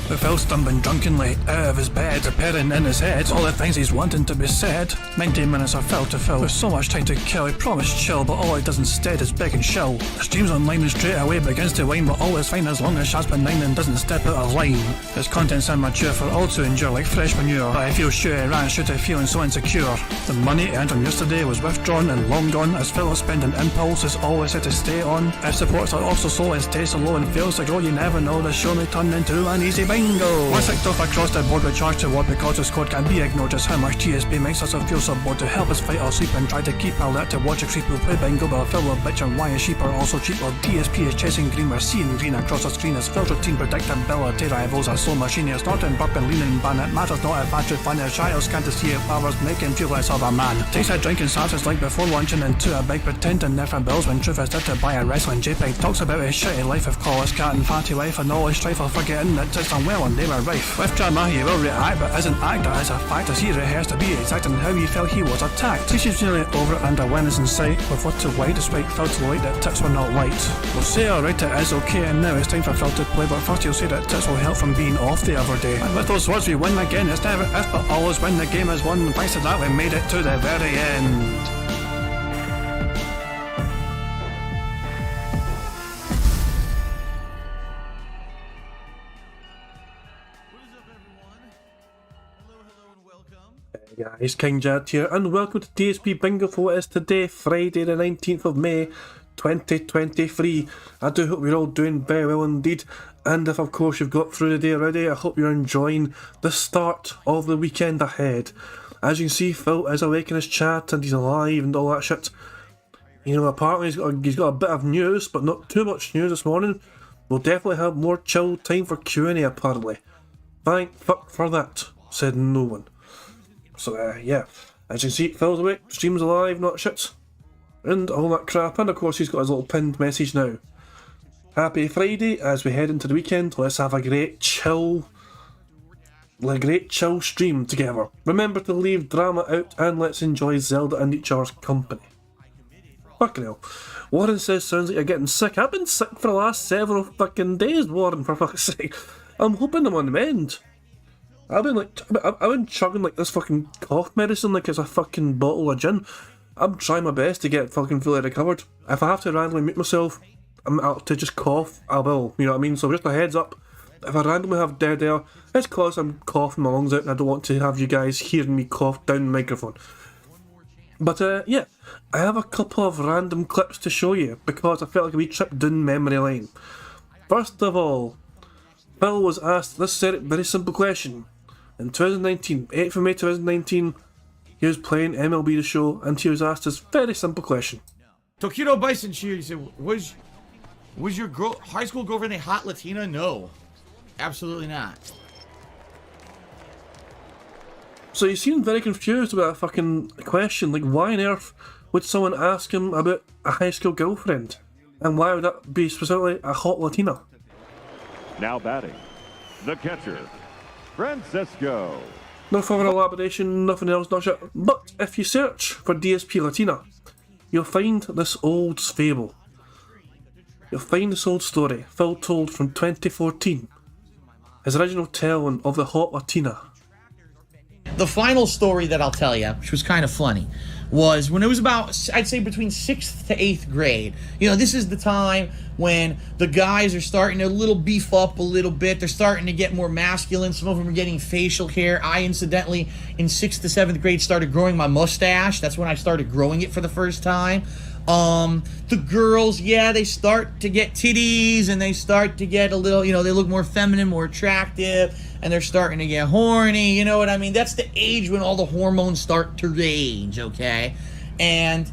With Phil stumbling drunkenly out of his bed, appearing in his head all the things he's wanting to be said. 19 minutes of Phil to Phil, with so much time to kill. He promised chill, but all he does instead is beg and show. The stream's online and straight away begins to whine, but all is fine as long as Shad's benign and doesn't step out of line. His content's immature for all to endure like fresh manure, but I feel sure he ran should have feeling so insecure. The money he earned from yesterday was withdrawn and long gone, as Phil spending impulse is always had to stay on. If supports are also slow and stays so low and feels to grow, you never know, the show may turn into an easy bingo. Once kicked off across the board with charge to what because the squad can be ignored, just how much DSP makes us feel so bored. To help us fight or sleep and try to keep alert to watch a creep who play bingo, but Phil will bitch and why his sheep are also cheap. While DSP is chasing green, we're seeing green across the screen as Phil's routine predictability rivals are slow machine. It's not in burp and leaning ban, it matters not if battery fun. His shadows can't see it powers make him feel less of a man. Takes a drink and starts his like before lunching into a bike pretending different bills when truth is to buy a wrestling JPEG. Talks about his shitty life of college cat and fatty wife and all his strife while forgetting that it's unwell and they were rife. With drama he will react but isn't actor as a fact as he rehearsed to be exact in how he felt he was attacked. Teaches nearly over and a win is in sight with what to white despite Phil to light that tips were not white. We'll say alright it is okay and now it's time for Phil to play, but first he'll say that tips will help from being off the other day. And with those words we win again. It's never if but always when the game is won. Thanks to that we made it to the very end. Hey guys, King Jad here and welcome to DSP Bingo for what is today, Friday the 19th of May 2023. I do hope you're all doing very well indeed, and if of course you've got through the day already, I hope you're enjoying the start of the weekend ahead. As you can see, Phil is awake in his chat and he's alive and all that shit. You know, apparently he's got a bit of news, but not too much news this morning. We'll definitely have more chill time for Q&A apparently. Thank fuck for that, said no one. So yeah, as you can see, Phil's awake, stream's alive, not shit, and all that crap, and of course he's got his little pinned message now. Happy Friday as we head into the weekend. Let's have a great chill stream together. Remember to leave drama out and let's enjoy Zelda and each other's company. Fucking hell. Warren says sounds like you're getting sick. I've been sick for the last several fucking days, Warren, for fuck's sake. I'm hoping I'm on the mend. I've been chugging like this fucking cough medicine like it's a fucking bottle of gin. I'm trying my best to get fucking fully recovered. If I have to randomly mute myself to just cough, I will, you know what I mean? So just a heads up, if I randomly have dead air, it's cause I'm coughing my lungs out and I don't want to have you guys hearing me cough down the microphone. But yeah, I have a couple of random clips to show you because I felt like a wee trip down memory lane. First of all, Phil was asked this very simple question. In 2019, 8th of May 2019, he was playing MLB The Show and he was asked this very simple question. Tokido Bison Cheer, he said, was your high school girlfriend a hot Latina? No. Absolutely not. So he seemed very confused about a fucking question, like why on earth would someone ask him about a high school girlfriend? And why would that be specifically a hot Latina? Now batting, the catcher, Francisco. No further elaboration, nothing else, not shit. But if you search for DSP Latina, you'll find this old fable. You'll find this old story Phil told from 2014. His original telling of the hot Latina. The final story that I'll tell you, which was kind of funny, was when it was about, I'd say between 6th to 8th grade. You know, this is the time when the guys are starting to beef up a little bit. They're starting to get more masculine. Some of them are getting facial hair. I, incidentally, in 6th to 7th grade, started growing my mustache. That's when I started growing it for the first time. The girls, yeah, they start to get titties and they start to get a little, you know, they look more feminine, more attractive, and they're starting to get horny, you know what I mean? That's the age when all the hormones start to rage, okay? And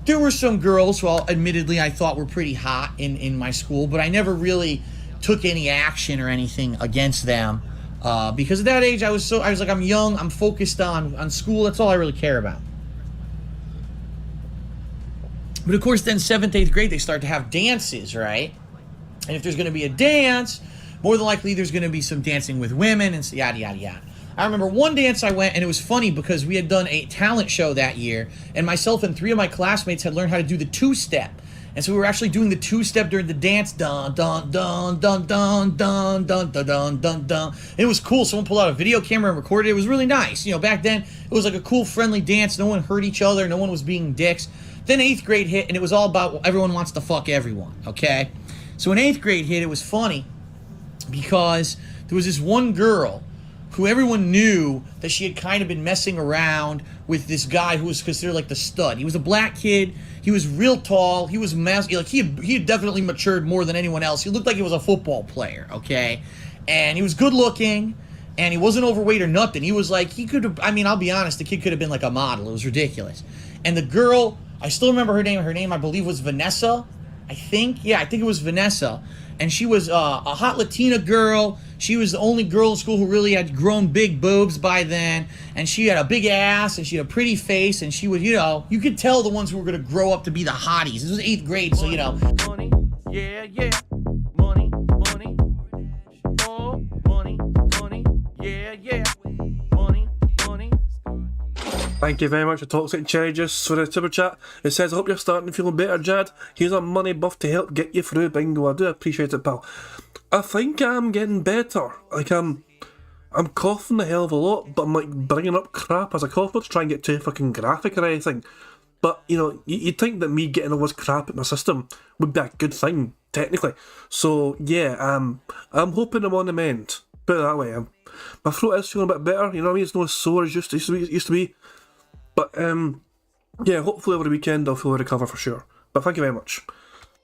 there were some girls who, admittedly, I thought were pretty hot in my school, but I never really took any action or anything against them, because at that age, I was like, I'm young, I'm focused on school, that's all I really care about. But of course, then 7th, 8th grade, they start to have dances, right? And if there's going to be a dance, more than likely there's going to be some dancing with women and yada, yada, yada. I remember one dance I went, and it was funny because we had done a talent show that year, and myself and 3 of my classmates had learned how to do the two-step. And so we were actually doing the two-step during the dance, dun dun dun dun dun dun dun dun dun dun dun. It was cool. Someone pulled out a video camera and recorded it. It was really nice. You know, back then it was like a cool, friendly dance. No one hurt each other. No one was being dicks. Then 8th grade hit, and it was all about everyone wants to fuck everyone. Okay, so when 8th grade hit, it was funny because there was this one girl who everyone knew that she had kind of been messing around with this guy who was considered like the stud. He was a black kid. He was real tall. He was like he had definitely matured more than anyone else. He looked like he was a football player, okay? And he was good looking, and he wasn't overweight or nothing. He was like, he could have, I mean, I'll be honest, the kid could have been like a model. It was ridiculous. And the girl, I still remember her name. Her name, I believe, was Vanessa. I think it was Vanessa. And she was a hot Latina girl. She was the only girl in school who really had grown big boobs by then. And she had a big ass, and she had a pretty face, and she would, you know, you could tell the ones who were going to grow up to be the hotties. This was 8th grade, so, you know. Money, yeah, yeah. Money, money. Oh, money, money. Yeah, yeah. Money, money. Thank you very much for Toxic Cherry Juice for the super chat. It says, I hope you're starting feeling better, Jad. Here's a money buff to help get you through bingo. I do appreciate it, pal. I think I'm getting better. Like, I'm coughing a hell of a lot, but I'm like bringing up crap as I cough, not to try and get too fucking graphic or anything. But, you know, you'd think that me getting all this crap in my system would be a good thing, technically. So, yeah, I'm hoping I'm on the mend. Put it that way. My throat is feeling a bit better, you know what I mean? It's not as sore as it used to be. But, yeah, hopefully over the weekend I'll fully recover for sure. But thank you very much.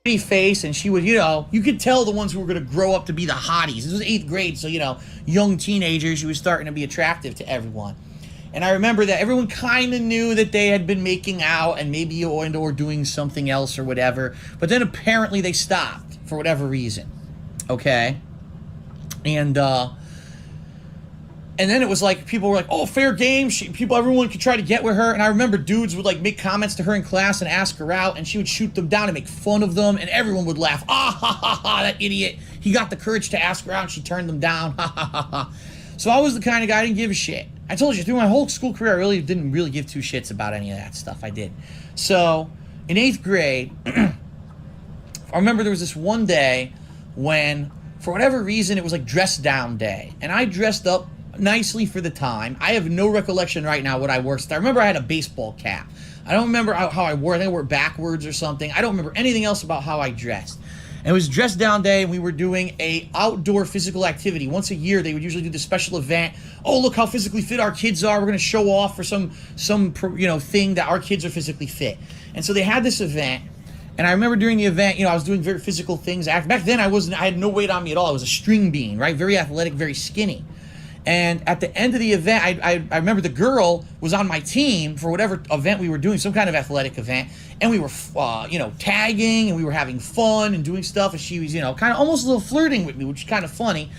Pretty face, and she would, you know, you could tell the ones who were going to grow up to be the hotties. This was 8th grade, so, you know, young teenagers. She was starting to be attractive to everyone. And I remember that everyone kind of knew that they had been making out and maybe or doing something else or whatever. But then apparently they stopped for whatever reason. Okay? And then it was like, people were like, oh, fair game. Everyone could try to get with her. And I remember dudes would like make comments to her in class and ask her out, and she would shoot them down and make fun of them, and everyone would laugh. Ah, ha, ha, ha, that idiot. He got the courage to ask her out, and she turned them down. Ha, ha, ha, ha. So I was the kind of guy, I didn't give a shit. I told you, through my whole school career, I really didn't give two shits about any of that stuff. I did. So in 8th grade, I remember there was this one day when, for whatever reason, it was like dress down day. And I dressed up nicely for the time. I have no recollection right now what I wore. I remember I had a baseball cap. I don't remember how I wore it. I think I wore it backwards or something. I don't remember anything else about how I dressed. And it was dress down day, and we were doing a outdoor physical activity. Once a year, they would usually do this special event. Oh, look how physically fit our kids are. We're going to show off for some thing that our kids are physically fit. And so they had this event. And I remember during the event, I was doing very physical things. Back then, I had no weight on me at all. I was a string bean, right? Very athletic, very skinny. And at the end of the event, I remember the girl was on my team for whatever event we were doing, some kind of athletic event. And we were, tagging, and we were having fun and doing stuff. And she was, kind of almost a little flirting with me, which is kind of funny.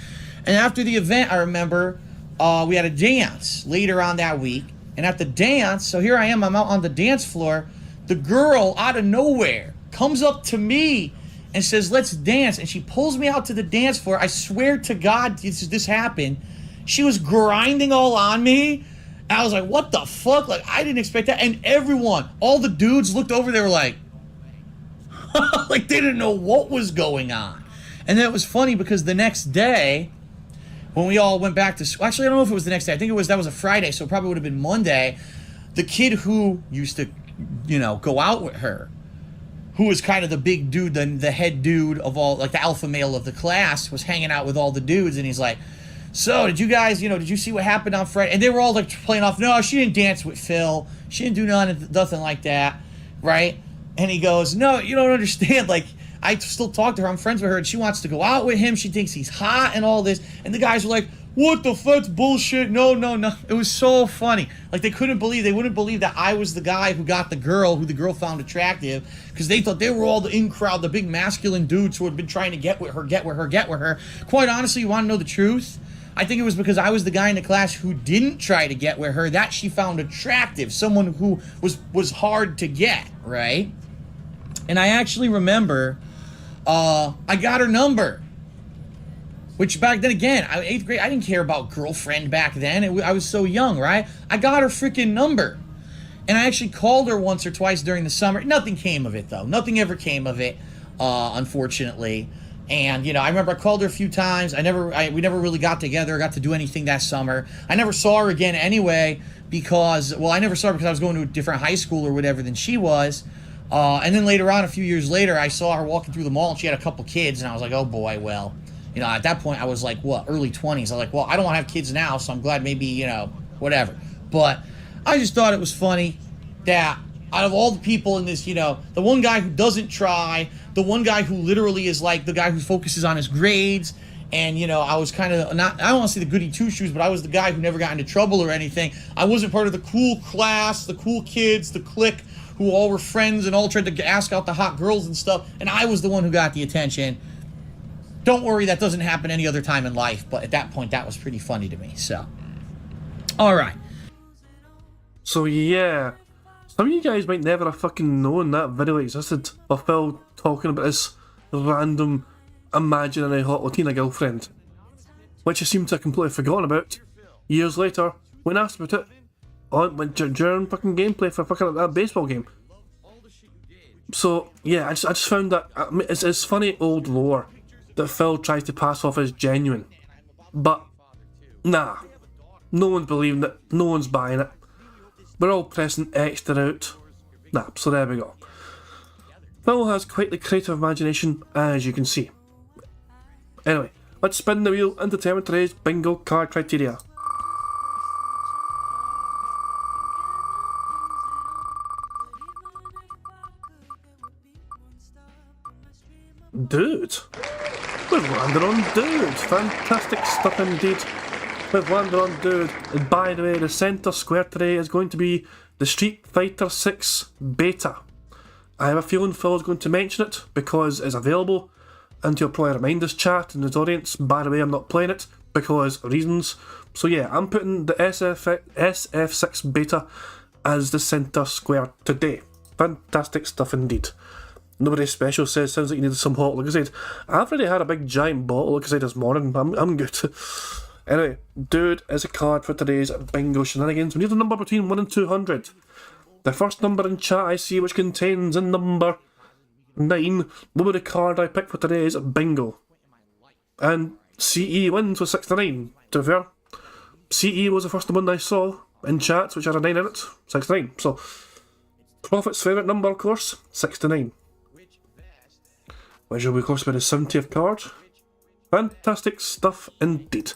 And after the event, I remember we had a dance later on that week. And at the dance, so here I am, I'm out on the dance floor. The girl, out of nowhere, comes up to me and says, let's dance. And she pulls me out to the dance floor. I swear to God, this happened. She was grinding all on me. And I was like, what the fuck? Like, I didn't expect that. And everyone, all the dudes looked over, they were like, like they didn't know what was going on. And then it was funny because the next day, when we all went back to school, actually, I don't know if it was the next day. I think that was a Friday, so it probably would have been Monday. The kid who used to, go out with her, who was kind of the big dude, the head dude of all, like the alpha male of the class, was hanging out with all the dudes. And he's like, so, did you guys, did you see what happened on Friday? And they were all like playing off, no, she didn't dance with Phil. She didn't do nothing like that, right? And he goes, no, you don't understand. Like, I still talk to her. I'm friends with her, and she wants to go out with him. She thinks he's hot and all this. And the guys were like, what the fuck? That's bullshit. No. It was so funny. Like, they wouldn't believe that I was the guy who got the girl, who the girl found attractive, because they thought they were all the in crowd, the big masculine dudes who had been trying to get with her. Quite honestly, you want to know the truth? I think it was because I was the guy in the class who didn't try to get with her that she found attractive, someone who was hard to get, right? And I actually remember I got her number, which back then, again, 8th grade, I didn't care about girlfriend back then. I was so young, right? I got her freaking number. And I actually called her once or twice during the summer. Nothing came of it, though. Nothing ever came of it, unfortunately. And, you know, I remember I called her a few times. We never really got together, got to do anything that summer. I never saw her again anyway because, well, I never saw her because I was going to a different high school or whatever than she was. And then later on, a few years later, I saw her walking through the mall and she had a couple kids. And I was like, oh, boy, well, you know, at that point, I was like, what, early 20s. I was like, well, I don't want to have kids now, so I'm glad maybe, you know, whatever. But I just thought it was funny that out of all the people in this, you know, the one guy who doesn't try, the one guy who literally is like the guy who focuses on his grades, and, you know, I was kind of not, I don't want to say the goody two-shoes, but I was the guy who never got into trouble or anything. I wasn't part of the cool class, the cool kids, the clique, who all were friends and all tried to ask out the hot girls and stuff, and I was the one who got the attention. Don't worry, that doesn't happen any other time in life, but at that point, that was pretty funny to me, so. All right. So yeah, some of you guys might never have fucking known that video existed of Phil talking about his random imaginary hot Latina girlfriend, which he seemed to have completely forgotten about years later when asked about it during fucking gameplay for fucking that baseball game. So yeah, I just found that it's funny old lore that Phil tries to pass off as genuine, but nah, no one's believing it, no one's buying it. We're all pressing extra out. Nah, so there we go. Phil has quite the creative imagination, as you can see. Anyway, let's spin the wheel and determine today's bingo card criteria. Dude! We've landed on Dude! Fantastic stuff indeed. We've landed on Dude. And by the way, the centre square today is going to be the Street Fighter 6 beta. I have a feeling Phil's going to mention it because it's available, and he'll probably remind us chat and his audience, by the way, I'm not playing it because reasons. So yeah, I'm putting the SF6 beta as the centre square today. Fantastic stuff indeed. Nobody special says, sounds like you needed some hot Lucozade. I've already had a big giant bottle of Lucozade this morning, I'm good. Anyway, Dude is a card for today's bingo shenanigans. We need a number between 1 and 200. The first number in chat I see which contains a number 9 will be the card I picked for today's bingo. And CE wins with 69. To be fair, CE was the first one I saw in chats which had a 9 in it. 69. So, Prophet's favourite number, of course, 69. Which will be, of course, be the 70th card. Fantastic stuff indeed.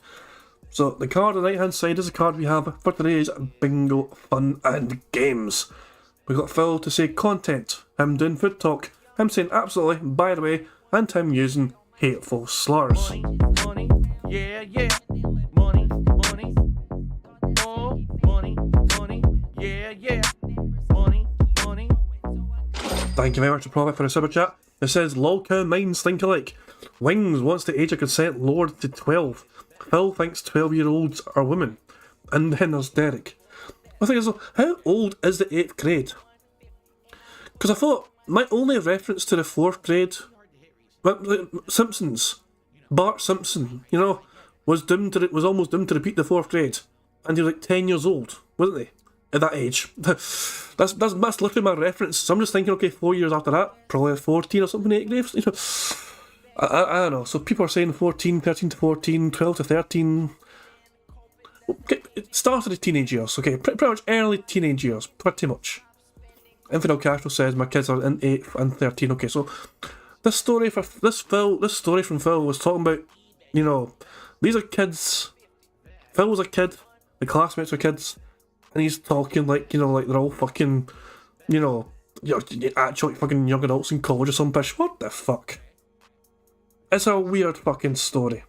So, the card on the right hand side is the card we have for today's bingo fun and games. We've got Phil to say content, him doing food talk, him saying absolutely, by the way, and him using hateful slurs. Money, yeah, yeah. Money, money. Oh, money, money. Yeah, yeah. Money, money. Thank you very much to Prophet for the super chat. It says, lol cow minds think alike. Wings wants the age of consent lowered to 12. Phil thinks 12-year-olds are women. And then there's Derek. I think, how old is the 8th grade? Because I thought my only reference to the 4th grade, Simpsons, Bart Simpson, you know, was almost doomed to repeat the 4th grade. And he was like 10 years old, wasn't he? At that age. That's literally my reference. So I'm just thinking, okay, 4 years after that, probably 14 or something, 8th grade, you know. I don't know. So people are saying 14, 13 to 14, 12 to 13. Okay, it started at teenage years, okay, pretty much early teenage years, pretty much. Infidel Castro says my kids are in 8th and 13. Okay, so this story from Phil was talking about, you know, these are kids. Phil was a kid, the classmates were kids, and he's talking like, you know, like they're all fucking, you know, actual fucking young adults in college or some bitch. What the fuck? It's a weird fucking story.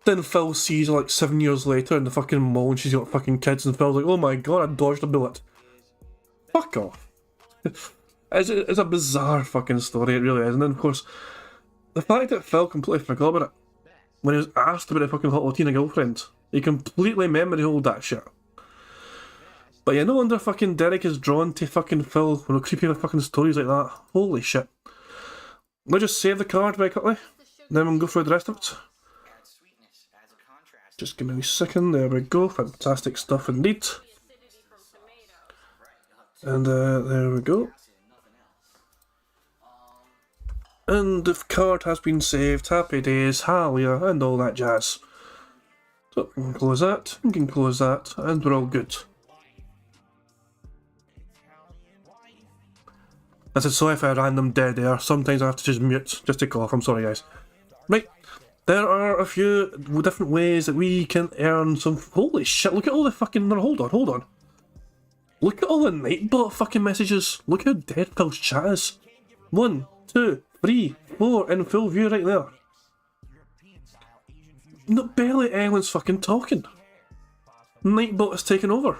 Then Phil sees her like 7 years later in the fucking mall and she's got fucking kids and Phil's like, oh my god, I dodged a bullet. Fuck off. It's a bizarre fucking story, it really is. And then of course, the fact that Phil completely forgot about it when he was asked about a fucking hot Latina girlfriend, he completely memory hold that shit. But yeah, no wonder fucking Derek is drawn to fucking Phil when we're creepy with fucking stories like that. Holy shit. We'll just save the card very quickly, then we'll go through the rest of it. Just give me a second, there we go, fantastic stuff indeed. And there we go. And the card has been saved. Happy days, hallelujah, and all that jazz. So we can close that, we can close that, and we're all good. I said sorry if I had random dead there. Sometimes I have to just mute just to cough. I'm sorry, guys. Right, there are a few different ways that we can earn some. Holy shit! Look at all the fucking. No, hold on. Look at all the Nightbot fucking messages. Look how dead Phil's chat is. 1, 2, 3, 4 in full view right there. Not barely anyone's fucking talking. Nightbot has taken over.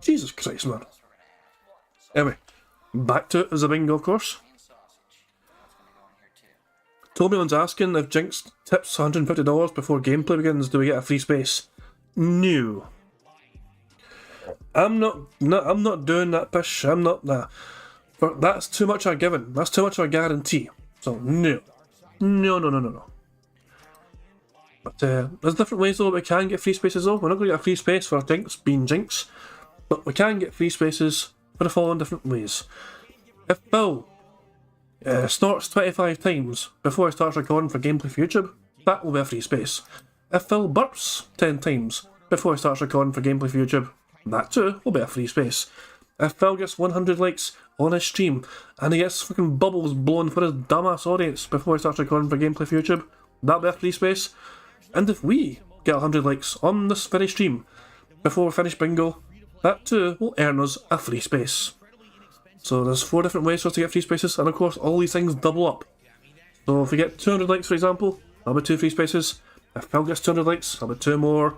Jesus Christ, man. Anyway, back to the bingo, of course. Tobyon's asking if Jinx tips $150 before gameplay begins, do we get a free space? No. I'm not doing that pish. I'm not that. But that's too much of a given. That's too much of a guarantee. So no. No. But there's different ways though we can get free spaces though. We're not going to get a free space for Jinx being Jinx, but we can get free spaces for the following different ways. If Phil snorts 25 times before he starts recording for gameplay for YouTube, that will be a free space. If Phil burps 10 times before he starts recording for gameplay for YouTube, that too will be a free space. If Phil gets 100 likes on his stream and he gets fucking bubbles blown for his dumbass audience before he starts recording for gameplay for YouTube, that'll be a free space. And if we get 100 likes on this very stream before we finish bingo, that too will earn us a free space. So there's 4 different ways for us to get free spaces, and of course all these things double up. So if we get 200 likes for example, that'll be 2 free spaces. If Phil gets 200 likes, that'll be 2 more.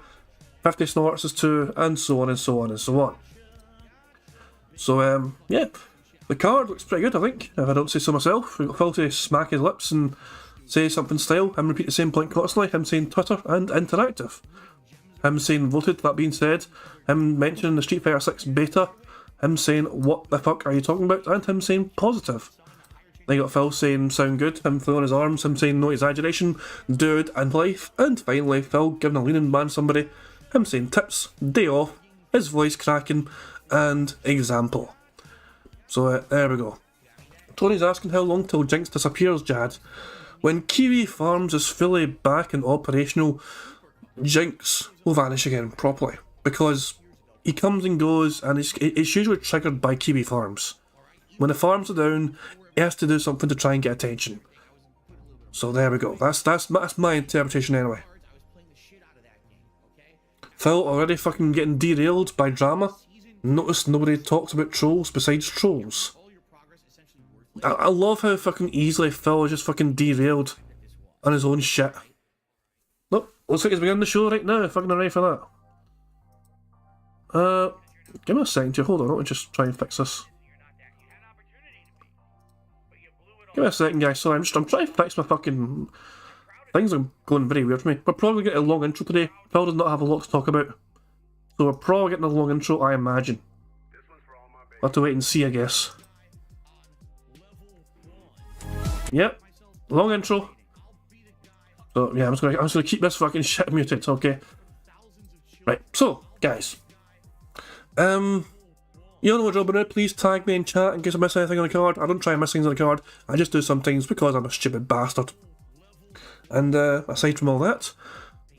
50 snorts is 2, and so on and so on and so on. So yeah, the card looks pretty good I think, if I don't say so myself. We've got Phil to smack his lips and say something style, him repeat the same point constantly, him saying Twitter and interactive. Him saying voted, that being said, him mentioning the Street Fighter 6 beta, him saying what the fuck are you talking about, and him saying positive. Then you got Phil saying sound good, him throwing his arms, him saying no exaggeration, dude, and life, and finally Phil giving a leaning man somebody, him saying tips, day off, his voice cracking, and example. So there we go. Tony's asking how long till Jinx disappears, Jad. When Kiwi Farms is fully back and operational, Jinx will vanish again properly, because he comes and goes and it's usually triggered by Kiwi Farms. When the farms are down, he has to do something to try and get attention. So there we go, that's my interpretation anyway. Phil already fucking getting derailed by drama. Notice nobody talks about trolls besides trolls. I love how fucking easily Phil is just fucking derailed on his own shit. Look, looks like he's beginning the show right now, fucking ready for that. Give me a second here, hold on, let me just try and fix this. Give me a second guys, sorry, I'm trying to fix my fucking... Things are going very weird for me. We're probably getting a long intro today. Phil does not have a lot to talk about. So we're probably getting a long intro, I imagine. We'll have to wait and see, I guess. Yep, long intro. So yeah, I'm just gonna keep this fucking shit muted, okay? Right, so guys, you all know what job now. Please tag me in chat in case I miss anything on the card. I don't try and miss things on the card. I just do some things because I'm a stupid bastard. And aside from all that,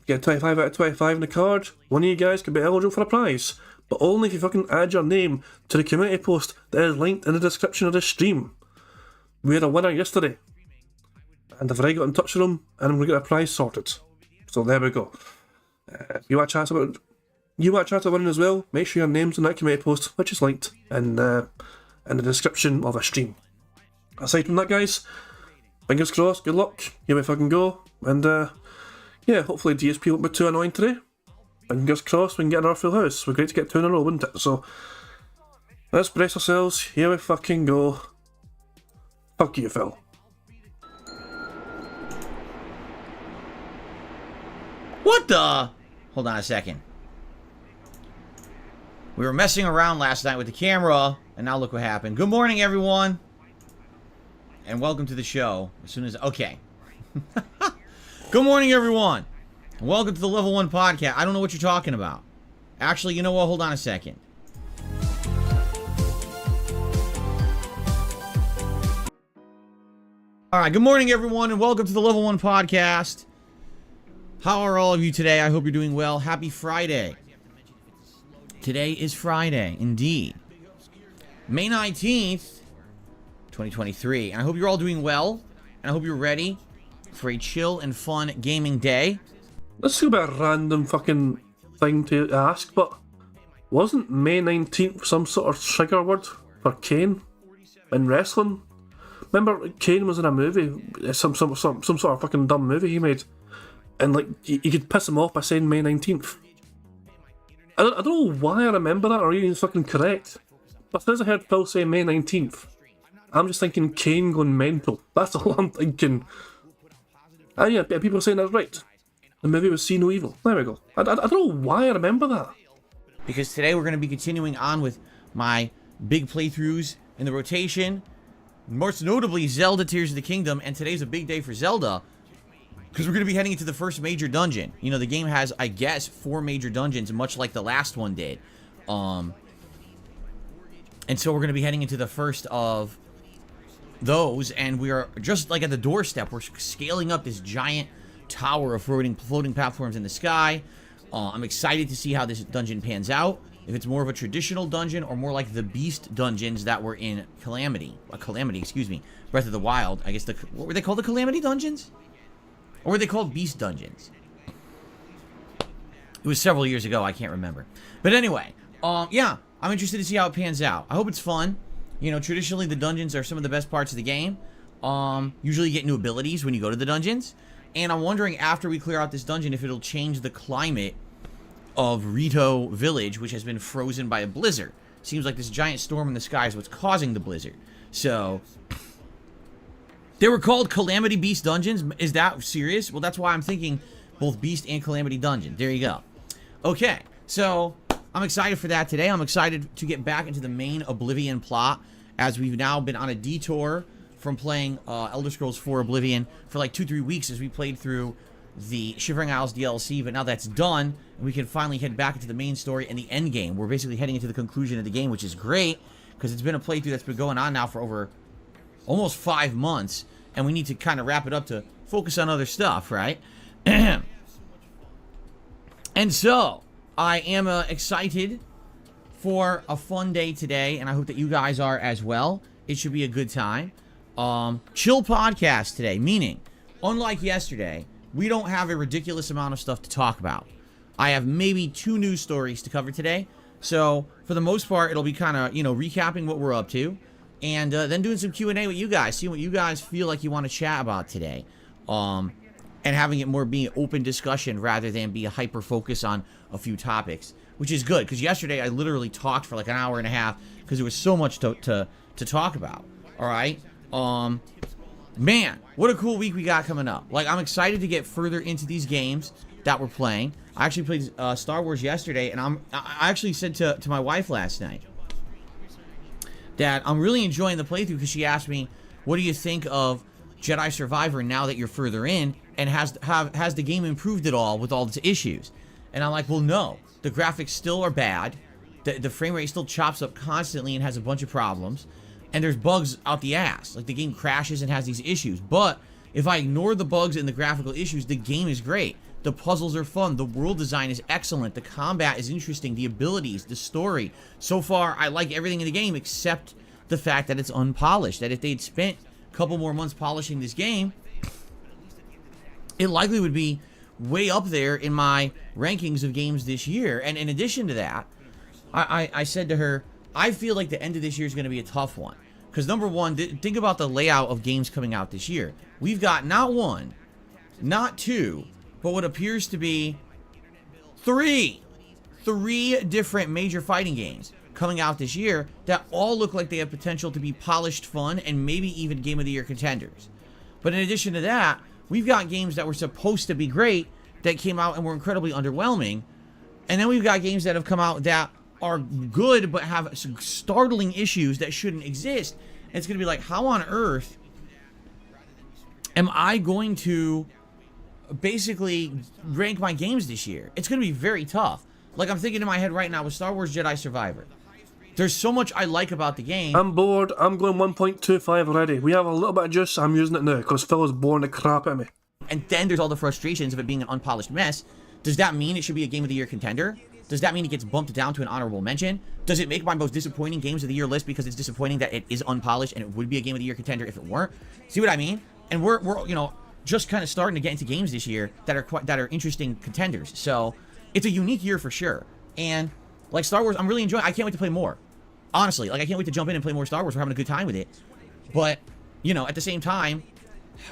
get 25 out of 25 in the card. One of you guys could be eligible for a prize, but only if you fucking add your name to the community post that is linked in the description of this stream. We had a winner yesterday, and I've already got in touch with them, and I'm going to get a prize sorted. So there we go. If you want to chat about winning as well, make sure your name's in that community post, which is linked in the description of a stream. Aside from that, guys, fingers crossed, good luck, here we fucking go, and yeah, hopefully DSP won't be too annoying today. Fingers crossed we can get another full house. We're great to get 2 in a row, wouldn't it? So let's brace ourselves, here we fucking go. Fuck you, Phil. What the? Hold on a second. We were messing around last night with the camera, and now look what happened. Good morning, everyone. And welcome to the show. As soon as... Okay. Good morning, everyone. And welcome to the Level 1 podcast. I don't know what you're talking about. Actually, you know what? Hold on a second. All right, good morning, everyone, and welcome to the Level 1 Podcast. How are all of you today? I hope you're doing well. Happy Friday. Today is Friday, indeed. May 19th, 2023. And I hope you're all doing well, and I hope you're ready for a chill and fun gaming day. This is a bit of a random fucking thing to ask, but wasn't May 19th some sort of trigger word for Kane in wrestling? Remember, Kane was in a movie, some sort of fucking dumb movie he made, and like you could piss him off by saying May 19th. I don't know why I remember that, or even it's fucking correct. But as soon as I heard Phil say May 19th, I'm just thinking Kane going mental. That's all I'm thinking. And yeah, people are saying that's right. The movie was See No Evil. There we go. I don't know why I remember that. Because today we're going to be continuing on with my big playthroughs in the rotation. Most notably, Zelda Tears of the Kingdom. And today's a big day for Zelda, because we're going to be heading into the first major dungeon. You know, the game has, I guess, 4 major dungeons, much like the last one did. And so we're going to be heading into the first of those, and we are just like at the doorstep. We're scaling up this giant tower of floating platforms in the sky. I'm excited to see how this dungeon pans out. If it's more of a traditional dungeon or more like the beast dungeons that were in Calamity, Breath of the Wild. I guess what were they called? The Calamity dungeons? Or were they called beast dungeons? It was several years ago. I can't remember. But anyway, yeah, I'm interested to see how it pans out. I hope it's fun. You know, traditionally the dungeons are some of the best parts of the game. Usually you get new abilities when you go to the dungeons. And I'm wondering, after we clear out this dungeon, if it'll change the climate of Rito Village, which has been frozen by a blizzard. Seems like this giant storm in the sky is what's causing the blizzard. So, they were called Calamity Beast Dungeons. Is that serious? Well, that's why I'm thinking both Beast and Calamity Dungeon. There you go. Okay, so I'm excited for that today. I'm excited to get back into the main Oblivion plot, as we've now been on a detour from playing Elder Scrolls 4 Oblivion for like 2-3 weeks as we played through the Shivering Isles DLC, but now that's done, and we can finally head back into the main story and the end game. We're basically heading into the conclusion of the game, which is great, because it's been a playthrough that's been going on now for over almost 5 months, and we need to kind of wrap it up to focus on other stuff, right? And so, I am excited for a fun day today, and I hope that you guys are as well. It should be a good time. Chill podcast today, meaning, unlike yesterday, we don't have a ridiculous amount of stuff to talk about. I have maybe 2 news stories to cover today. So, for the most part, it'll be kind of, recapping what we're up to. And then doing some Q&A with you guys. See what you guys feel like you want to chat about today. And having it more be an open discussion rather than be a hyper-focus on a few topics. Which is good, because yesterday I literally talked for like an hour and a half because there was so much to talk about. Alright? Man, what a cool week we got coming up. Like, I'm excited to get further into these games that we're playing. I actually played Star Wars yesterday, and I actually said to my wife last night that I'm really enjoying the playthrough, because she asked me, what do you think of Jedi Survivor now that you're further in, and has the game improved at all with all its issues? And I'm like, well, no. The graphics still are bad. The frame rate still chops up constantly and has a bunch of problems. And there's bugs out the ass. Like, the game crashes and has these issues. But if I ignore the bugs and the graphical issues, the game is great. The puzzles are fun. The world design is excellent. The combat is interesting. The abilities, the story. So far, I like everything in the game except the fact that it's unpolished. That if they'd spent a couple more months polishing this game, it likely would be way up there in my rankings of games this year. And in addition to that, I said to her, I feel like the end of this year is going to be a tough one. Because number one, think about the layout of games coming out this year. We've got not 1, not 2, but what appears to be 3 different major fighting games coming out this year that all look like they have potential to be polished fun and maybe even Game of the Year contenders. But in addition to that, we've got games that were supposed to be great that came out and were incredibly underwhelming. And then we've got games that have come out that are good but have some startling issues that shouldn't exist. And it's going to be like, how on earth am I going to basically rank my games this year? It's going to be very tough. Like, I'm thinking in my head right now with Star Wars Jedi Survivor. there's so much I like about the game. I'm bored. I'm going 1.25 already. We have a little bit of juice. I'm using it now because Phil is boring the crap out of me. And then there's all the frustrations of it being an unpolished mess. Does that mean it should be a Game of the Year contender? Does that mean it gets bumped down to an honorable mention? Does it make my most disappointing Games of the Year list because it's disappointing that it is unpolished and it would be a Game of the Year contender if it weren't? See what I mean? And we're you know, just kind of starting to get into games this year that are interesting contenders. So it's a unique year for sure. And like Star Wars, I'm really enjoying. I can't wait to play more. Honestly, like I can't wait to jump in and play more Star Wars. We're having a good time with it. But you know, at the same time,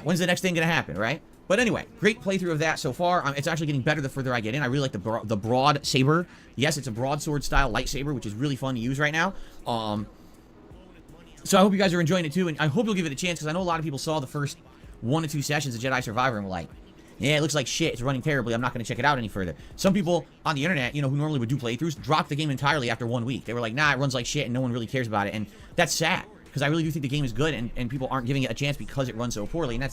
when's the next thing gonna happen, right? But anyway, great playthrough of that so far. It's actually getting better the further I get in. I really like the broad saber. Yes, it's a broadsword style lightsaber, which is really fun to use right now. So I hope you guys are enjoying it too, and I hope you'll give it a chance because I know a lot of people saw the first 1 to 2 sessions of Jedi Survivor and were like, yeah, it looks like shit. It's running terribly. I'm not going to check it out any further. Some people on the internet, you know, who normally would do playthroughs, dropped the game entirely after 1 week. They were like, nah, it runs like shit and no one really cares about it. And that's sad because I really do think the game is good and people aren't giving it a chance because it runs so poorly. And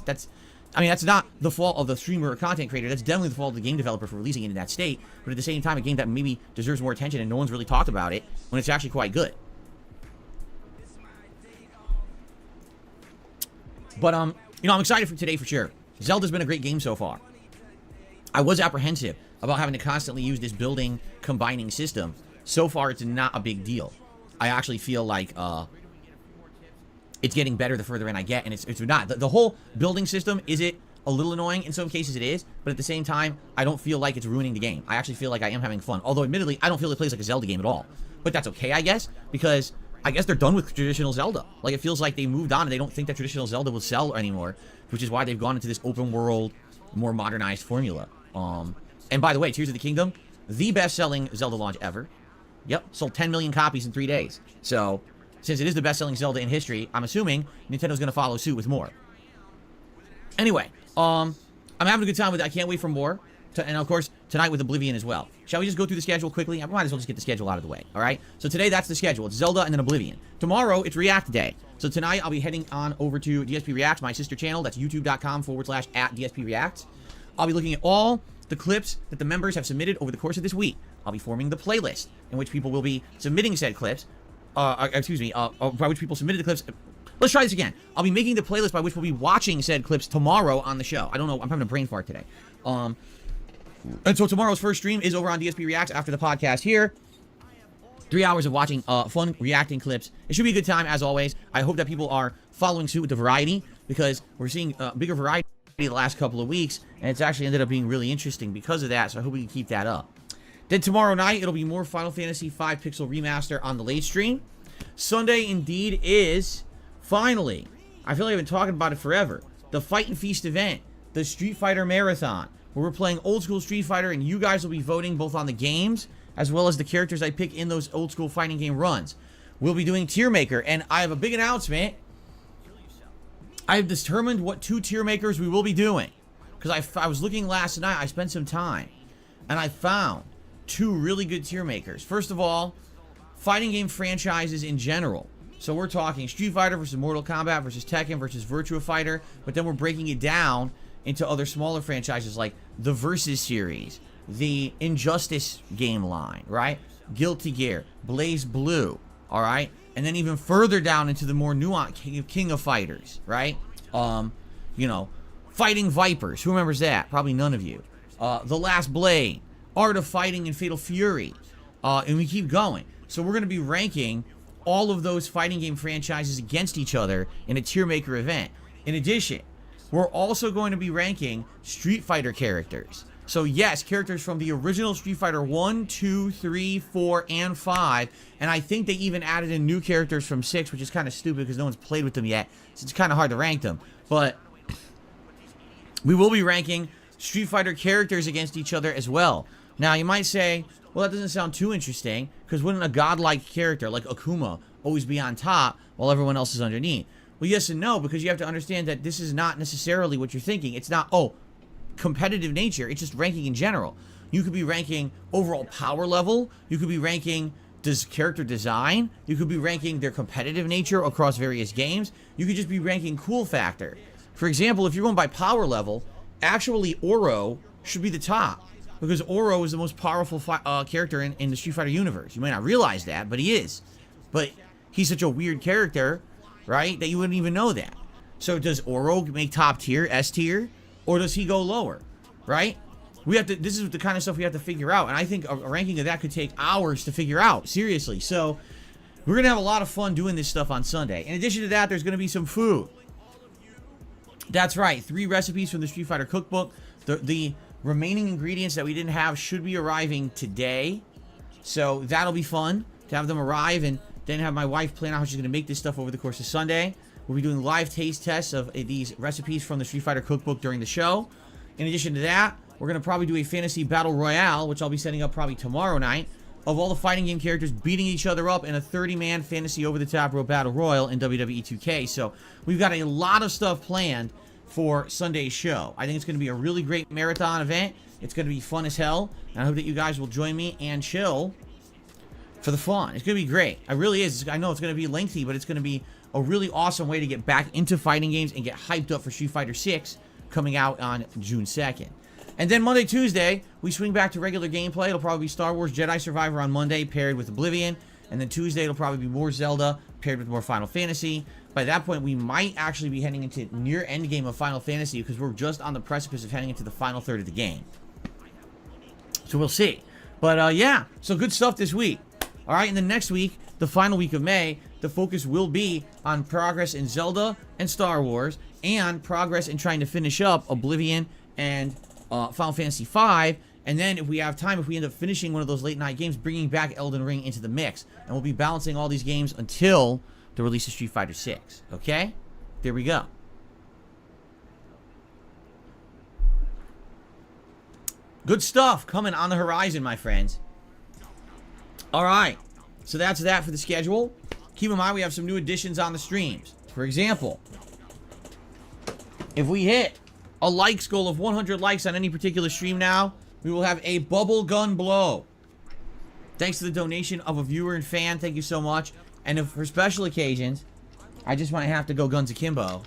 I mean, that's not the fault of the streamer or content creator. That's definitely the fault of the game developer for releasing it in that state. But at the same time, a game that maybe deserves more attention and no one's really talked about it when it's actually quite good. But, you know, I'm excited for today for sure. Zelda's been a great game so far. I was apprehensive about having to constantly use this building combining system. So far, it's not a big deal. I actually feel like, it's getting better the further in I get, and it's not. The whole building system, is it a little annoying? In some cases it is, but at the same time, I don't feel like it's ruining the game. I actually feel like I am having fun. Although, admittedly, I don't feel it plays like a Zelda game at all. But that's okay, I guess, because I guess they're done with traditional Zelda. Like, it feels like they moved on, and they don't think that traditional Zelda will sell anymore, which is why they've gone into this open world, more modernized formula. And by the way, Tears of the Kingdom, the best-selling Zelda launch ever. Yep, sold 10 million copies in 3 days. So, since it is the best-selling Zelda in history, I'm assuming Nintendo's going to follow suit with more. Anyway, I'm having a good time with it. I can't wait for more. And, of course, tonight with Oblivion as well. Shall we just go through the schedule quickly? I might as well just get the schedule out of the way, all right? So today, that's the schedule. It's Zelda and then Oblivion. Tomorrow, it's React Day. So tonight, I'll be heading on over to DSP Reacts, my sister channel. That's youtube.com/@DSP Reacts. I'll be looking at all the clips that the members have submitted over the course of this week. I'll be forming the playlist in which people will be submitting said clips. By which people submitted the clips. Let's try this again. I'll be making the playlist by which we'll be watching said clips tomorrow on the show. I don't know. I'm having a brain fart today. And so tomorrow's first stream is over on DSP Reacts after the podcast here. 3 hours of watching fun reacting clips. It should be a good time, as always. I hope that people are following suit with the variety because we're seeing bigger variety the last couple of weeks, and it's actually ended up being really interesting because of that, so I hope we can keep that up. Then tomorrow night, it'll be more Final Fantasy V Pixel Remaster on the late stream. Sunday, indeed, is, finally, I feel like I've been talking about it forever, the Fight and Feast event, the Street Fighter Marathon, where we're playing old school Street Fighter, and you guys will be voting both on the games, as well as the characters I pick in those old school fighting game runs. We'll be doing Tier Maker, and I have a big announcement. I've determined what 2 Tier Makers we will be doing. Because I was looking last night, I spent some time, and I found 2 really good Tier Makers. First of all, fighting game franchises in general. So we're talking Street Fighter versus Mortal Kombat versus Tekken versus Virtua Fighter, but then we're breaking it down into other smaller franchises like the Versus series, the Injustice game line, right? Guilty Gear, Blaze Blue, all right? And then even further down into the more nuanced King of Fighters, right? You know, Fighting Vipers. Who remembers that? Probably none of you. The Last Blade, Art of Fighting, and Fatal Fury. And we keep going. So we're going to be ranking all of those fighting game franchises against each other in a Tier Maker event. In addition, we're also going to be ranking Street Fighter characters. So yes, characters from the original Street Fighter 1, 2, 3, 4, and 5. And I think they even added in new characters from 6, which is kind of stupid because no one's played with them yet. So it's kind of hard to rank them. But we will be ranking Street Fighter characters against each other as well. Now, you might say, well, that doesn't sound too interesting, because wouldn't a godlike character like Akuma always be on top while everyone else is underneath? Well, yes and no, because you have to understand that this is not necessarily what you're thinking. It's not, oh, competitive nature. It's just ranking in general. You could be ranking overall power level. You could be ranking character design. You could be ranking their competitive nature across various games. You could just be ranking cool factor. For example, if you're going by power level, actually Oro should be the top, because Oro is the most powerful character in the Street Fighter universe. You may not realize that, but he is. but he's such a weird character, right, that you wouldn't even know that. So does Oro make top tier, S tier, or does he go lower, right? We have to. This is the kind of stuff we have to figure out, and I think a ranking of that could take hours to figure out, seriously. So we're gonna have a lot of fun doing this stuff on Sunday. In addition to that, there's gonna be some food. That's right, 3 recipes from the Street Fighter cookbook. The remaining ingredients that we didn't have should be arriving today, so that'll be fun to have them arrive and then have my wife plan out how she's gonna make this stuff over the course of Sunday. We'll be doing live taste tests of these recipes from the Street Fighter cookbook during the show. In addition to that, we're going to probably do a fantasy battle royale, which I'll be setting up probably tomorrow night, of all the fighting game characters beating each other up in a 30-man fantasy over-the-top rope battle royal in WWE 2K. So we've got a lot of stuff planned for Sunday's show. I think it's going to be a really great marathon event. It's going to be fun as hell, and I hope that you guys will join me and chill for the fun. It's going to be great. It really is. I know it's going to be lengthy, but it's going to be a really awesome way to get back into fighting games and get hyped up for Street Fighter 6 coming out on June 2nd. And then Monday, Tuesday, we swing back to regular gameplay. It'll probably be Star Wars Jedi Survivor on Monday paired with Oblivion. And then Tuesday, it'll probably be more Zelda paired with more Final Fantasy. By that point, we might actually be heading into near endgame of Final Fantasy because we're just on the precipice of heading into the final third of the game. So we'll see. But yeah, so good stuff this week. All right, and then next week, the final week of May, the focus will be on progress in Zelda and Star Wars and progress in trying to finish up Oblivion and Final Fantasy V, and then if we have time, if we end up finishing one of those late night games, bringing back Elden Ring into the mix, and we'll be balancing all these games until the release of Street Fighter 6. Okay, there we go. Good stuff coming on the horizon, my friends. All right, so that's that for the schedule. Keep in mind we have some new additions on the streams. For example, if we hit a likes goal of 100 likes on any particular stream now, we will have a bubble gun blow. Thanks to the donation of a viewer and fan. Thank you so much. And if for special occasions, I just might have to go guns akimbo.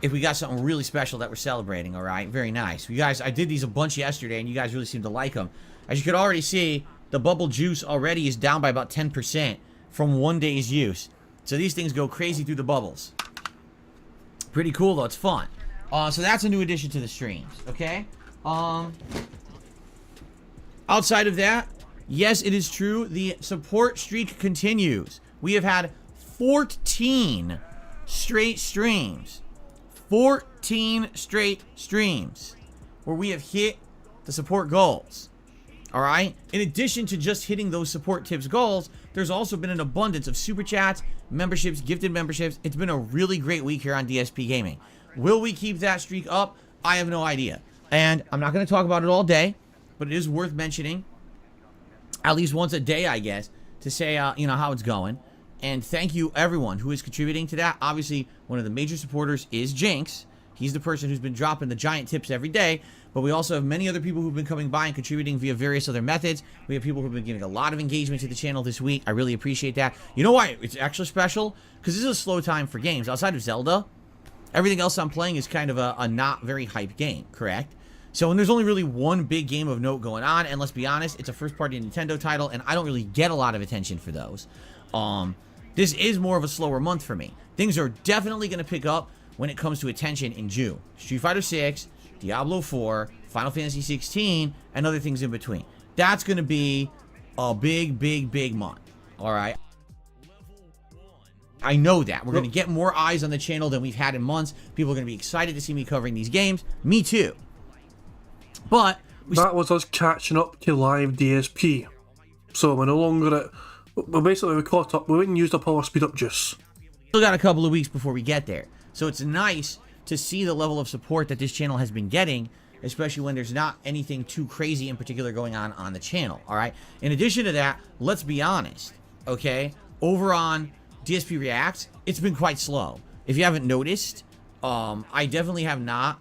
If we got something really special that we're celebrating, all right? Very nice. You guys, I did these a bunch yesterday, and you guys really seem to like them. As you could already see, the bubble juice already is down by about 10% from one day's use. So these things go crazy through the bubbles. Pretty cool, though. It's fun. So that's a new addition to the streams, okay? Outside of that, yes, it is true. The support streak continues. We have had 14 straight streams. 14 straight streams where we have hit the support goals. All right? In addition to just hitting those support tips goals, there's also been an abundance of super chats, memberships, gifted memberships. It's been a really great week here on DSP Gaming. Will we keep that streak up? I have no idea. And I'm not going to talk about it all day, but it is worth mentioning at least once a day, I guess, to say, you know, how it's going. And thank you, everyone who is contributing to that. Obviously, one of the major supporters is Jinx. He's the person who's been dropping the giant tips every day. But we also have many other people who've been coming by and contributing via various other methods. We have people who've been giving a lot of engagement to the channel this week. I really appreciate that. You know why it's extra special? Because this is a slow time for games. Outside of Zelda, everything else I'm playing is kind of a not very hype game, correct? So when there's only really one big game of note going on, and let's be honest, it's a first-party Nintendo title, and I don't really get a lot of attention for those. This is more of a slower month for me. Things are definitely going to pick up when it comes to attention in June. Street Fighter 6, Diablo 4, Final Fantasy 16, and other things in between. That's going to be a big, big, big month. All right. I know that. We're going to get more eyes on the channel than we've had in months. People are going to be excited to see me covering these games. Me too. But that was us catching up to live DSP. So we're no longer at... Well, basically, we caught up. We went and used up all our speed up juice. Still got a couple of weeks before we get there. So it's nice to see the level of support that this channel has been getting, especially when there's not anything too crazy in particular going on the channel, all right? In addition to that, let's be honest, okay? Over on DSP Reacts, it's been quite slow. If you haven't noticed, I definitely have not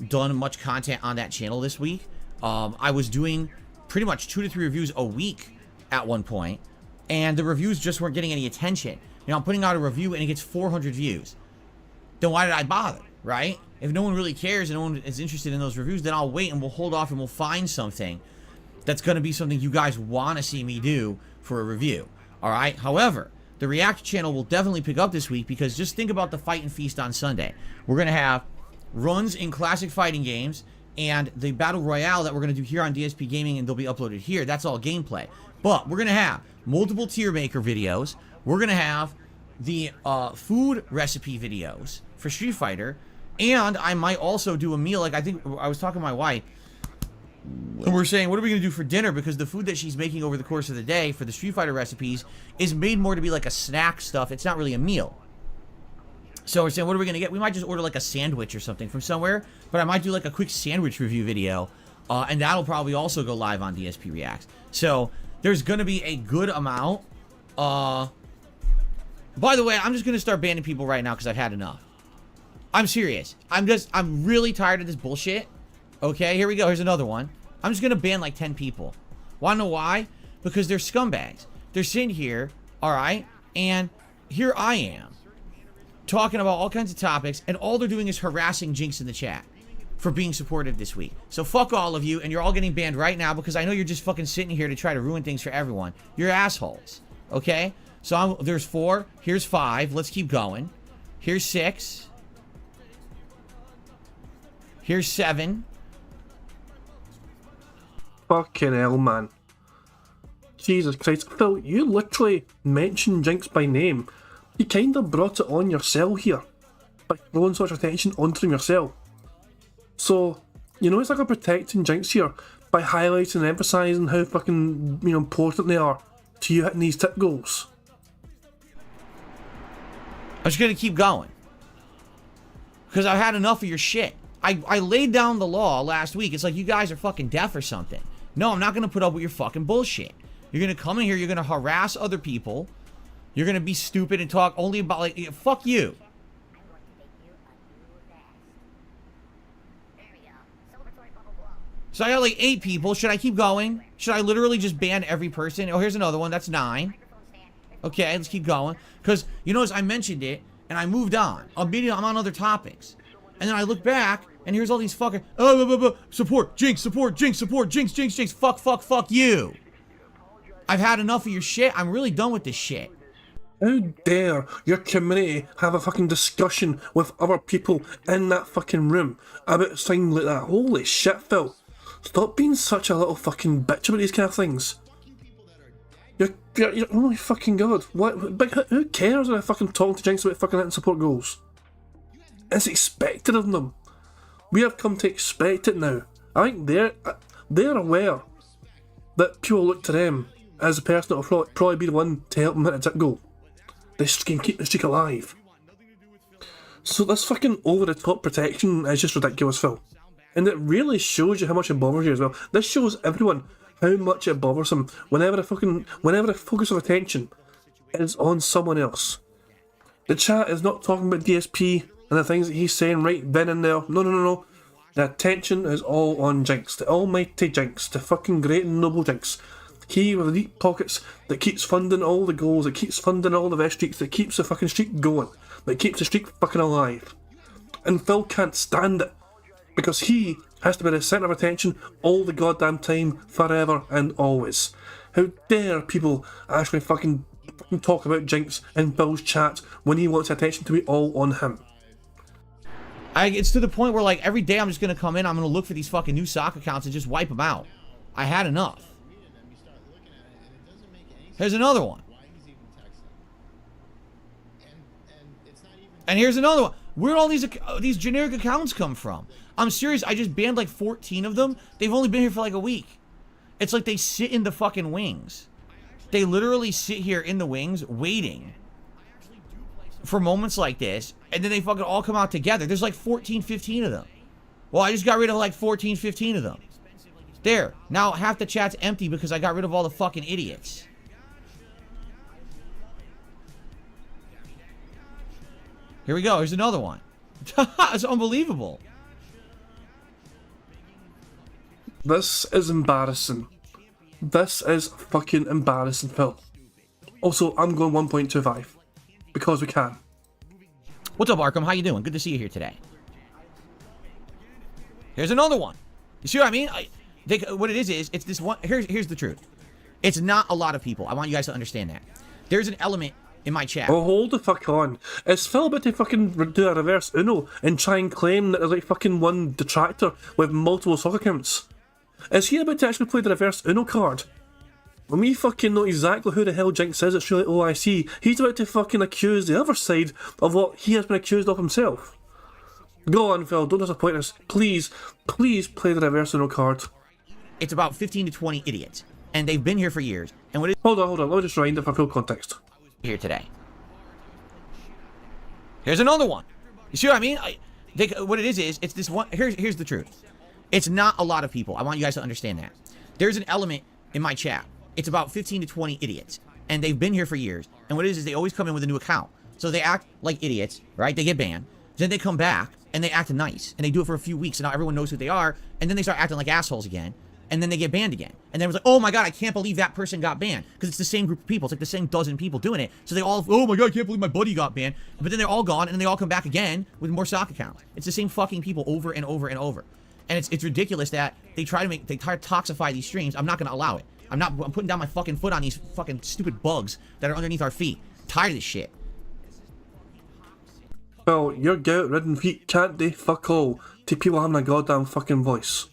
done much content on that channel this week. I was doing pretty much 2 to 3 reviews a week at one point, and the reviews just weren't getting any attention. You know, I'm putting out a review and it gets 400 views. Then why did I bother, right? If no one really cares and no one is interested in those reviews, then I'll wait and we'll hold off and we'll find something that's going to be something you guys want to see me do for a review. All right. However, the React channel will definitely pick up this week because just think about the Fight and Feast on Sunday. We're going to have runs in classic fighting games and the Battle Royale that we're going to do here on DSP Gaming, and they'll be uploaded here. That's all gameplay. But we're going to have multiple tier maker videos. We're going to have the food recipe videos for Street Fighter. And I might also do a meal. Like, I think I was talking to my wife, and we're saying, what are we going to do for dinner? Because the food that she's making over the course of the day for the Street Fighter recipes is made more to be like a snack stuff. It's not really a meal. So we're saying, what are we going to get? We might just order like a sandwich or something from somewhere. But I might do like a quick sandwich review video. And that'll probably also go live on DSP Reacts. So there's going to be a good amount. By the way, I'm just going to start banning people right now because I've had enough. I'm serious. I'm really tired of this bullshit. Okay, here we go. Here's another one. I'm just going to ban like 10 people. Want to know why? Because they're scumbags. They're sitting here, all right, and here I am talking about all kinds of topics, and all they're doing is harassing Jinx in the chat for being supportive this week. So fuck all of you, and you're all getting banned right now because I know you're just fucking sitting here to try to ruin things for everyone. You're assholes, okay? So there's 4. Here's 5. Let's keep going. Here's 6. Here's 7. Fucking hell, man. Jesus Christ. Phil, you literally mentioned Jinx by name. You kind of brought it on yourself here by throwing such attention onto him yourself. So, you know, it's like a protecting Jinx here by highlighting and emphasising how fucking, you know, important they are to you hitting these tip goals. I'm just going to keep going because I've had enough of your shit. I laid down the law last week. It's like you guys are fucking deaf or something. No, I'm not going to put up with your fucking bullshit. You're going to come in here, you're going to harass other people. You're going to be stupid and talk only about, like, fuck you. So I got like 8 people. Should I keep going? Should I literally just ban every person? Oh, here's another one. That's 9. Okay, let's keep going. Because, you notice I mentioned it, and I moved on. I'm on other topics. And then I look back, and here's all these fucking, support, Jinx, support, Jinx, support, Jinx, Jinx, Jinx, fuck you. I've had enough of your shit. I'm really done with this shit. How dare your community have a fucking discussion with other people in that fucking room about things like that? Holy shit, Phil. Stop being such a little fucking bitch about these kind of things. You're oh my fucking god. What? But who cares when I fucking talk to Jinx about fucking hitting support goals? It's expected of them. We have come to expect it now. I think they're aware that people look to them as the person that will probably be the one to help them hit a tip goal. They can keep the streak alive. So this fucking over-the-top protection is just ridiculous, Phil. And it really shows you how much it bothers you as well. This shows everyone how much it bothers them whenever the focus of attention is on someone else. The chat is not talking about DSP and the things that he's saying right then and there. No. The attention is all on Jinx, the almighty Jinx, the fucking great and noble Jinx. He with the deep pockets that keeps funding all the goals, that keeps funding all the best streaks, that keeps the fucking streak going, that keeps the streak fucking alive. And Phil can't stand it, because he has to be the centre of attention all the goddamn time, forever and always. How dare people actually fucking talk about Jinx in Phil's chat when he wants attention to be all on him. It's to the point where, like, every day I'm just going to come in, I'm going to look for these fucking new sock accounts and just wipe them out. I had enough. Here's another one. And here's another one. Where'd all these generic accounts come from? I'm serious, I just banned like 14 of them. They've only been here for like a week. It's like they sit in the fucking wings. They literally sit here in the wings waiting for moments like this, and then they fucking all come out together. There's like 14, 15 of them. Well, I just got rid of like 14, 15 of them. There. Now half the chat's empty because I got rid of all the fucking idiots. Here we go. Here's another one. It's unbelievable. This is embarrassing. This is fucking embarrassing, Phil. Also, I'm going 1.25. Because we can. What's up, Arkham? How you doing? Good to see you here today. Here's another one. You see what I mean? What it is, it's this one. Here's the truth. It's not a lot of people. I want you guys to understand that. There's an element in my chat. Oh, hold the fuck on. Is Phil about to fucking do a reverse Uno and try and claim that there's like fucking one detractor with multiple soccer accounts? Is he about to actually play the reverse Uno card? When we fucking know exactly who the hell Jinx is at surely OIC, he's about to fucking accuse the other side of what he has been accused of himself. Go on, Phil, don't disappoint us. Please, please play the reverse Uno card. It's about 15 to 20 idiots, and they've been here for years. And what is Hold on, let me just rewind it for full context. here today? Here's another one. You see what I mean? What it is it's this one. Here's the truth. It's not a lot of people. I want you guys to understand that. There's an element in my chat. It's about 15 to 20 idiots, and they've been here for years. And what it is they always come in with a new account. So they act like idiots, right? They get banned. Then they come back, and they act nice. And they do it for a few weeks, and now everyone knows who they are. And then they start acting like assholes again. And then they get banned again. And then it was like, oh my god, I can't believe that person got banned. Because it's the same group of people. It's like the same dozen people doing it. So they all, oh my god, I can't believe my buddy got banned. But then they're all gone, and then they all come back again with more stock accounts. It's the same fucking people over and over and over. And it's ridiculous that they try to toxify these streams. I'm not going to allow it. I'm putting down my fucking foot on these fucking stupid bugs that are underneath our feet. I'm tired of this shit. Well, your gout-ridden feet can't do fuck all to people having a goddamn fucking voice.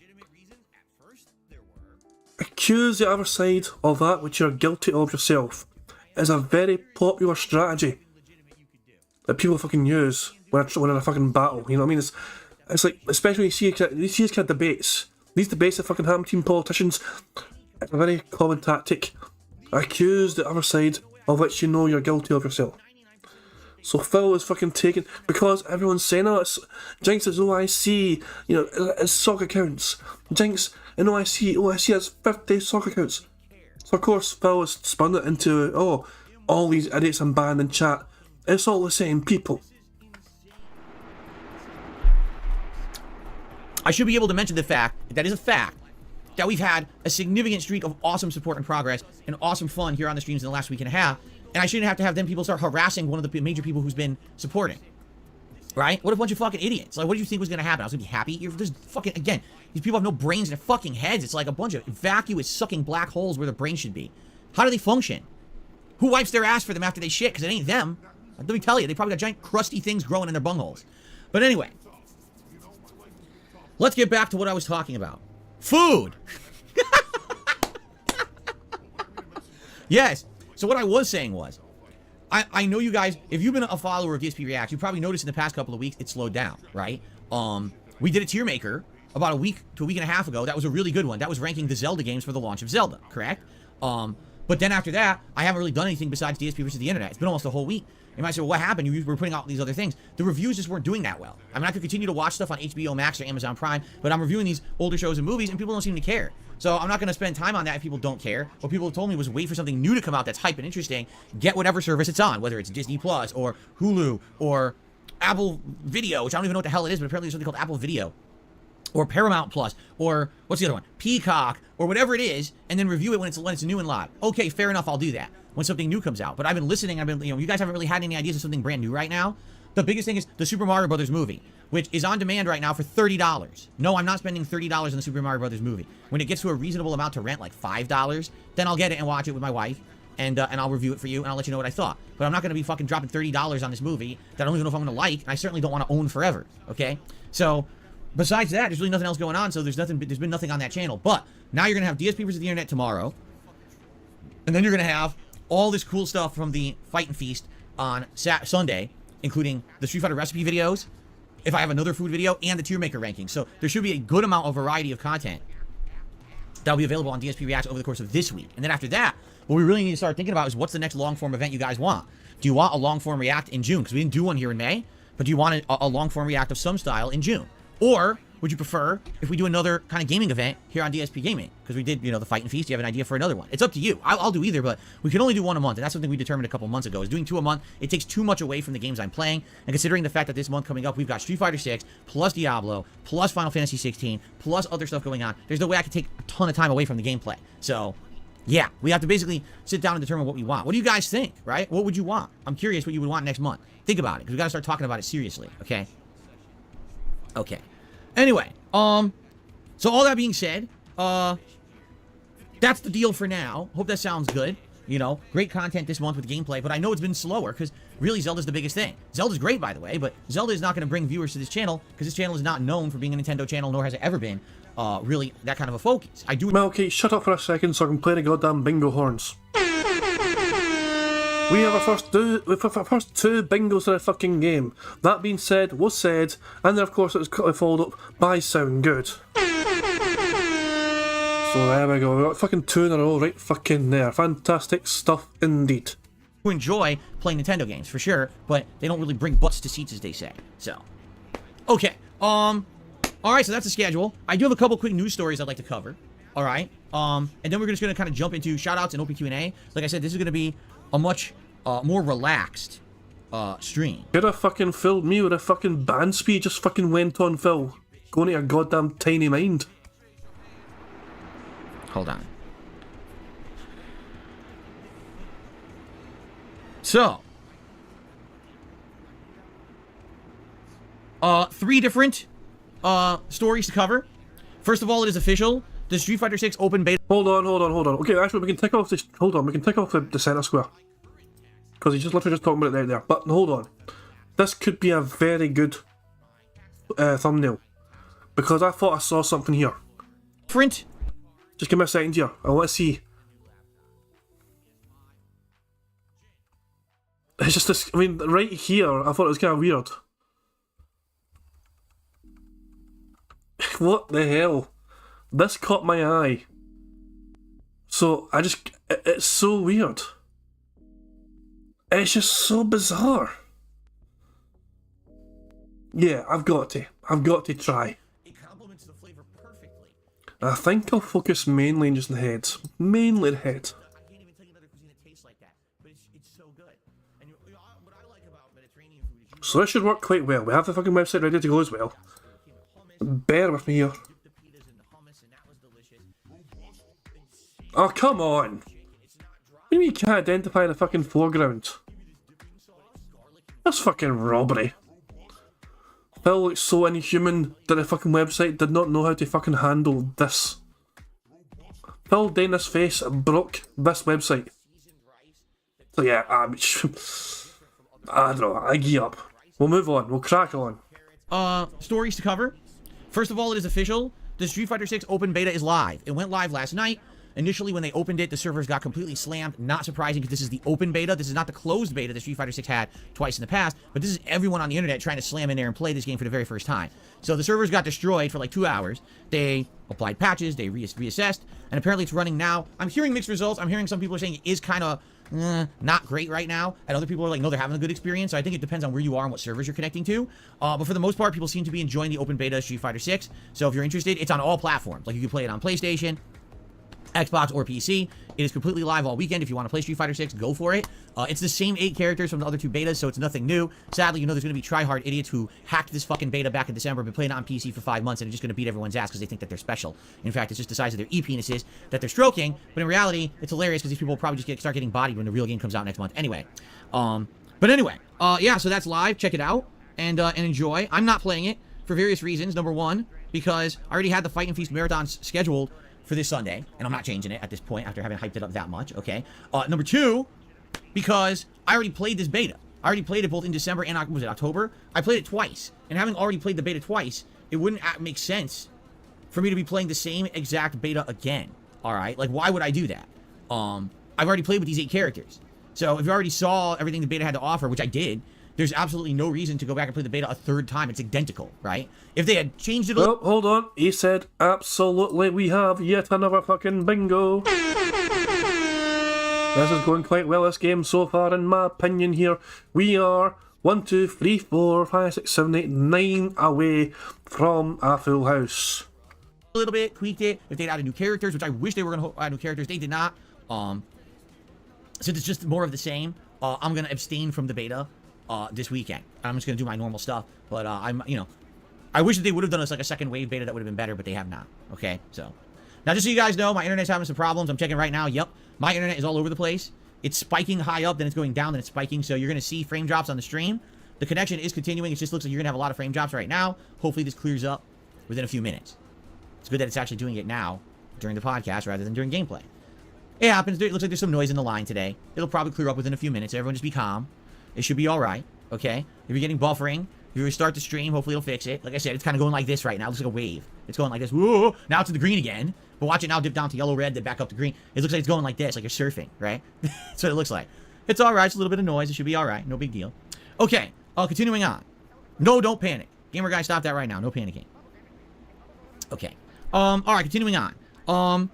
Accuse the other side of that which you're guilty of yourself is a very popular strategy that people fucking use when in a fucking battle. You know what I mean? It's like, especially when you see these kind of debates. These debates that fucking happen between politicians, it's a very common tactic. Accuse the other side of which you know you're guilty of yourself. So Phil is fucking taken, because everyone's saying, oh, it's Jinx is OIC, you know, it's soccer accounts. Jinx in OIC has 50 soccer accounts. So of course Phil has spun it into, oh, all these idiots I'm banned in chat, it's all the same people. I should be able to mention the fact, that is a fact, that we've had a significant streak of awesome support and progress and awesome fun here on the streams in the last week and a half. And I shouldn't have to have them people start harassing one of the major people who's been supporting. Right? What a bunch of fucking idiots. Like, what do you think was going to happen? I was going to be happy? There's fucking, again, these people have no brains in their fucking heads. It's like a bunch of vacuous, sucking black holes where their brains should be. How do they function? Who wipes their ass for them after they shit? Because it ain't them. Let me tell you, they probably got giant crusty things growing in their bungholes. But anyway, let's get back to what I was talking about. Food! Yes. So what I was saying was, I know you guys, if you've been a follower of DSP Reacts, you probably noticed in the past couple of weeks, it slowed down, right? We did a tier maker about a week to a week and a half ago. That was a really good one. That was ranking the Zelda games for the launch of Zelda, correct? But then after that, I haven't really done anything besides DSP versus the internet. It's been almost a whole week. You might say, well, what happened? You were putting out these other things. The reviews just weren't doing that well. I mean, I could continue to watch stuff on HBO Max or Amazon Prime, but I'm reviewing these older shows and movies, and people don't seem to care. So I'm not going to spend time on that if people don't care. What people told me was wait for something new to come out that's hype and interesting. Get whatever service it's on, whether it's Disney Plus or Hulu or Apple Video, which I don't even know what the hell it is, but apparently there's something called Apple Video. Or Paramount Plus, or what's the other one? Peacock, or whatever it is, and then review it when it's new and live. Okay, fair enough, I'll do that when something new comes out. But I've been listening, you guys haven't really had any ideas of something brand new right now. The biggest thing is the Super Mario Brothers movie, which is on demand right now for $30. No, I'm not spending $30 on the Super Mario Brothers movie. When it gets to a reasonable amount to rent, like $5, then I'll get it and watch it with my wife, and I'll review it for you, and I'll let you know what I thought. But I'm not going to be fucking dropping $30 on this movie that I don't even know if I'm going to like, and I certainly don't want to own forever, okay? So, besides that, there's really nothing else going on, so there's been nothing on that channel. But now you're going to have DSP versus the internet tomorrow, and then you're going to have all this cool stuff from the Fight and Feast on Sunday, including the Street Fighter recipe videos, if I have another food video, and the tier maker rankings. So there should be a good amount of variety of content that'll be available on DSP Reacts over the course of this week. And then after that, what we really need to start thinking about is what's the next long-form event you guys want. Do you want a long-form React in June? Because we didn't do one here in May, but do you want a long-form React of some style in June? Or would you prefer if we do another kind of gaming event here on DSP Gaming? Because we did, the Fight and Feast. Do you have an idea for another one? It's up to you. I'll do either, but we can only do one a month, and that's something we determined a couple months ago. Is doing 2 a month, it takes too much away from the games I'm playing, and considering the fact that this month coming up, we've got Street Fighter 6, plus Diablo, plus Final Fantasy 16, plus other stuff going on, there's no way I could take a ton of time away from the gameplay. So, yeah, we have to basically sit down and determine what we want. What do you guys think, right? What would you want? I'm curious what you would want next month. Think about it, because we got to start talking about it seriously, okay? Okay. Anyway, so all that being said, that's the deal for now. Hope that sounds good. You know, great content this month with gameplay, but I know it's been slower because really Zelda's the biggest thing. Zelda's great, by the way, but Zelda is not going to bring viewers to this channel because this channel is not known for being a Nintendo channel, nor has it ever been really that kind of a focus. I do. Melky, shut up for a second so I can play the goddamn bingo horns. We have our first two bingos of the fucking game. That being said, was said, and then of course it was quickly followed up by Sound Good. So there we go, we got fucking 2 in a row right fucking there. Fantastic stuff indeed. Who enjoy playing Nintendo games for sure, but they don't really bring butts to seats, as they say. So, okay, all right, so that's the schedule. I do have a couple quick news stories I'd like to cover. All right, and then we're just gonna kind of jump into shoutouts and open Q&A. Like I said, this is gonna be a much more relaxed stream. Could have fucking filled me with a fucking band speed just fucking went on, Phil. Going to your goddamn tiny mind. Hold on. So, 3 different stories to cover. First of all, it is official. The Street Fighter 6 open beta. Hold on. Okay, actually, we can take off this. Hold on, we can take off the center square. Because he's just literally just talking about it there. But hold on. This could be a very good thumbnail. Because I thought I saw something here. Different. Just give me a second here. I want to see. It's just this. I mean, right here, I thought it was kind of weird. What the hell? This caught my eye. So, it's so weird. It's just so bizarre. Yeah, I've got to try. It complements the flavor perfectly. I think I'll focus mainly on just the head. Mainly the head. I can't even tell you another cuisine that tastes like that, but it's so good. And what I like about Mediterranean food is So this should work quite well. We have the fucking website ready to go as well. Bear with me here. Oh, come on! Maybe you can't identify the fucking foreground. That's fucking robbery. Phil looks so inhuman that the fucking website did not know how to fucking handle this. Phil Dana's face broke this website. So yeah, I don't know, I give up. We'll move on, we'll crack on. Stories to cover. First of all, it is official. The Street Fighter 6 open beta is live. It went live last night. Initially, when they opened it, the servers got completely slammed. Not surprising, because this is the open beta. This is not the closed beta that Street Fighter 6 had twice in the past, but this is everyone on the internet trying to slam in there and play this game for the very first time. So the servers got destroyed for like 2 hours. They applied patches, they reassessed, and apparently it's running now. I'm hearing mixed results. I'm hearing some people are saying it is kind of not great right now, and other people are like, no, they're having a good experience. So I think it depends on where you are and what servers you're connecting to. But for the most part, people seem to be enjoying the open beta of Street Fighter 6. So if you're interested, it's on all platforms. Like, you can play it on PlayStation, Xbox, or PC. It is completely live all weekend. If you want to play Street Fighter 6, go for it. It's the same 8 characters from the other 2 betas, so it's nothing new. Sadly, you know there's going to be try-hard idiots who hacked this fucking beta back in December, been playing it on PC for 5 months, and are just going to beat everyone's ass because they think that they're special. In fact, it's just the size of their e-penises that they're stroking, but in reality, it's hilarious because these people will probably just start getting bodied when the real game comes out next month. Anyway. Yeah, so that's live. Check it out and enjoy. I'm not playing it for various reasons. Number one, because I already had the Fight and Feast marathons scheduled for this Sunday, and I'm not changing it at this point after having hyped it up that much, okay? Number two, because I already played this beta. I already played it both in December and, was it October? I played it twice, and having already played the beta twice, it wouldn't make sense for me to be playing the same exact beta again, all right? Like, why would I do that? I've already played with these 8 characters. So if you already saw everything the beta had to offer, which I did, there's absolutely no reason to go back and play the beta a 3rd time. It's identical, right? If they had changed it a little... Oh, hold on. He said, absolutely, we have yet another fucking bingo. This is going quite well, this game so far, in my opinion here. We are 1, 2, 3, 4, 5, 6, 7, 8, 9 away from a full house. A little bit, tweaked it. If they'd added new characters, which I wish they were going to add new characters, they did not. Since it's just more of the same, I'm going to abstain from the beta this weekend. I'm just going to do my normal stuff, but I wish that they would have done us like a second wave beta. That would have been better, but they have not. Okay, so now just so you guys know, my internet's having some problems. I'm checking right now. Yep, my internet is all over the place. It's spiking high up, then it's going down, then it's spiking. So you're going to see frame drops on the stream. The connection is continuing. It just looks like you're going to have a lot of frame drops right now. Hopefully this clears up within a few minutes. It's good that it's actually doing it now during the podcast rather than during gameplay. It happens. It looks like there's some noise in the line today. It'll probably clear up within a few minutes. Everyone just be calm. It should be all right, okay? If you're getting buffering, if you restart the stream, hopefully it'll fix it. Like I said, it's kind of going like this right now. It looks like a wave. It's going like this. Whoa! Now it's in the green again. But watch it now dip down to yellow, red, then back up to green. It looks like it's going like this, like you're surfing, right? That's what it looks like. It's all right. It's a little bit of noise. It should be all right. No big deal. Okay, continuing on. No, don't panic. Gamer guy, stop that right now. No panicking. Okay. All right, continuing on.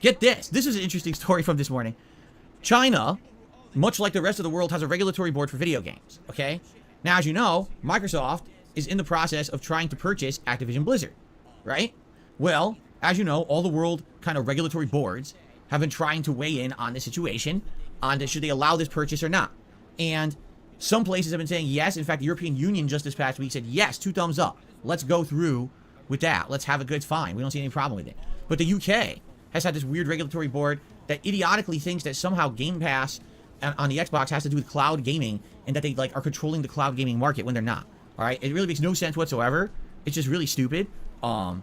Get this. This is an interesting story from this morning. China, much like the rest of the world, has a regulatory board for video games, okay? Now, as you know, Microsoft is in the process of trying to purchase Activision Blizzard, right? Well, as you know, all the world kind of regulatory boards have been trying to weigh in on the situation, on should they allow this purchase or not. And some places have been saying yes. In fact, the European Union just this past week said yes, 2 thumbs up. Let's go through with that. Let's have a good fine. We don't see any problem with it. But the UK has had this weird regulatory board that idiotically thinks that somehow Game Pass on the Xbox has to do with cloud gaming and that they like are controlling the cloud gaming market when they're not. All right, it really makes no sense whatsoever. It's just really stupid. But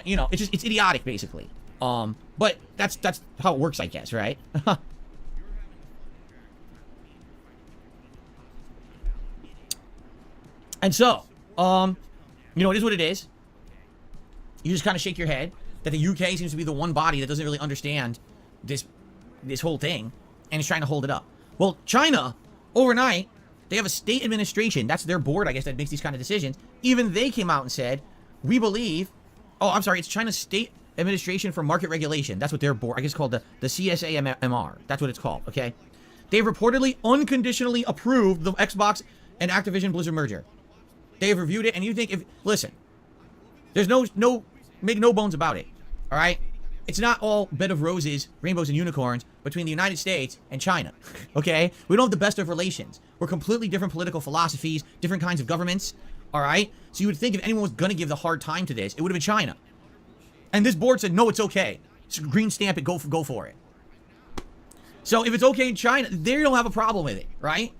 you know, it's idiotic basically. But that's how it works, I guess, right? And so, you know, it is what it is. You just kind of shake your head that the UK seems to be the one body that doesn't really understand this whole thing and is trying to hold it up. Well, China, overnight, they have a state administration. That's their board, I guess, that makes these kind of decisions. Even they came out and said, we believe... Oh, I'm sorry, it's China's State Administration for Market Regulation. That's what their board... I guess it's called the CSAMR. That's what it's called, okay? They've reportedly unconditionally approved the Xbox and Activision Blizzard merger. They've reviewed it, and you think if... Listen, there's no... Make no bones about it, all right? It's not all bed of roses, rainbows, and unicorns between the United States and China, okay? We don't have the best of relations. We're completely different political philosophies, different kinds of governments, all right? So you would think if anyone was going to give the hard time to this, it would have been China. And this board said, no, it's okay. So green stamp it, go for it. So if it's okay in China, they don't have a problem with it, right?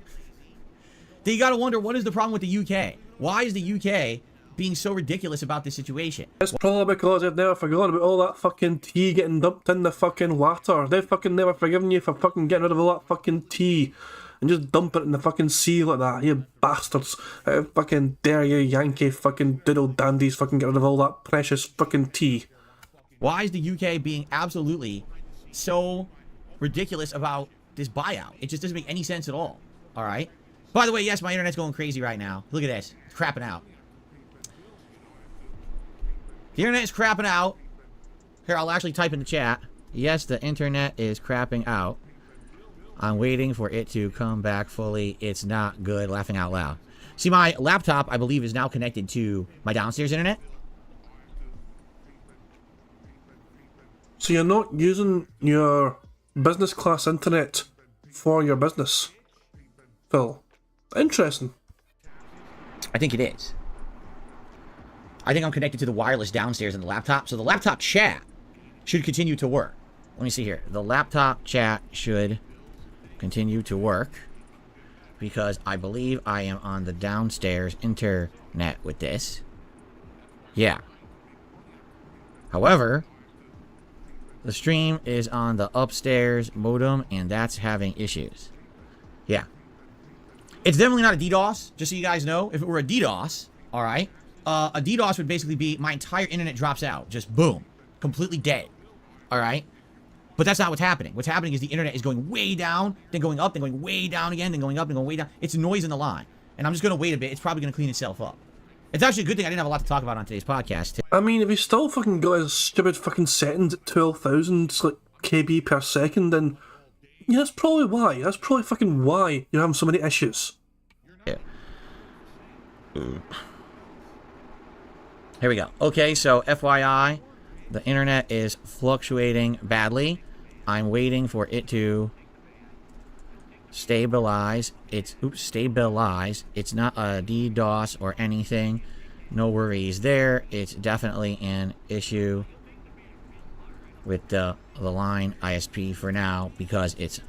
Then you got to wonder, what is the problem with the UK? Why is the UK being so ridiculous about this situation? It's probably because they've never forgotten about all that fucking tea getting dumped in the fucking water. They've fucking never forgiven you for fucking getting rid of all that fucking tea and just dump it in the fucking sea like that. You bastards. How fucking dare you Yankee fucking diddle dandies fucking get rid of all that precious fucking tea. Why is the UK being absolutely so ridiculous about this buyout? It just doesn't make any sense at all. All right? By the way, yes, my internet's going crazy right now. Look at this. It's crapping out. The internet is crapping out. Here, I'll actually type in the chat. Yes, the internet is crapping out. I'm waiting for it to come back fully. It's not good. Laughing out loud. See, my laptop, I believe, is now connected to my downstairs internet. So you're not using your business class internet for your business, Phil? Interesting. I think it is. I think I'm connected to the wireless downstairs in the laptop. So the laptop chat should continue to work. Let me see here. The laptop chat should continue to work because I believe I am on the downstairs internet with this. Yeah. However, the stream is on the upstairs modem and that's having issues. Yeah. It's definitely not a DDoS, just so you guys know. If it were a DDoS, all right, a DDoS would basically be my entire internet drops out. Just boom. Completely dead. All right? But that's not what's happening. What's happening is the internet is going way down, then going up, then going way down again, then going up, then going way down. It's noise in the line. And I'm just going to wait a bit. It's probably going to clean itself up. It's actually a good thing I didn't have a lot to talk about on today's podcast. I mean, if you still fucking got his stupid fucking settings at 12,000 like KB per second, then yeah, that's probably why. That's probably fucking why you're having so many issues. Yeah. Here we go. Okay, so FYI, the internet is fluctuating badly. I'm waiting for it to stabilize. Stabilize. It's not a DDoS or anything. No worries there. It's definitely an issue with the line ISP for now because it's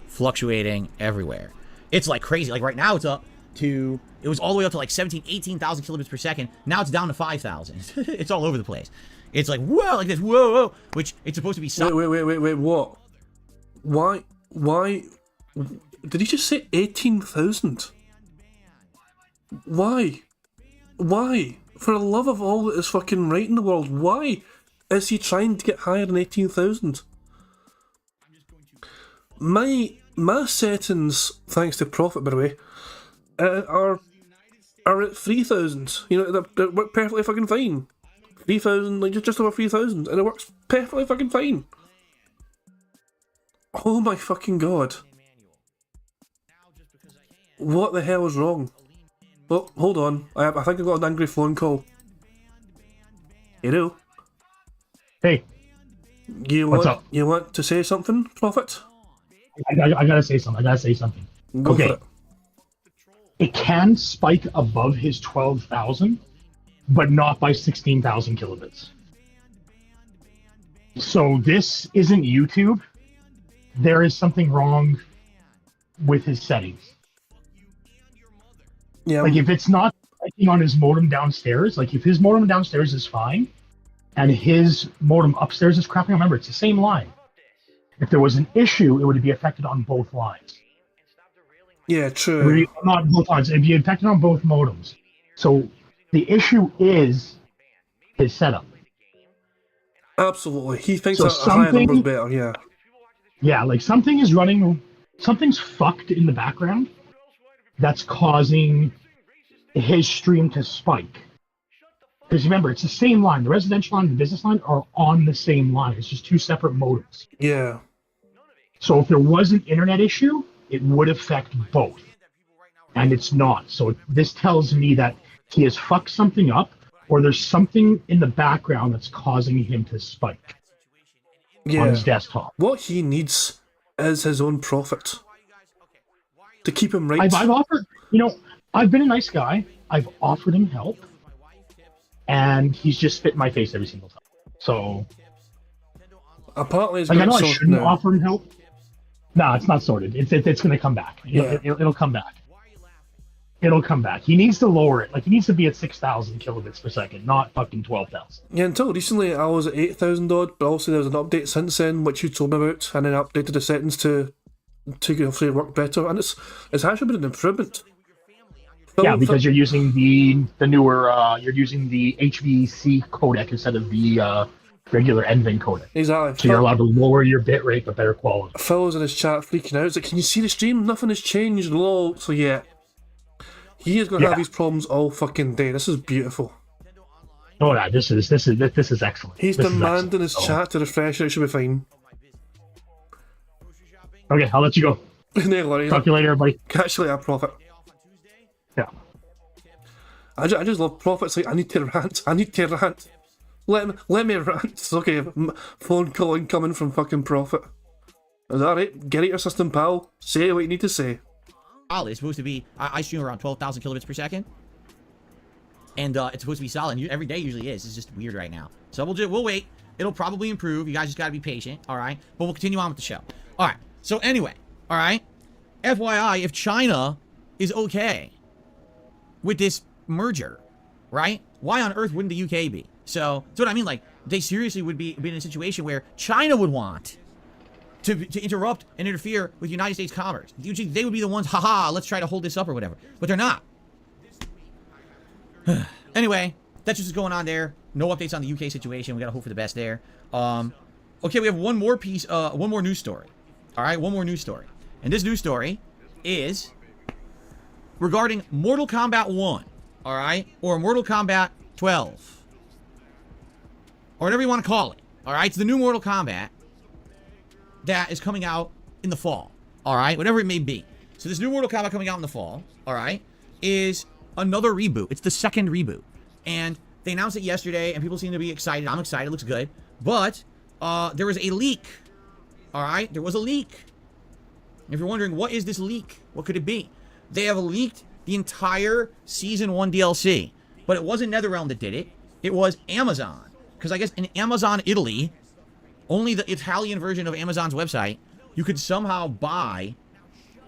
fluctuating everywhere. It's like crazy. Like right now it's up to, it was all the way up to like 17, 18,000 kilobits per second. Now it's down to 5,000. It's all over the place. It's like, whoa, like this, whoa, whoa, which it's supposed to be solid. Wait, what? Why, did he just say 18,000? Why? For the love of all that is fucking right in the world, why is he trying to get higher than 18,000? My settings, thanks to Profit by the way, are at 3,000. You know, they work perfectly fucking fine. 3,000, like just over 3,000, and it works perfectly fucking fine. Oh my fucking god. What the hell is wrong? Oh, hold on. I think I got an angry phone call. Hello? Hey, what's up? You want to say something, Prophet? I gotta say something. Go Okay. for it. It can spike above his 12,000, but not by 16,000 kilobits. So this isn't YouTube. There is something wrong with his settings. Yeah. Like if it's not spiking on his modem downstairs, like if his modem downstairs is fine, and his modem upstairs is crapping, remember it's the same line. If there was an issue, it would be affected on both lines. Yeah, true. Not both lines. It'd be affected on both modems. So the issue is his setup. Absolutely. He thinks So a higher something- number's better, yeah. Yeah, like something's fucked in the background that's causing his stream to spike. Because remember, it's the same line. The residential line and the business line are on the same line. It's just two separate modems. Yeah. So if there was an internet issue, it would affect both. And it's not. So this tells me that he has fucked something up, or there's something in the background that's causing him to spike on his desktop. What he needs is his own Profit. To keep him right. I've offered, I've been a nice guy. I've offered him help, and he's just spit in my face every single time. So, Apparently it's I know I sorted shouldn't now. offer him help. No, it's not sorted. It's going to come back. Yeah. It'll come back. It'll come back. He needs to lower it. Like he needs to be at 6,000 kilobits per second, not fucking 12,000. Yeah, until recently I was at 8,000 odd, but also there was an update since then which you told me about, and then I updated the settings to hopefully work better, and it's actually been an improvement. Yeah, because you're using the newer, you're using the HVC codec instead of the regular NVENC codec. Exactly. So you're allowed to lower your bit rate but better quality. Phil was in his chat freaking out. He's like, can you see the stream? Nothing has changed, lol. So yeah. He is going to have these problems all fucking day. This is beautiful. Oh yeah, this is excellent. He's This is demanding his excellent. chat to refresh it. It should be fine. Okay, I'll let you go. No worries. Talk to you later, everybody. Catch you later, Prophet. Yeah. I just love Prophet's like, I need to rant. Let me rant. It's okay. Phone call incoming from fucking Prophet. Is that right? Get it your system, pal. Say what you need to say. Solid. It's supposed to be, I stream around 12,000 kilobits per second. And it's supposed to be solid. And every day usually is. It's just weird right now. So we'll wait. It'll probably improve. You guys just got to be patient. All right. But we'll continue on with the show. All right. So anyway. All right. FYI, if China is okay with this merger, right? Why on earth wouldn't the UK be? So that's what I mean. Like, they seriously would be in a situation where China would want to interrupt and interfere with United States commerce. Usually they would be the ones, haha, let's try to hold this up or whatever. But they're not. Anyway, that's just what's going on there. No updates on the UK situation. We gotta hope for the best there. Okay, we have one more piece, one more news story. All right, one more news story. And this news story is regarding Mortal Kombat 1, all right? Or Mortal Kombat 12. Or whatever you want to call it. All right, it's the new Mortal Kombat that is coming out in the fall, all right? Whatever it may be. So this new Mortal Kombat coming out in the fall, all right, is another reboot. It's the second reboot. And they announced it yesterday, and people seem to be excited. I'm excited. It looks good. But there was a leak, all right? There was a leak. If you're wondering, what is this leak? What could it be? They have leaked the entire Season 1 DLC. But it wasn't NetherRealm that did it. It was Amazon. Because I guess in Amazon Italy, only the Italian version of Amazon's website, you could somehow buy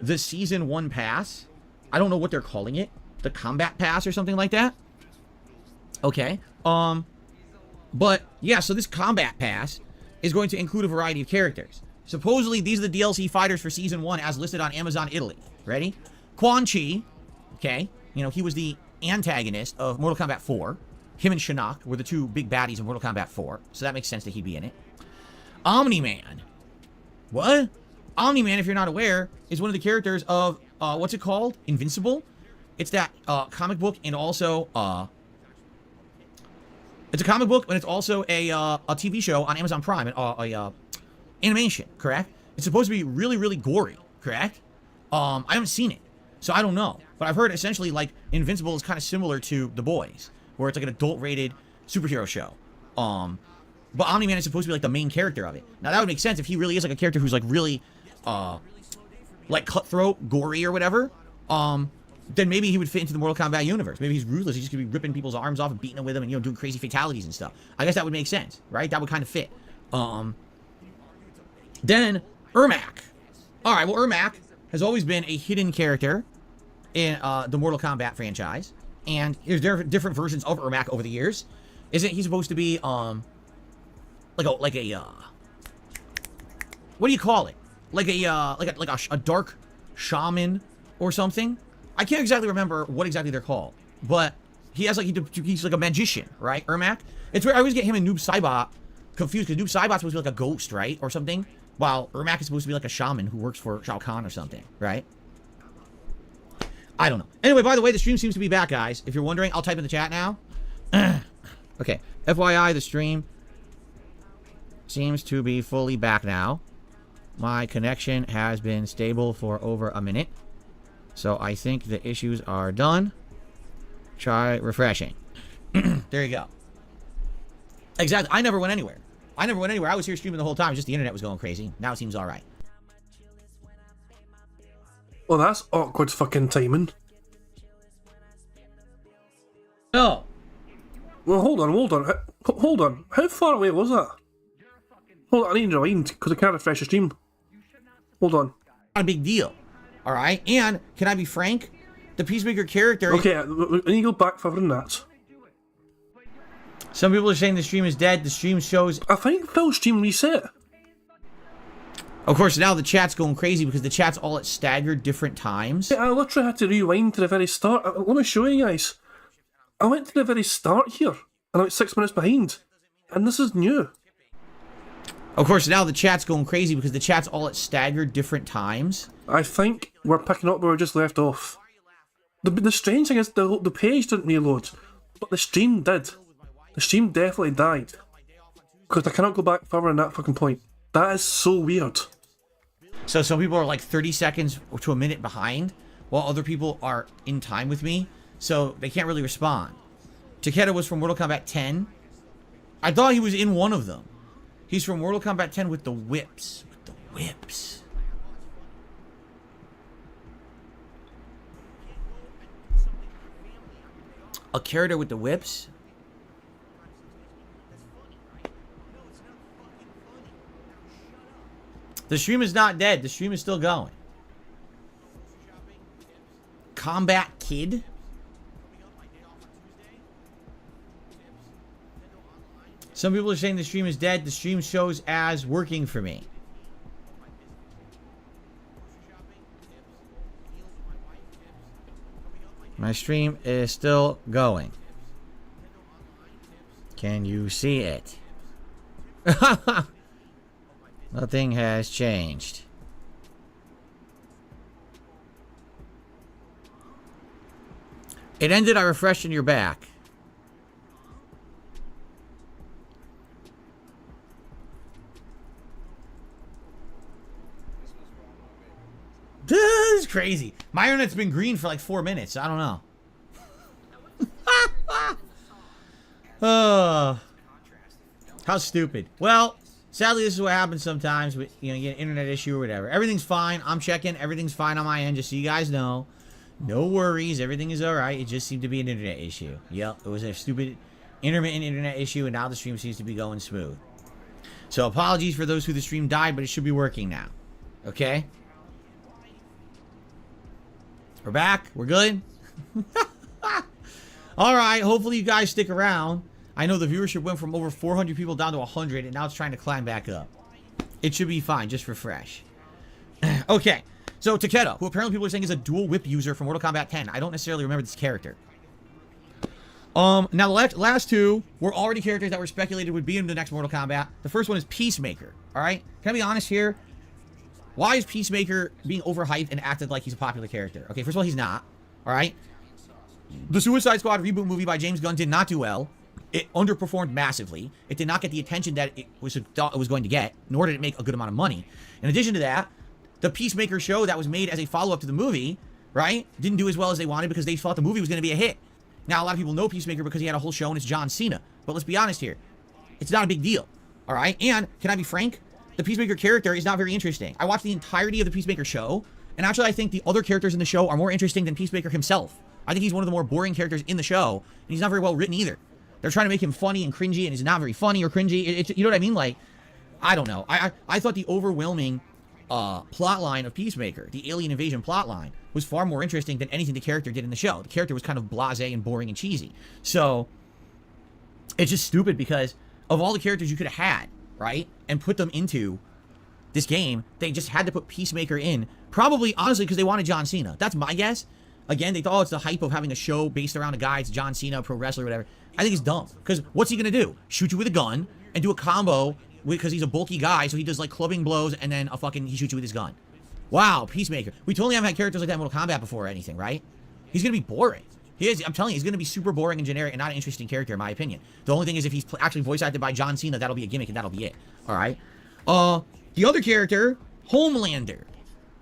the Season 1 pass I don't know what they're calling it. The Combat Pass or something like that. Okay. But, yeah, so this Combat Pass is going to include a variety of characters. Supposedly, these are the DLC fighters for Season 1 as listed on Amazon Italy. Ready? Quan Chi. Okay. You know, he was the antagonist of Mortal Kombat 4. Him and Shinnok were the two big baddies of Mortal Kombat 4. So that makes sense that he'd be in it. Omni-Man. What? Omni-Man, if you're not aware, is one of the characters of, what's it called? Invincible? It's that, comic book and also, it's a comic book and it's also a TV show on Amazon Prime, animation, correct? It's supposed to be really, really gory, correct? I haven't seen it, so I don't know. But I've heard essentially, like, Invincible is kind of similar to The Boys, where it's like an adult-rated superhero show. But Omni-Man is supposed to be, like, the main character of it. Now, that would make sense if he really is, like, a character who's, like, really, like, cutthroat, gory, or whatever. Then maybe he would fit into the Mortal Kombat universe. Maybe he's ruthless. He just could be ripping people's arms off and beating them with them and, you know, doing crazy fatalities and stuff. I guess that would make sense, right? That would kind of fit. Then, Ermac. Alright, well, Ermac has always been a hidden character in the Mortal Kombat franchise. And there's different versions of Ermac over the years. Isn't he supposed to be, what do you call it? Like a dark shaman or something? I can't exactly remember what exactly they're called. But he has, like, he's like a magician, right? Ermac? It's where I always get him and Noob Saibot confused, because Noob Saibot's supposed to be like a ghost, right? Or something. While Ermac is supposed to be like a shaman who works for Shao Kahn or something, right? I don't know. Anyway, by the way, the stream seems to be back, guys. If you're wondering, I'll type in the chat now. Okay. FYI, the stream seems to be fully back now. My connection has been stable for over a minute. So I think the issues are done. Try refreshing. There you go. Exactly. I never went anywhere. I was here streaming the whole time. Just the internet was going crazy. Now it seems all right. Well, that's awkward fucking timing. No. Well, hold on. How far away was that? Hold on, I need to rewind, because I can't refresh the stream. Hold on. Not a big deal. Alright? And, can I be frank? The Peacemaker character... Okay, I need to go back further than that. Some people are saying the stream is dead. The stream shows... I think Phil's stream reset. Of course, now the chat's going crazy because the chat's all at staggered different times. Yeah, I literally had to rewind to the very start. Let me show you guys. I went to the very start here, and I'm 6 minutes behind. And this is new. Of course, now the chat's going crazy because the chat's all at staggered different times. I think we're picking up where we just left off. The strange thing is the page didn't reload, but the stream did. The stream definitely died. Because I cannot go back further than that fucking point. That is so weird. So some people are like 30 seconds to a minute behind, while other people are in time with me, so they can't really respond. Takeda was from Mortal Kombat 10. I thought he was in one of them. He's from Mortal Kombat 10 with the whips. A character with the whips? The stream is not dead. The stream is still going. Combat Kid? Some people are saying the stream is dead. The stream shows as working for me. My stream is still going. Can you see it? Nothing has changed. It ended, I refreshed and you're back. This is crazy. My internet's been green for like 4 minutes. I don't know. How stupid. Well, sadly, this is what happens sometimes with, you get an internet issue or whatever. Everything's fine. I'm checking. Everything's fine on my end, just so you guys know. No worries. Everything is alright. It just seemed to be an internet issue. Yep, it was a stupid intermittent internet issue, and now the stream seems to be going smooth. So apologies for those who the stream died, but it should be working now. Okay? We're back. We're good. All right. Hopefully you guys stick around. I know the viewership went from over 400 people down to 100, and now it's trying to climb back up. It should be fine. Just refresh. Okay. So Takeda, who apparently people are saying is a dual whip user from Mortal Kombat 10. I don't necessarily remember this character. Now the last two were already characters that were speculated would be in the next Mortal Kombat. The first one is Peacemaker. All right. Can I be honest here? Why is Peacemaker being overhyped and acted like he's a popular character? Okay, first of all, he's not. All right. The Suicide Squad reboot movie by James Gunn did not do well. It underperformed massively. It did not get the attention that it thought it was going to get, nor did it make a good amount of money. In addition to that, the Peacemaker show that was made as a follow-up to the movie, right, didn't do as well as they wanted because they thought the movie was going to be a hit. Now, a lot of people know Peacemaker because he had a whole show and it's John Cena. But let's be honest here. It's not a big deal. All right? And, can I be frank? The Peacemaker character is not very interesting. I watched the entirety of the Peacemaker show, and actually I think the other characters in the show are more interesting than Peacemaker himself. I think he's one of the more boring characters in the show, and he's not very well written either. They're trying to make him funny and cringy, and he's not very funny or cringy. You know what I mean? Like, I don't know. I thought the overwhelming plot line of Peacemaker, the alien invasion plot line, was far more interesting than anything the character did in the show. The character was kind of blasé and boring and cheesy. So, it's just stupid because of all the characters you could have had, right, and put them into this game, they just had to put Peacemaker in. Probably, honestly, because they wanted John Cena. That's my guess. Again, they thought, oh, it's the hype of having a show based around a guy. It's John Cena, pro wrestler, whatever. I think it's dumb. Because what's he going to do? Shoot you with a gun and do a combo because he's a bulky guy, so he does, like, clubbing blows and then he shoots you with his gun. Wow, Peacemaker. We totally haven't had characters like that in Mortal Kombat before or anything, right? He's going to be boring. He is. I'm telling you, he's going to be super boring and generic and not an interesting character, in my opinion. The only thing is if he's actually voice acted by John Cena, that'll be a gimmick and that'll be it. All right? The other character, Homelander,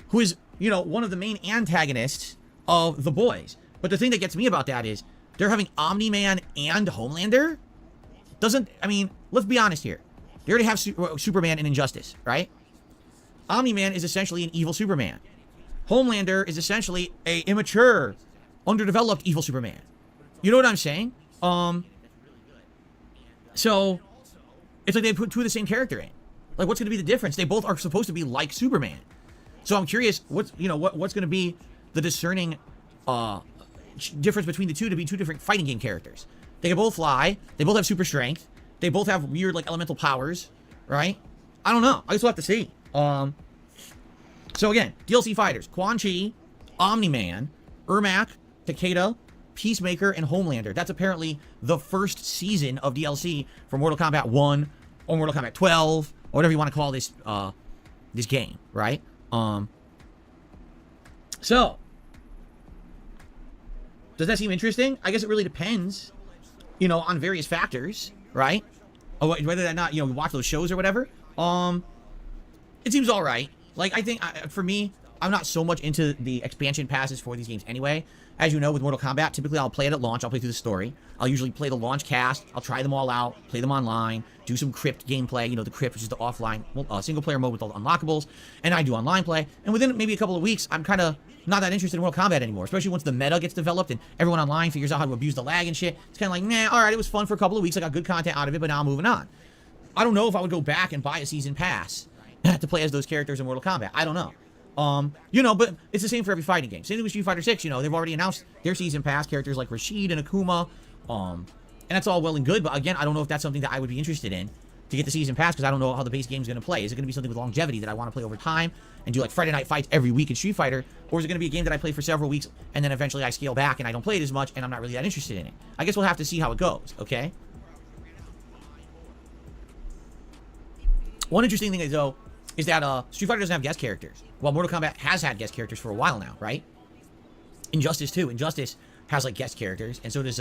who is, you know, one of the main antagonists of The Boys. But the thing that gets me about that is they're having Omni-Man and Homelander? I mean, let's be honest here. They already have Superman and Injustice, right? Omni-Man is essentially an evil Superman. Homelander is essentially a immature, underdeveloped evil Superman. You know what I'm saying? So, it's like they put two of the same character in. Like, what's going to be the difference? They both are supposed to be like Superman. So I'm curious, what's going to be the discerning difference between the two to be two different fighting game characters? They can both fly. They both have super strength. They both have weird, like, elemental powers, right? I don't know. I just will have to see. So again, DLC fighters: Quan Chi, Omni-Man, Ermac, Takeda, Peacemaker, and Homelander. That's apparently the first season of DLC for Mortal Kombat 1 or Mortal Kombat 12 or whatever you want to call this this game, right? So does that seem interesting? I guess it really depends, you know, on various factors, right? Whether that not, you know, we watch those shows or whatever. It seems all right. Like, I think, for me, I'm not so much into the expansion passes for these games anyway. As you know, with Mortal Kombat, typically I'll play it at launch. I'll play through the story. I'll usually play the launch cast. I'll try them all out, play them online, do some Crypt gameplay. You know, the Crypt, which is the offline single-player mode with all the unlockables. And I do online play. And within maybe a couple of weeks, I'm kind of not that interested in Mortal Kombat anymore, especially once the meta gets developed and everyone online figures out how to abuse the lag and shit. It's kind of like, nah, all right, it was fun for a couple of weeks. I got good content out of it, but now I'm moving on. I don't know if I would go back and buy a season pass to play as those characters in Mortal Kombat. I don't know. You know, but it's the same for every fighting game. Same thing with Street Fighter 6, you know, they've already announced their season pass, characters like Rashid and Akuma, and that's all well and good, but again, I don't know if that's something that I would be interested in to get the season pass, because I don't know how the base game's going to play. Is it going to be something with longevity that I want to play over time and do like Friday night fights every week in Street Fighter, or is it going to be a game that I play for several weeks and then eventually I scale back and I don't play it as much and I'm not really that interested in it? I guess we'll have to see how it goes, okay? One interesting thing is, though, is that Street Fighter doesn't have guest characters. Well, Mortal Kombat has had guest characters for a while now, right? Injustice, too. Injustice has, like, guest characters, and so does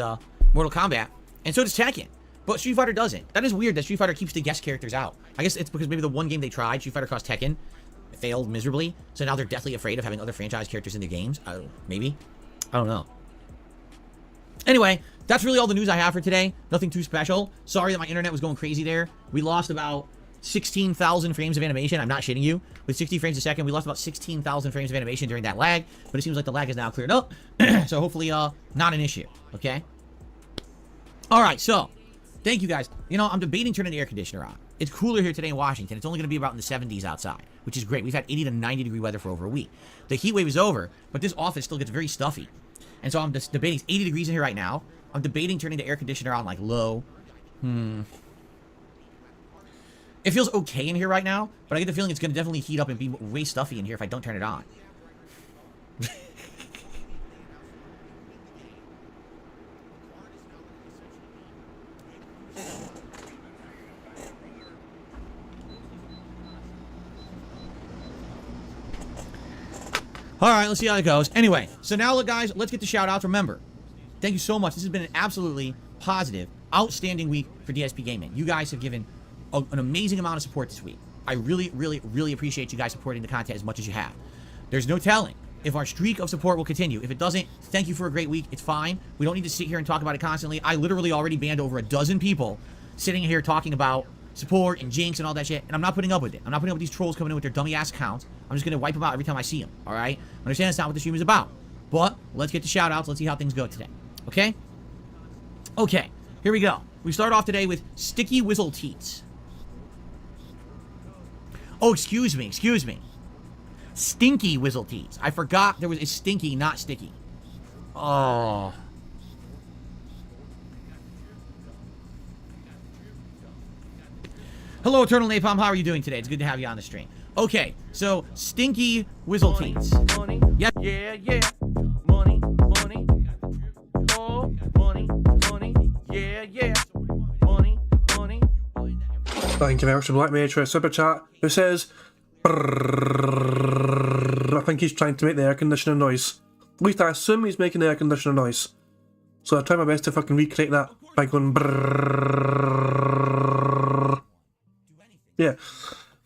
Mortal Kombat, and so does Tekken. But Street Fighter doesn't. That is weird that Street Fighter keeps the guest characters out. I guess it's because maybe the one game they tried, Street Fighter Cross Tekken, failed miserably, so now they're deathly afraid of having other franchise characters in their games. Maybe. I don't know. Anyway, that's really all the news I have for today. Nothing too special. Sorry that my internet was going crazy there. We lost about 16,000 frames of animation. I'm not shitting you. With 60 frames a second, we lost about 16,000 frames of animation during that lag, but it seems like the lag is now cleared up. So hopefully, not an issue, okay? All right, so thank you guys. You know, I'm debating turning the air conditioner on. It's cooler here today in Washington. It's only going to be about in the 70s outside, which is great. We've had 80 to 90 degree weather for over a week. The heat wave is over, but this office still gets very stuffy. And so I'm just debating, it's 80 degrees in here right now. I'm debating turning the air conditioner on like low. It feels okay in here right now, but I get the feeling it's going to definitely heat up and be way stuffy in here if I don't turn it on. All right, let's see how it goes. Anyway, so now, look, guys, let's get to shout-outs. Remember, thank you so much. This has been an absolutely positive, outstanding week for DSP Gaming. You guys have given an amazing amount of support this week. I really, really, really appreciate you guys supporting the content as much as you have. There's no telling if our streak of support will continue. If it doesn't, thank you for a great week. It's fine. We don't need to sit here and talk about it constantly. I literally already banned over a dozen people sitting here talking about support and jinx and all that shit, and I'm not putting up with it. I'm not putting up with these trolls coming in with their dummy ass accounts. I'm just gonna wipe them out every time I see them. All right? I understand that's not what the stream is about, but let's get to shout outs. Let's see how things go today. Okay? Okay, here we go. We start off today with Sticky Whizzle Teats. Oh, excuse me. Stinky Whizzle Teats. I forgot there was a stinky, not sticky. Oh. Hello, Eternal Napalm. How are you doing today? It's good to have you on the stream. Okay, so Stinky Whizzle Teats. Money, Yeah. yeah. Money, money. Oh, money, money. Yeah. Money, money. Thank you very much to Black Mage for a super chat who says, "Brrrr." I think he's trying to make the air conditioner noise. At least I assume he's making the air conditioner noise. So I try my best to fucking recreate that by going brrrr. Yeah.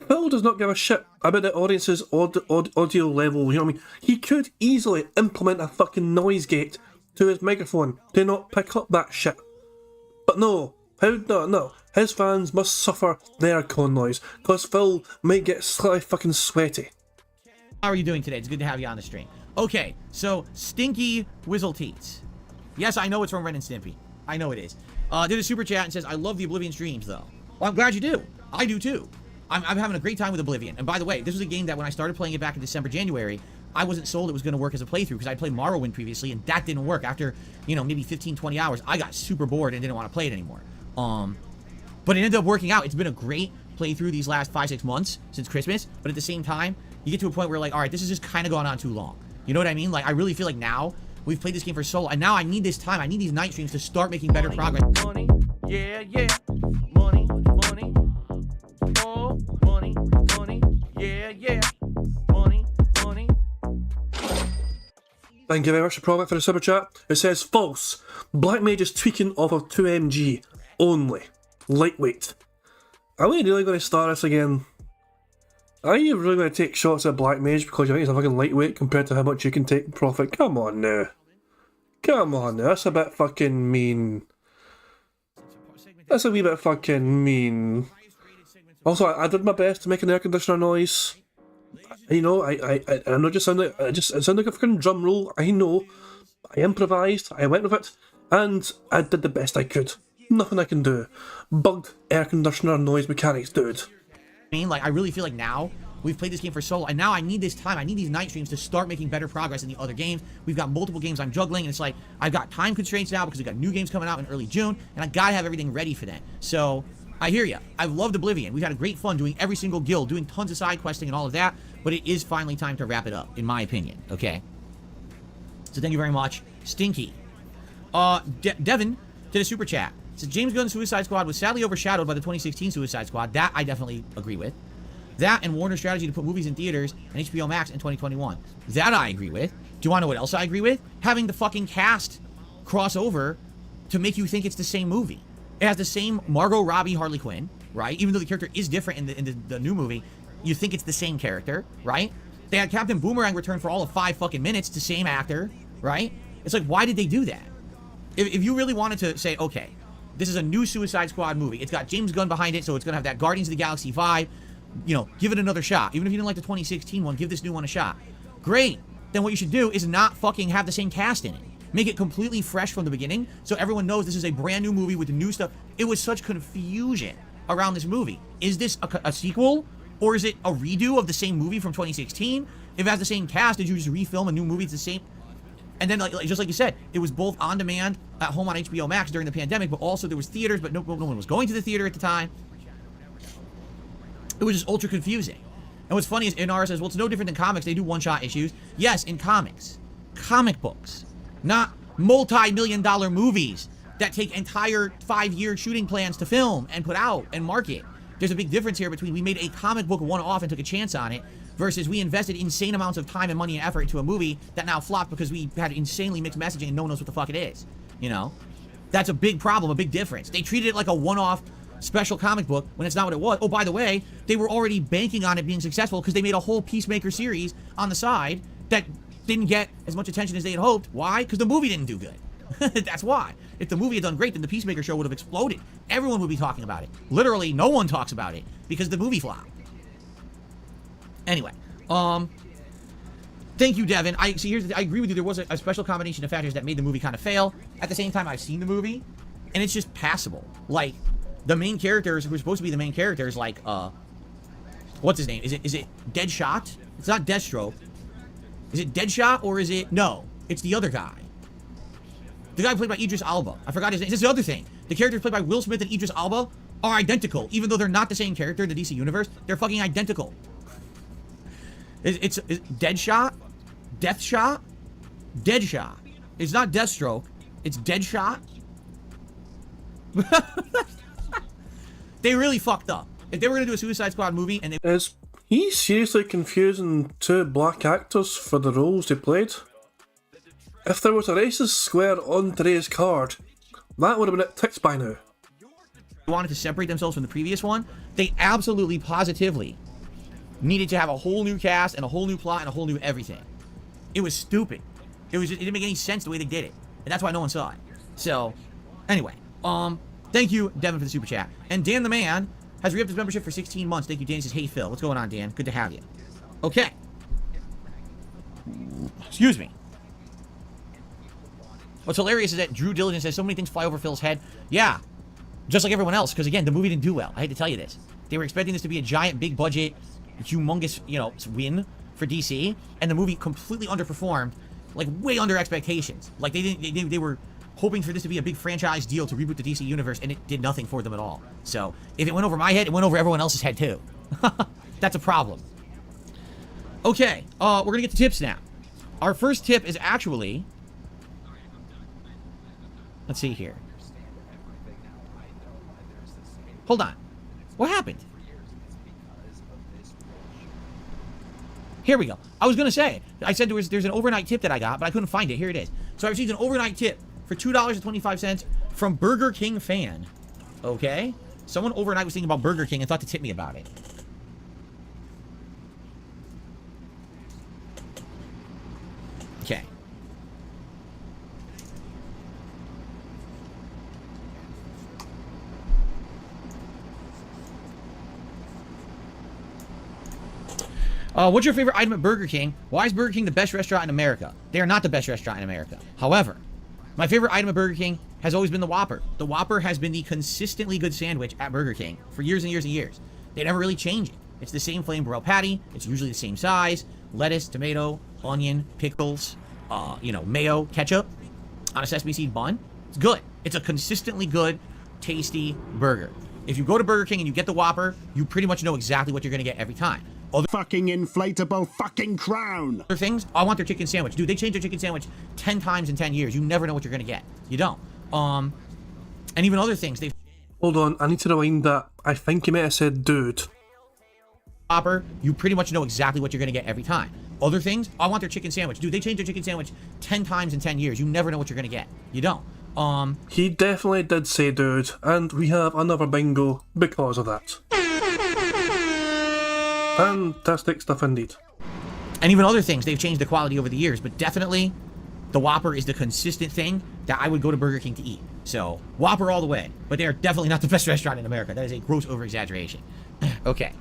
Phil does not give a shit about the audience's audio level, you know what I mean? He could easily implement a fucking noise gate to his microphone to not pick up that shit. But no. No. His fans must suffer their con noise, because Phil might get slightly fucking sweaty. How are you doing today? It's good to have you on the stream. Okay, so Stinky Whizzle Teats. Yes, I know it's from Ren and Stimpy. I know it is. Did a super chat and says, I love the Oblivion streams, though. Well, I'm glad you do. I do, too. I'm having a great time with Oblivion. And by the way, this was a game that when I started playing it back in December, January, I wasn't sold it was going to work as a playthrough because I played Morrowind previously, and that didn't work. After, maybe 15, 20 hours, I got super bored and didn't want to play it anymore. But it ended up working out. It's been a great playthrough these last 5-6 months since Christmas, but at the same time, you get to a point where, like, all right, this has just kind of gone on too long. You know what I mean? Like, I really feel like now we've played this game for so long, and now I need this time. I need these night streams to start making better progress. Money, yeah. Money, money. Oh, money, money. Yeah. Money, money. Thank you very much to Product for the super chat. It says, false. Black Mage is tweaking off of 2mg only. Lightweight. Are we really going to start this again? Are you really going to take shots at Black Mage because you think it's a fucking lightweight compared to how much you can take in profit? Come on now. That's a bit fucking mean. That's a wee bit fucking mean. Also, I did my best to make an air conditioner noise. I know it sounded like a fucking drum roll. I know. I improvised, I went with it, and I did the best I could. Nothing I can do. Bugged air conditioner noise mechanics, dude. I really feel like now we've played this game for so long, and now I need this time. I need these night streams to start making better progress in the other games. We've got multiple games I'm juggling, and it's like I've got time constraints now because we've got new games coming out in early June, and I gotta have everything ready for that. So I hear ya. I've loved Oblivion. We've had a great fun doing every single guild, doing tons of side questing and all of that, but it is finally time to wrap it up, in my opinion. Okay. So thank you very much, Stinky. Devin did a super chat. So James Gunn's Suicide Squad was sadly overshadowed by the 2016 Suicide Squad. That I definitely agree with. That and Warner's strategy to put movies in theaters and HBO Max in 2021. That I agree with. Do you want to know what else I agree with? Having the fucking cast cross over to make you think it's the same movie. It has the same Margot Robbie Harley Quinn, right? Even though the character is different in the new movie, you think it's the same character, right? They had Captain Boomerang return for all of 5 fucking minutes, the same actor, right? It's like, why did they do that? If you really wanted to say, okay, this is a new Suicide Squad movie. It's got James Gunn behind it, so it's going to have that Guardians of the Galaxy vibe. Give it another shot. Even if you didn't like the 2016 one, give this new one a shot. Great. Then what you should do is not fucking have the same cast in it. Make it completely fresh from the beginning, so everyone knows this is a brand new movie with the new stuff. It was such confusion around this movie. Is this a sequel? Or is it a redo of the same movie from 2016? If it has the same cast, did you just refilm a new movie? It's the same. And then, just like you said, it was both on demand at home on HBO Max during the pandemic, but also there was theaters, but no one was going to the theater at the time. It was just ultra confusing. And what's funny is Inara says, well, it's no different than comics. They do one-shot issues. Yes, in comics. Comic books. Not multi-million-dollar movies that take entire 5-year shooting plans to film and put out and market. There's a big difference here between we made a comic book one-off and took a chance on it versus we invested insane amounts of time and money and effort into a movie that now flopped because we had insanely mixed messaging and no one knows what the fuck it is. You know? That's a big problem, a big difference. They treated it like a one-off special comic book when it's not what it was. Oh, by the way, they were already banking on it being successful because they made a whole Peacemaker series on the side that didn't get as much attention as they had hoped. Why? Because the movie didn't do good. That's why. If the movie had done great, then the Peacemaker show would have exploded. Everyone would be talking about it. Literally, no one talks about it because the movie flopped. Anyway, thank you, Devin. I agree with you. There was a special combination of factors that made the movie kind of fail. At the same time, I've seen the movie, and it's just passable. Like, the main characters who are supposed to be the main characters, like, what's his name? Is it Deadshot? It's not Deathstroke. Is it Deadshot or is it... No, it's the other guy. The guy played by Idris Elba. I forgot his name. This is the other thing. The characters played by Will Smith and Idris Elba are identical. Even though they're not the same character in the DC universe, they're fucking identical. It's Deadshot? Deathshot? Deadshot. It's not Deathstroke. It's Deadshot. They really fucked up. If they were going to do a Suicide Squad movie and they... Is he seriously confusing two black actors for the roles they played? If there was a racist square on today's card, that would have been it ticked by now. Wanted to separate themselves from the previous one, they absolutely, positively needed to have a whole new cast and a whole new plot and a whole new everything. It was stupid. It didn't make any sense the way they did it. And that's why no one saw it. So, anyway, thank you, Devin, for the super chat. And Dan the Man has re-upped his membership for 16 months. Thank you, Dan. He says, hey, Phil. What's going on, Dan? Good to have you. Okay. Excuse me. What's hilarious is that Drew Diligence says so many things fly over Phil's head. Yeah. Just like everyone else. Because, again, the movie didn't do well. I hate to tell you this. They were expecting this to be a giant, big budget, humongous, win for DC. And the movie completely underperformed. Like, way under expectations. Like, they were hoping for this to be a big franchise deal to reboot the DC universe, and it did nothing for them at all. So, if it went over my head, it went over everyone else's head, too. That's a problem. Okay, we're gonna get to tips now. Our first tip is actually... Let's see here. Hold on. What happened? Here we go. I was gonna say, I said there's an overnight tip that I got, but I couldn't find it. Here it is. So I received an overnight tip for $2.25 from Burger King fan. Okay? Someone overnight was thinking about Burger King and thought to tip me about it. Okay. What's your favorite item at Burger King? Why is Burger King the best restaurant in America? They are not the best restaurant in America. However, my favorite item at Burger King has always been the Whopper. The Whopper has been the consistently good sandwich at Burger King for years and years and years. They never really change it. It's the same flame broiled patty. It's usually the same size. Lettuce, tomato, onion, pickles, mayo, ketchup on a sesame seed bun. It's good. It's a consistently good, tasty burger. If you go to Burger King and you get the Whopper, you pretty much know exactly what you're going to get every time. Other fucking inflatable fucking crown. Other things, I want their chicken sandwich. Dude, they changed their chicken sandwich 10 times in 10 years. You never know what you're going to get. You don't. And even other things. They Hold on, I need to rewind that. I think you might have said dude. Whopper, you pretty much know exactly what you're going to get every time. Other things, I want their chicken sandwich. Dude, they changed their chicken sandwich 10 times in 10 years. You never know what you're going to get. You don't. He definitely did say dude, and we have another bingo because of that. Fantastic stuff indeed. And even other things, they've changed the quality over the years, but definitely the Whopper is the consistent thing that I would go to Burger King to eat. So, Whopper all the way. But they are definitely not the best restaurant in America. That is a gross over-exaggeration. Okay.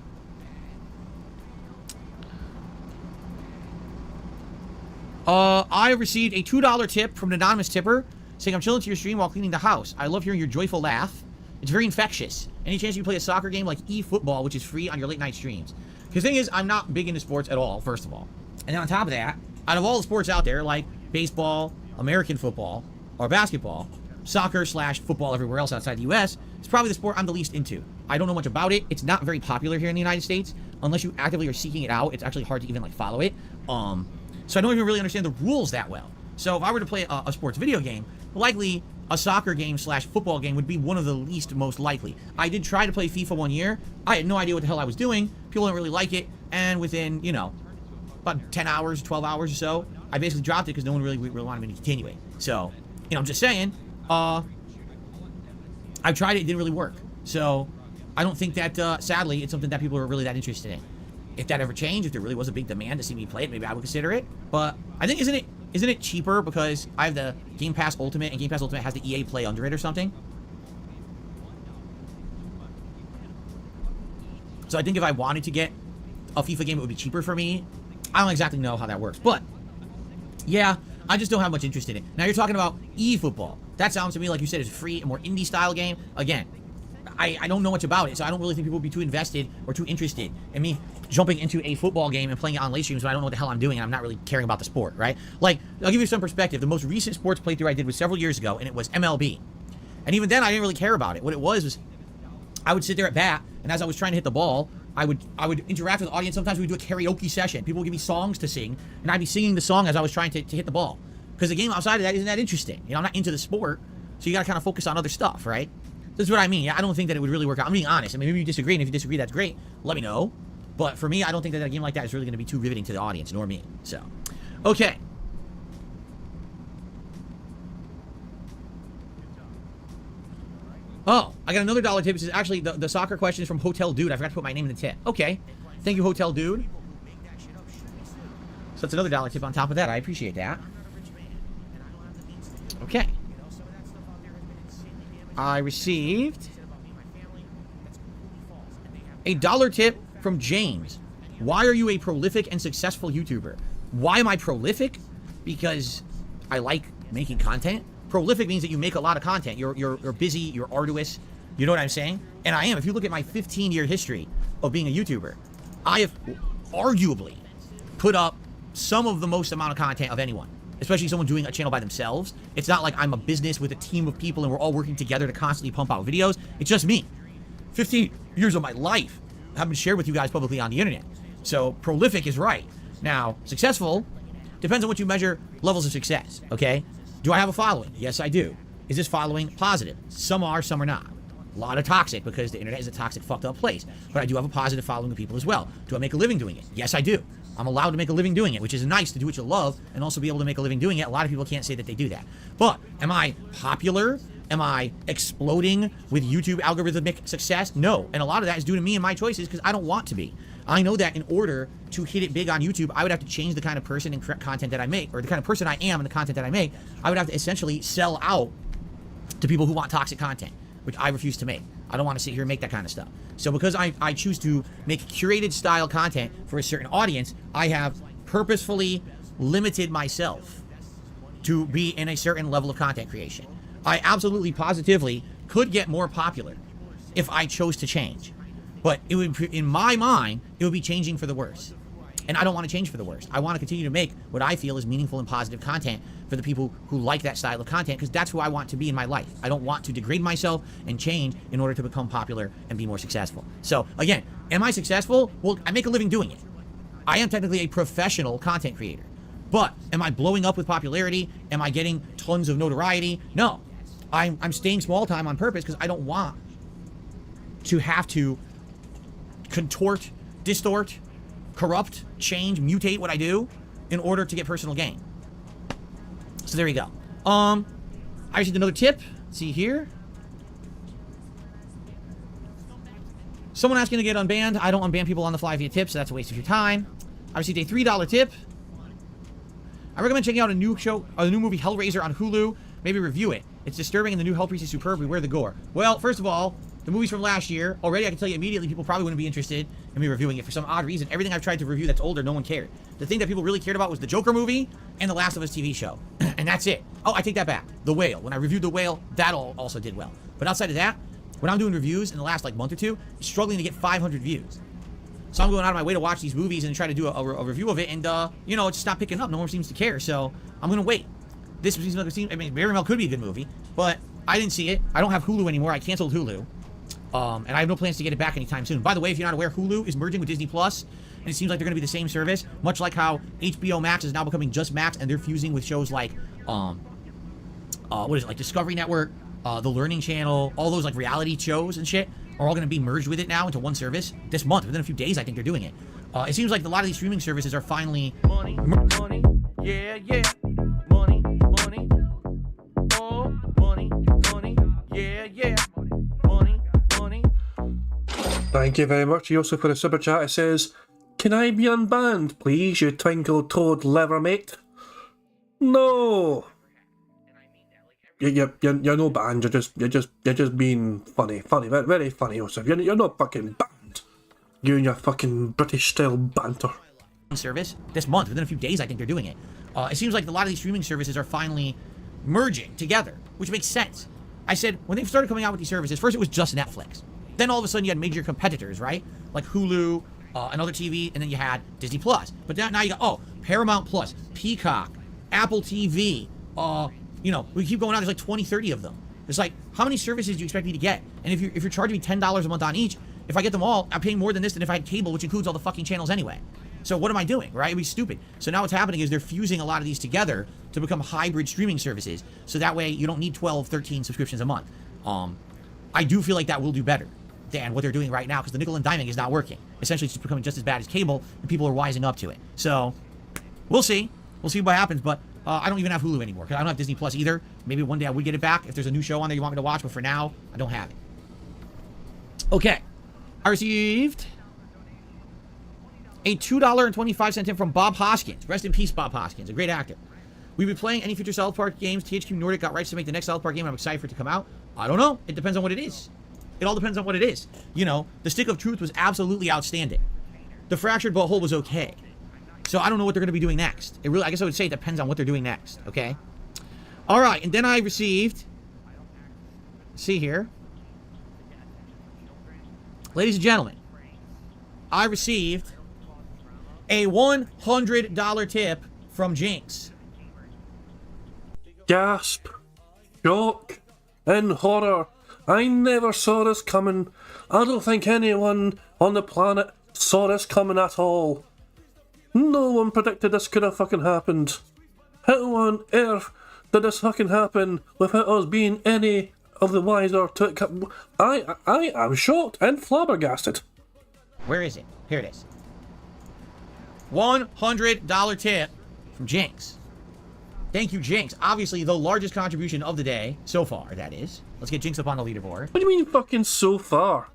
I received a $2 tip from an anonymous tipper saying, I'm chilling to your stream while cleaning the house. I love hearing your joyful laugh. It's very infectious. Any chance you play a soccer game like eFootball, which is free on your late night streams? Because the thing is, I'm not big into sports at all, first of all. And then on top of that, out of all the sports out there, like baseball, American football, or basketball, soccer / football everywhere else outside the U.S., it's probably the sport I'm the least into. I don't know much about it. It's not very popular here in the United States. Unless you actively are seeking it out, it's actually hard to even like follow it. So I don't even really understand the rules that well. So if I were to play a sports video game, likely a soccer game / football game would be one of the least most likely. I did try to play FIFA one year. I had no idea what the hell I was doing. People didn't really like it. And within, you know, about 10 hours, 12 hours or so, I basically dropped it because no one really wanted me to continue it. So, you know, I'm just saying, I've tried it, it didn't really work. So I don't think that, sadly, it's something that people are really that interested in. If that ever changed, if there really was a big demand to see me play it, maybe I would consider it. But I think, isn't it cheaper because I have the Game Pass Ultimate, and Game Pass Ultimate has the EA Play under it or something? So I think if I wanted to get a FIFA game, it would be cheaper for me. I don't exactly know how that works. But, yeah, I just don't have much interest in it. Now, you're talking about eFootball. That sounds to me like you said it's a free, a more indie-style game. Again, I don't know much about it, so I don't really think people would be too invested or too interested in me jumping into a football game and playing it on late streams when I don't know what the hell I'm doing and I'm not really caring about the sport, right? Like, I'll give you some perspective. The most recent sports playthrough I did was several years ago, and it was MLB. And even then, I didn't really care about it. What it was I would sit there at bat, and as I was trying to hit the ball, I would interact with the audience. Sometimes we'd do a karaoke session. People would give me songs to sing, and I'd be singing the song as I was trying to hit the ball. Because the game outside of that isn't that interesting. You know, I'm not into the sport, so you got to kind of focus on other stuff, right? This is what I mean. Yeah, I don't think that it would really work out. I'm being honest. I mean, maybe you disagree, and if you disagree, that's great. Let me know. But for me, I don't think that a game like that is really going to be too riveting to the audience, nor me. So, okay. Oh, I got another dollar tip. This is actually the soccer question is from Hotel Dude. I forgot to put my name in the tip. Okay. Thank you, Hotel Dude. So that's another dollar tip on top of that. I appreciate that. Okay. I received a dollar tip from James. Why are you a prolific and successful YouTuber? Why am I prolific? Because I like making content. Prolific means that you make a lot of content. You're busy, you're arduous. You know what I'm saying? And I am. If you look at my 15-year history of being a YouTuber, I have arguably put up some of the most amount of content of anyone. Especially someone doing a channel by themselves. It's not like I'm a business with a team of people and we're all working together to constantly pump out videos. It's just me. 15 years of my life have been shared with you guys publicly on the internet. So prolific is right. Now, successful depends on what you measure levels of success, okay? Do I have a following? Yes, I do. Is this following positive? Some are, some are not. A lot of toxic because the internet is a toxic, fucked up place. But I do have a positive following of people as well. Do I make a living doing it? Yes, I do. I'm allowed to make a living doing it, which is nice to do what you love and also be able to make a living doing it. A lot of people can't say that they do that. But am I popular? Am I exploding with YouTube algorithmic success? No. And a lot of that is due to me and my choices because I don't want to be. I know that in order to hit it big on YouTube, I would have to change the kind of person and content that I make, or the kind of person I am and the content that I make. I would have to essentially sell out to people who want toxic content, which I refuse to make. I don't want to sit here and make that kind of stuff. So because I choose to make curated style content for a certain audience, I have purposefully limited myself to be in a certain level of content creation. I absolutely positively could get more popular if I chose to change. But it would, in my mind, it would be changing for the worse. And I don't want to change for the worse. I want to continue to make what I feel is meaningful and positive content for the people who like that style of content, because that's who I want to be in my life. I don't want to degrade myself and change in order to become popular and be more successful. So, again, am I successful? Well, I make a living doing it. I am technically a professional content creator. But am I blowing up with popularity? Am I getting tons of notoriety? No. I'm staying small time on purpose because I don't want to have to contort, distort, corrupt, change, mutate what I do in order to get personal gain. So there you go. I received another tip. Let's see here. Someone asking to get unbanned. I don't unban people on the fly via tips, so that's a waste of your time. I received a $3 tip. I recommend checking out a new movie Hellraiser on Hulu. Maybe review it. It's disturbing and the new Hell Priest is superb. Beware the gore. Well, first of all, the movie's from last year. Already, I can tell you immediately, people probably wouldn't be interested in me reviewing it for some odd reason. Everything I've tried to review that's older, no one cared. The thing that people really cared about was the Joker movie and the Last of Us TV show. And that's it. Oh, I take that back. The Whale. When I reviewed The Whale, that also did well. But outside of that, when I'm doing reviews in the last like month or two, struggling to get 500 views. So I'm going out of my way to watch these movies and try to do a review of it, and you know, it's just not picking up. No one seems to care, so I'm gonna wait. This seems like I mean, very well could be a good movie, but I didn't see it. I don't have Hulu anymore. I canceled Hulu, and I have no plans to get it back anytime soon. By the way, if you're not aware, Hulu is merging with Disney Plus, and it seems like they're gonna be the same service, much like how HBO Max is now becoming just Max, and they're fusing with shows like what is it, like Discovery Network, the Learning Channel, all those like reality shows and shit are all going to be merged with it now into one service this month. Within a few days, I think they're doing it. It seems like a lot of these streaming services are finally Money, money, yeah, yeah. Money, money, oh, money, money, yeah, yeah. Money, money. Thank you very much. He also put a super chat. It says, "Can I be unbanned, please, you twinkle toed lever mate?" No. You're no banned. You're just being funny, very, very funny, Joseph. You're not fucking banned. You and your fucking British style banter. service this month. Within a few days, I think they're doing it. It seems like a lot of these streaming services are finally merging together, which makes sense. I said when they started coming out with these services, first it was just Netflix. Then all of a sudden you had major competitors, right? Like Hulu, another TV, and then you had Disney Plus. But now you got Paramount Plus, Peacock, Apple TV. You know, we keep going on. There's like 20, 30 of them. It's like, how many services do you expect me to get? And if you're charging me $10 a month on each, if I get them all, I'm paying more than this than if I had cable, which includes all the fucking channels anyway. So what am I doing, right? It'd be stupid. So now what's happening is they're fusing a lot of these together to become hybrid streaming services. So that way you don't need 12, 13 subscriptions a month. I do feel like that will do better than what they're doing right now because the nickel and diming is not working. Essentially, it's just becoming just as bad as cable, and people are wising up to it. So we'll see. We'll see what happens, but I don't even have Hulu anymore because I don't have Disney Plus either. Maybe one day I would get it back if there's a new show on there you want me to watch, but for now, I don't have it. Okay. I received a $2.25 tip from Bob Hoskins. Rest in peace, Bob Hoskins, a great actor. We've been playing any future South Park games. THQ Nordic got rights to make the next South Park game. I'm excited for it to come out. I don't know. It depends on what it is. It all depends on what it is. You know, the Stick of Truth was absolutely outstanding. The Fractured Butthole was okay. So I don't know what they're going to be doing next. I guess I would say it depends on what they're doing next, okay? All right, and then I received, see here. Ladies and gentlemen, I received a $100 tip from Jinx. Gasp, shock, and horror. I never saw this coming. I don't think anyone on the planet saw this coming at all. No one predicted this could have fucking happened. How on earth did this fucking happen without us being any of the wiser to it? I am shocked and flabbergasted. Where is it? Here it is. $100 tip from Jinx. Thank you, Jinx. Obviously, the largest contribution of the day, so far, that is. Let's get Jinx up on the leaderboard. What do you mean fucking so far?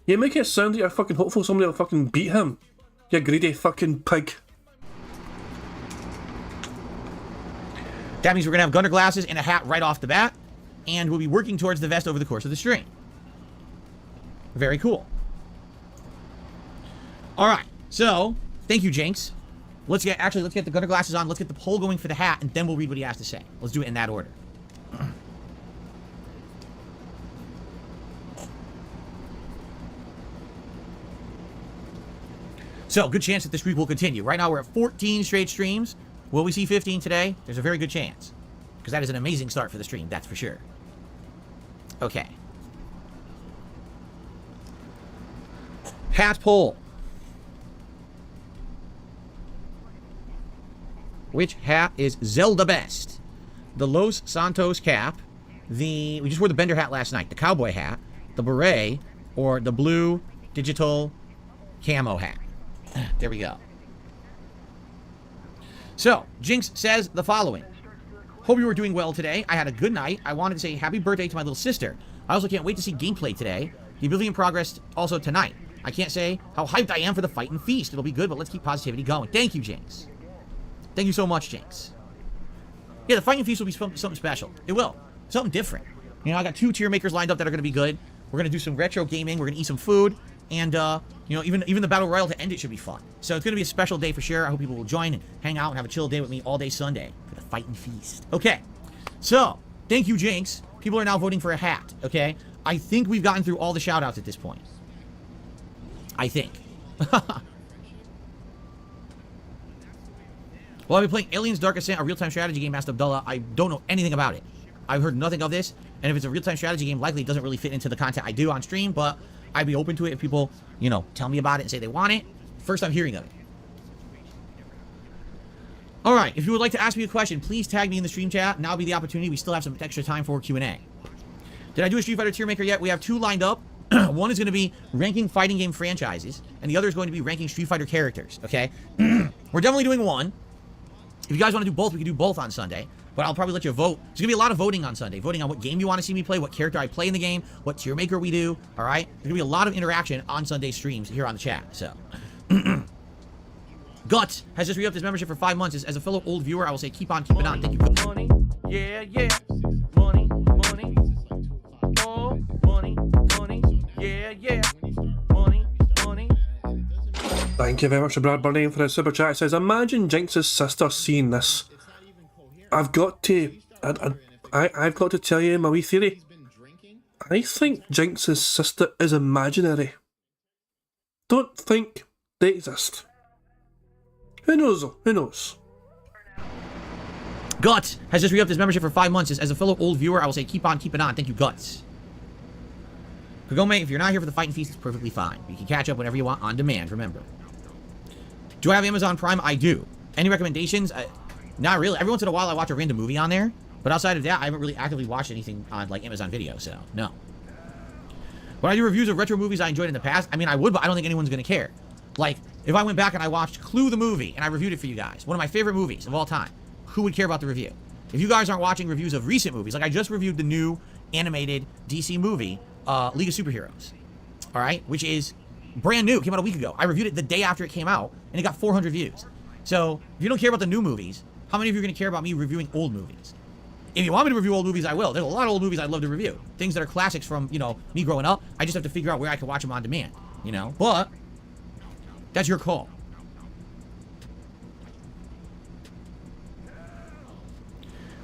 You make it sound like you're fucking hopeful somebody will fucking beat him. You greedy fucking pig. That means we're going to have gunner glasses and a hat right off the bat, and we'll be working towards the vest over the course of the stream. Very cool. All right, so thank you, Jinx. Let's get the gunner glasses on. Let's get the poll going for the hat, and then we'll read what he has to say. Let's do it in that order. So, good chance that this streak will continue. Right now, we're at 14 straight streams. Will we see 15 today? There's a very good chance. Because that is an amazing start for the stream, that's for sure. Okay. Hat poll. Which hat is Zelda best? The Los Santos cap, we just wore the Bender hat last night, the cowboy hat, the beret, or the blue digital camo hat. There we go. So, Jinx says the following. Hope you were doing well today. I had a good night. I wanted to say happy birthday to my little sister. I also can't wait to see gameplay today. The ability in progress also tonight. I can't say how hyped I am for the fight and feast. It'll be good, but let's keep positivity going. Thank you, Jinx. Thank you so much, Jinx. Yeah, the fight and feast will be something special. It will. Something different. You know, I got 2 tier makers lined up that are going to be good. We're going to do some retro gaming. We're going to eat some food. And, you know, even the Battle Royale to end it should be fun. So it's going to be a special day for sure. I hope people will join and hang out and have a chill day with me all day Sunday for the fight and feast. Okay. So, thank you, Jinx. People are now voting for a hat, okay? I think we've gotten through all the shoutouts at this point. I think. Well, I've been playing Aliens Dark Ascent, a real-time strategy game, asked Abdullah. I don't know anything about it. I've heard nothing of this, and if it's a real-time strategy game, likely it doesn't really fit into the content I do on stream, but I'd be open to it if people, you know, tell me about it and say they want it. First time hearing of it. All right, if you would like to ask me a question, please tag me in the stream chat. Now be the opportunity. We still have some extra time for Q&A. Did I do a Street Fighter tier maker yet? We have 2 lined up. One is going to be ranking fighting game franchises, and the other is going to be ranking Street Fighter characters, okay? We're definitely doing one. If you guys want to do both, we can do both on Sunday. But I'll probably let you vote. There's going to be a lot of voting on Sunday. Voting on what game you want to see me play, what character I play in the game, what tier maker we do, all right? There's going to be a lot of interaction on Sunday streams here on the chat, so. Guts has just re-upped his membership for 5 months. As a fellow old viewer, I will say keep on keeping on. Thank you. Money, yeah, yeah. Money, money. Oh, money, money. Yeah, yeah. Money, money. Thank you very much to Brad Burnham for his super chat. It says, imagine Jinx's sister seeing this. I've got to tell you my wee theory. I think Jinx's sister is imaginary. Don't think they exist. Who knows though? Who knows? Guts has just re-upped his membership for 5 months. As a fellow old viewer, I will say keep on keeping on. Thank you, Guts. Kagome, if you're not here for the Fight and Feast, it's perfectly fine. You can catch up whenever you want on demand, remember. Do I have Amazon Prime? I do. Any recommendations? Not really. Every once in a while I watch a random movie on there, but outside of that, I haven't really actively watched anything on like Amazon Video, so no. When I do reviews of retro movies I enjoyed in the past, I mean, I would, but I don't think anyone's going to care. Like, if I went back and I watched Clue the movie, and I reviewed it for you guys, one of my favorite movies of all time, who would care about the review? If you guys aren't watching reviews of recent movies, like I just reviewed the new animated DC movie, League of Superheroes, all right, which is brand new, came out a week ago. I reviewed it the day after it came out, and it got 400 views. So, if you don't care about the new movies, how many of you are going to care about me reviewing old movies? If you want me to review old movies, I will. There's a lot of old movies I'd love to review. Things that are classics from, you know, me growing up. I just have to figure out where I can watch them on demand, you know? But, that's your call.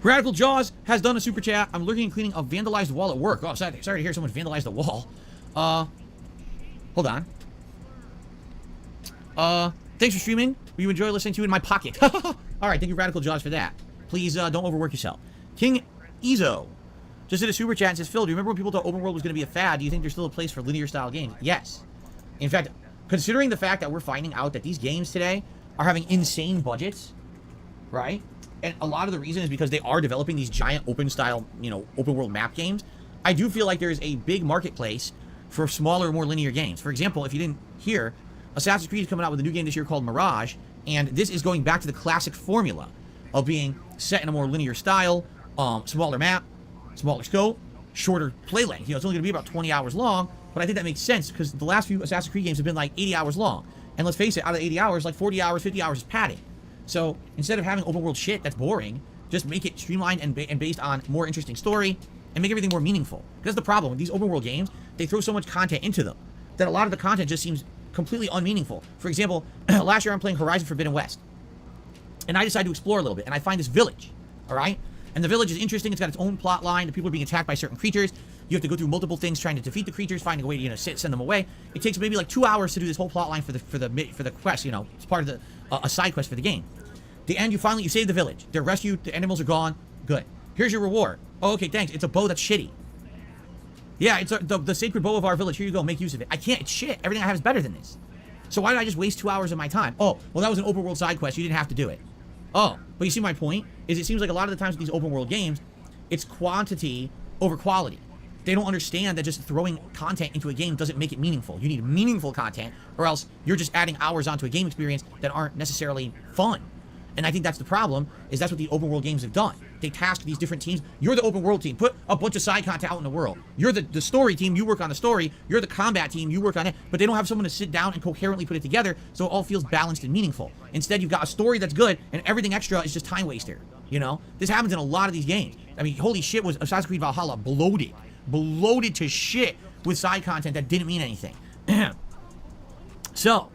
Radical Jaws has done a super chat. I'm lurking and cleaning a vandalized wall at work. Oh, sorry to hear someone vandalized the wall. Hold on. Thanks for streaming. Will you enjoy listening to you in my pocket? Alright, thank you, Radical Jaws, for that. Please, don't overwork yourself. King Ezo just did a super chat and says, Phil, do you remember when people thought open world was going to be a fad? Do you think there's still a place for linear style games? Yes. In fact, considering the fact that we're finding out that these games today are having insane budgets, right? And a lot of the reason is because they are developing these giant open style, you know, open world map games. I do feel like there's a big marketplace for smaller, more linear games. For example, if you didn't hear, Assassin's Creed is coming out with a new game this year called Mirage, and this is going back to the classic formula of being set in a more linear style, smaller map, smaller scope, shorter play length. You know, it's only going to be about 20 hours long, but I think that makes sense because the last few Assassin's Creed games have been like 80 hours long. And let's face it, out of 80 hours, like 40 hours, 50 hours is padding. So instead of having open world shit that's boring, just make it streamlined and based on more interesting story and make everything more meaningful. Because the problem with these open world games, they throw so much content into them that a lot of the content just seems completely unmeaningful. For example, last year I'm playing Horizon Forbidden West, and I decided to explore a little bit, and I find this village, all right? And the village is interesting. It's got its own plot line. The people are being attacked by certain creatures. You have to go through multiple things trying to defeat the creatures, finding a way to, you know, send them away. It takes maybe like 2 hours to do this whole plot line for the quest. You know, it's part of the a side quest for the game. The end, you save the village. They're rescued. The animals are gone. Good. Here's your reward. Oh, okay, thanks. It's a bow that's shitty. Yeah, it's the sacred bow of our village. Here you go. Make use of it. I can't. It's shit. Everything I have is better than this. So why did I just waste 2 hours of my time? Oh, well, that was an open world side quest. You didn't have to do it. Oh, but you see my point? Is it seems like a lot of the times with these open world games, it's quantity over quality. They don't understand that just throwing content into a game doesn't make it meaningful. You need meaningful content, or else you're just adding hours onto a game experience that aren't necessarily fun. And I think that's the problem, is that's what the open world games have done. They task these different teams. You're the open world team. Put a bunch of side content out in the world. You're the story team. You work on the story. You're the combat team. You work on it. But they don't have someone to sit down and coherently put it together so it all feels balanced and meaningful. Instead, you've got a story that's good, and everything extra is just time waster. You know? This happens in a lot of these games. I mean, holy shit, was Assassin's Creed Valhalla bloated. Bloated to shit with side content that didn't mean anything. So,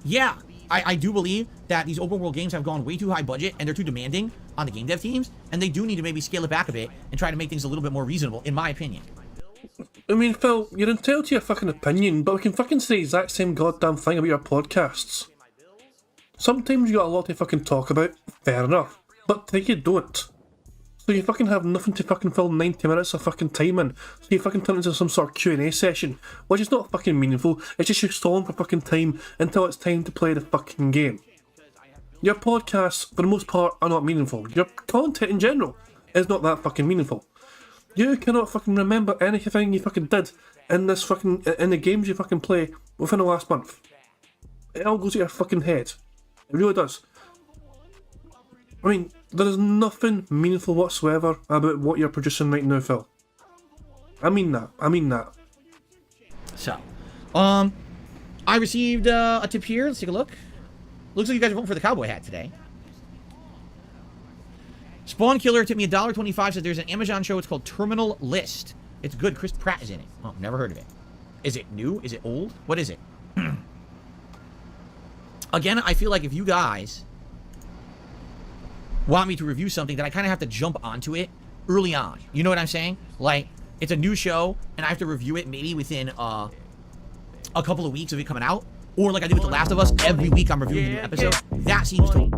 yeah. I do believe that these open world games have gone way too high budget and they're too demanding on the game dev teams, and they do need to maybe scale it back a bit and try to make things a little bit more reasonable, in my opinion. I mean, Phil, you're entitled to your fucking opinion, but we can fucking say the exact same goddamn thing about your podcasts. Sometimes you got a lot to fucking talk about, fair enough, but today you don't. So you fucking have nothing to fucking fill 90 minutes of fucking time in, so you fucking turn it into some sort of Q&A session, which is not fucking meaningful, it's just you stalling for fucking time until it's time to play the fucking game. Your podcasts, for the most part, are not meaningful. Your content in general is not that fucking meaningful. You cannot fucking remember anything you fucking did in this fucking, in the games you fucking play within the last month. It all goes to your fucking head. It really does. I mean, there is nothing meaningful whatsoever about what you're producing right now, Phil. I mean that. So, I received a tip here. Let's take a look. Looks like you guys are voting for the cowboy hat today. Spawn Killer tipped me $1.25, says there's an Amazon show, it's called Terminal List. It's good, Chris Pratt is in it. Oh, never heard of it. Is it new? Is it old? What is it? Again, I feel like if you guys want me to review something, then I kind of have to jump onto it early on. You know what I'm saying? Like, it's a new show, and I have to review it maybe within a couple of weeks of it coming out. Or like I do with The Last of Us, every week I'm reviewing a new episode. That seems to...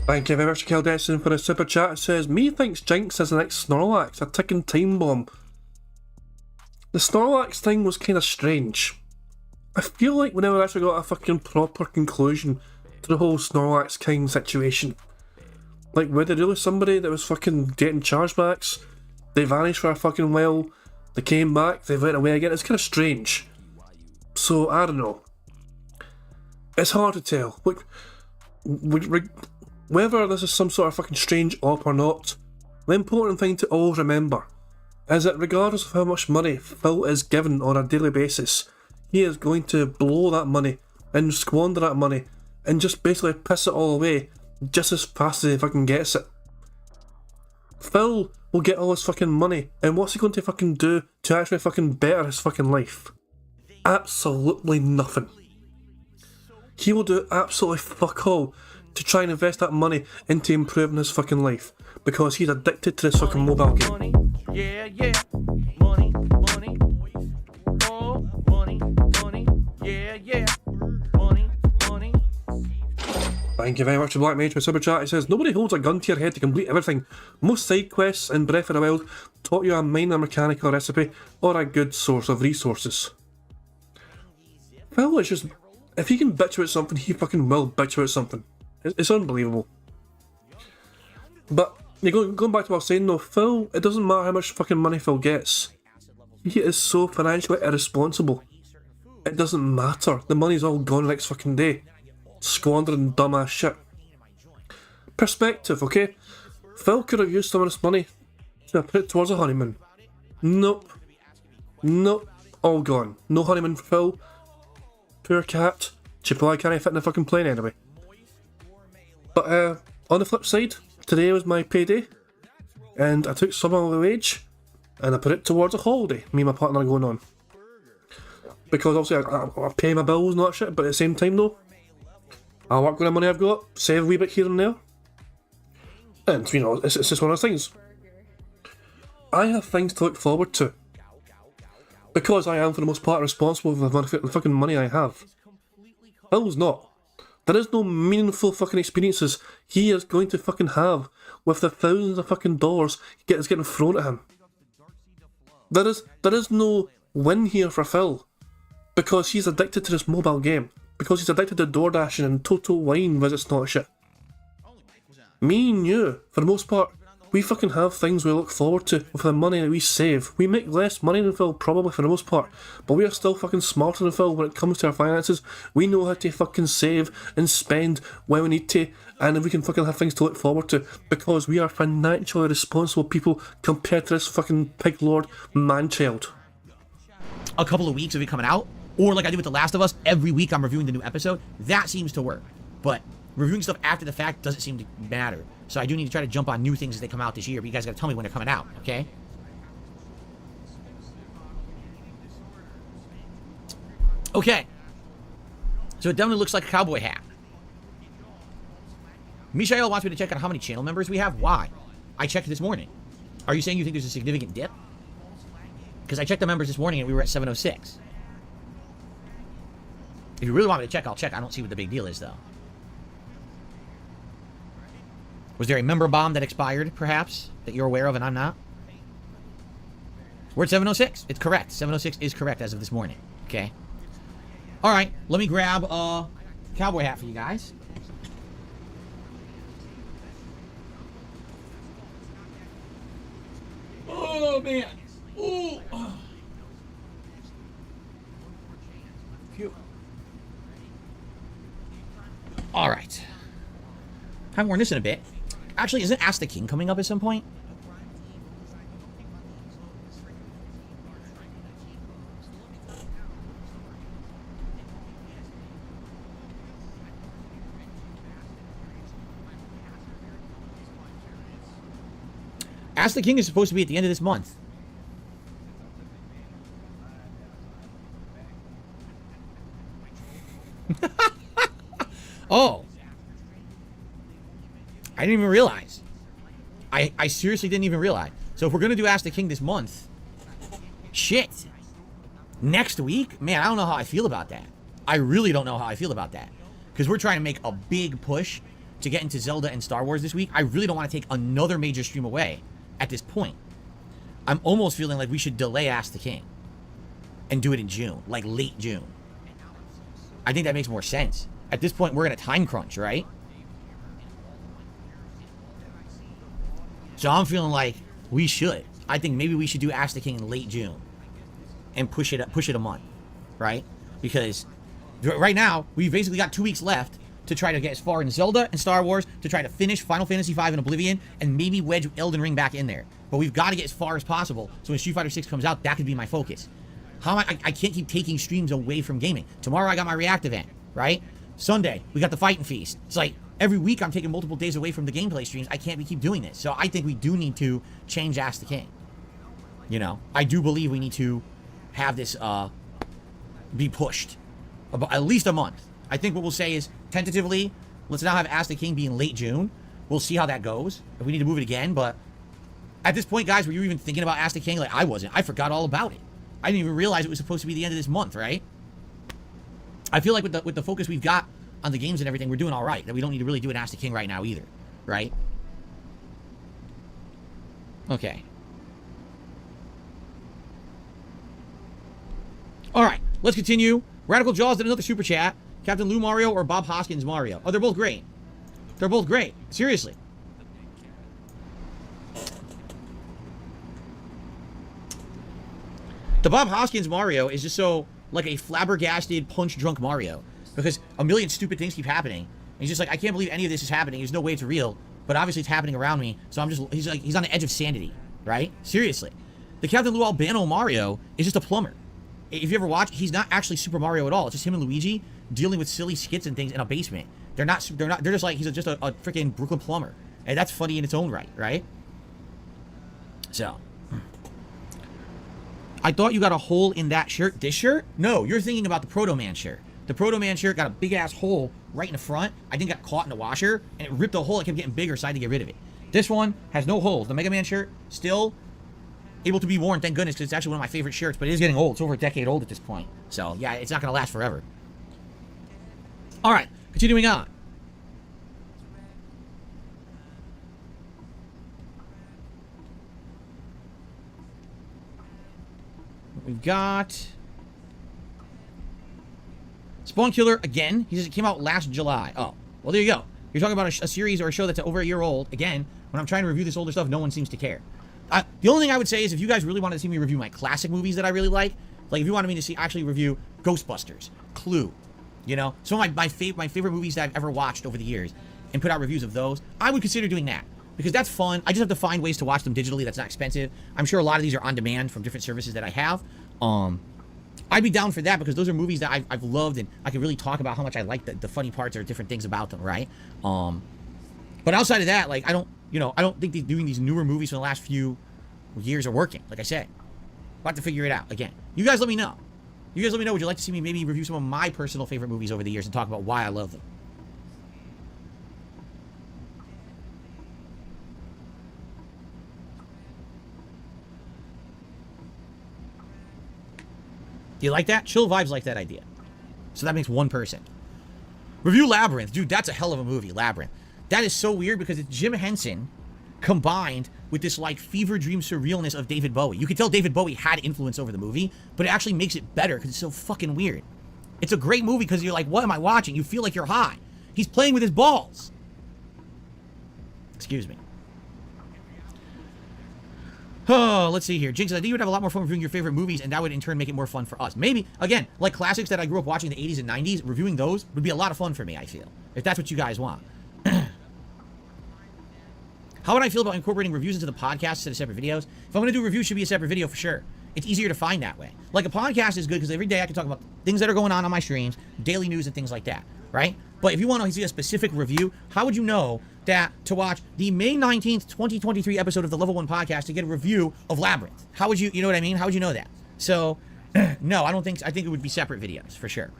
Thank you very much to Keldessen for the super chat. It says, me thinks Jinx is the next Snorlax, a ticking time bomb. The Snorlax thing was kind of strange. I feel like we never actually got a fucking proper conclusion to the whole Snorlax King situation. Like, were they really somebody that was fucking getting chargebacks? They vanished for a fucking while, they came back, they went away again. It's kind of strange. So, I don't know. It's hard to tell. Look, whether this is some sort of fucking strange op or not, the important thing to always remember is that regardless of how much money Phil is given on a daily basis, he is going to blow that money and squander that money and just basically piss it all away just as fast as he fucking gets it. Phil will get all his fucking money, and what's he going to fucking do to actually fucking better his fucking life? Absolutely nothing. He will do absolutely fuck all to try and invest that money into improving his fucking life, because he's addicted to this fucking mobile game. Yeah, yeah. Money. Oh, money. Yeah, yeah. Money. Thank you very much to Black Mage for super chat. It says, nobody holds a gun to your head to complete everything. Most side quests in Breath of the Wild taught you a minor mechanical recipe or a good source of resources. Well, it's just, if he can bitch about something, he fucking will bitch about something. It's unbelievable. But, going back to what I was saying though, Phil, it doesn't matter how much fucking money Phil gets. He is so financially irresponsible. It doesn't matter. The money's all gone the next fucking day. Squandering dumbass shit. Perspective, okay? Phil could have used some of this money to put it towards a honeymoon. Nope. All gone. No honeymoon for Phil. Poor cat. She probably can't fit in the fucking plane anyway. But on the flip side, today was my payday, and I took some of my wage and I put it towards a holiday me and my partner are going on. Because obviously I pay my bills and all that shit, but at the same time though, I work with the money I've got, save a wee bit here and there, and you know, it's just one of those things. I have things to look forward to, because I am for the most part responsible for the fucking money I have. Phil's not. There is no meaningful fucking experiences he is going to fucking have with the thousands of fucking dollars is getting thrown at him. There is no win here for Phil, because he's addicted to this mobile game, because he's addicted to door dashing and total wine visits and all that shit. Me and you, for the most part, we fucking have things we look forward to with the money that we save. We make less money than Phil probably for the most part, but we are still fucking smarter than Phil when it comes to our finances. We know how to fucking save and spend when we need to, and we can fucking have things to look forward to, because we are financially responsible people compared to this fucking pig lord man-child. A couple of weeks of it coming out, or like I do with The Last of Us, every week I'm reviewing the new episode. That seems to work, but reviewing stuff after the fact doesn't seem to matter. So I do need to try to jump on new things as they come out this year, but you guys gotta tell me when they're coming out, okay? Okay. So it definitely looks like a cowboy hat. Mishael wants me to check on how many channel members we have. Why? I checked this morning. Are you saying you think there's a significant dip? Because I checked the members this morning and we were at 706. If you really want me to check, I'll check. I don't see what the big deal is, though. Was there a member bomb that expired, perhaps, that you're aware of and I'm not? We're at 706. It's correct. 706 is correct as of this morning. Okay. All right. Let me grab a cowboy hat for you guys. Oh, man. Ooh. Phew. All right. Haven't worn this in a bit. Actually, isn't Ask the King coming up at some point? Ask the King is supposed to be at the end of this month. Oh. I didn't even realize. I seriously didn't even realize. So if we're going to do Ask the King this month, shit. Next week? Man, I don't know how I feel about that. I really don't know how I feel about that. Because we're trying to make a big push to get into Zelda and Star Wars this week. I really don't want to take another major stream away at this point. I'm almost feeling like we should delay Ask the King and do it in June, like late June. I think that makes more sense. At this point, we're in a time crunch, right? So I'm feeling like we should. I think maybe we should do Ask the King in late June and push it a month, right? Because right now, we've basically got 2 weeks left to try to get as far in Zelda and Star Wars, to try to finish Final Fantasy V and Oblivion, and maybe wedge Elden Ring back in there. But we've got to get as far as possible, so when Street Fighter 6 comes out, that could be my focus. How am I can't keep taking streams away from gaming. Tomorrow I got my React event, right? Sunday, we got the Fighting Feast. It's like, every week I'm taking multiple days away from the gameplay streams. I can't keep doing this. So I think we do need to change Ask the King. You know, I do believe we need to have this be pushed. About at least a month. I think what we'll say is, tentatively, let's now have Ask the King be in late June. We'll see how that goes. If we need to move it again, but at this point, guys, were you even thinking about Ask the King? Like, I wasn't. I forgot all about it. I didn't even realize it was supposed to be the end of this month, right? I feel like with the focus we've got on the games and everything, we're doing all right. That we don't need to really do an Ask the King right now either, right? Okay. All right, let's continue. Radical Jaws did another super chat. Captain Lou Mario or Bob Hoskins Mario? Oh, they're both great. They're both great. Seriously. The Bob Hoskins Mario is just so like a flabbergasted, punch-drunk Mario. Because a million stupid things keep happening. And he's just like, I can't believe any of this is happening. There's no way it's real. But obviously it's happening around me. So I'm just, he's on the edge of sanity. Right? Seriously. The Captain Lou Albano Mario is just a plumber. If you ever watch, he's not actually Super Mario at all. It's just him and Luigi dealing with silly skits and things in a basement. They're just like, he's just a freaking Brooklyn plumber. And that's funny in its own right, right? So. I thought you got a hole in that shirt. This shirt? No, you're thinking about the Proto Man shirt. The Proto Man shirt got a big ass hole right in the front. I think it got caught in the washer and it ripped the hole. It kept getting bigger, so I had to get rid of it. This one has no holes. The Mega Man shirt still able to be worn, thank goodness, because it's actually one of my favorite shirts, but it is getting old. It's over a decade old at this point. So, yeah, it's not going to last forever. All right, continuing on. We've got Spawn Killer again. He says it came out last July. Oh, well, there you go. You're talking about a series or a show that's over a year old. Again, when I'm trying to review this older stuff, no one seems to care. The only thing I would say is if you guys really wanted to see me review my classic movies that I really like if you wanted me to see actually review Ghostbusters, Clue, you know, some of my favorite movies that I've ever watched over the years and put out reviews of those, I would consider doing that because that's fun. I just have to find ways to watch them digitally. That's not expensive. I'm sure a lot of these are on demand from different services that I have. I'd be down for that because those are movies that I've loved and I can really talk about how much I like the funny parts or different things about them, right? But outside of that, like, I don't think doing these newer movies for the last few years are working. Like I said, we'll have to figure it out again. You guys let me know. You guys let me know. Would you like to see me maybe review some of my personal favorite movies over the years and talk about why I love them? Do you like that? Chill Vibes like that idea. So that makes one person. Review Labyrinth. Dude, that's a hell of a movie, Labyrinth. That is so weird because it's Jim Henson combined with this like fever dream surrealness of David Bowie. You can tell David Bowie had influence over the movie, but it actually makes it better because it's so fucking weird. It's a great movie because you're like, what am I watching? You feel like you're high. He's playing with his balls. Excuse me. Oh, let's see here. Jinx, I think you would have a lot more fun reviewing your favorite movies, and that would in turn make it more fun for us. Maybe, again, like classics that I grew up watching in the 80s and 90s, reviewing those would be a lot of fun for me, I feel. If that's what you guys want. How would I feel about incorporating reviews into the podcast instead of separate videos? If I'm going to do a review, it should be a separate video for sure. It's easier to find that way. Like a podcast is good because every day I can talk about things that are going on my streams, daily news and things like that, right? But if you want to see a specific review, how would you know that to watch the May 19th, 2023 episode of the Level 1 podcast to get a review of Labyrinth? How would you know what I mean? How would you know that? So, no, I don't think, I think it would be separate videos for sure.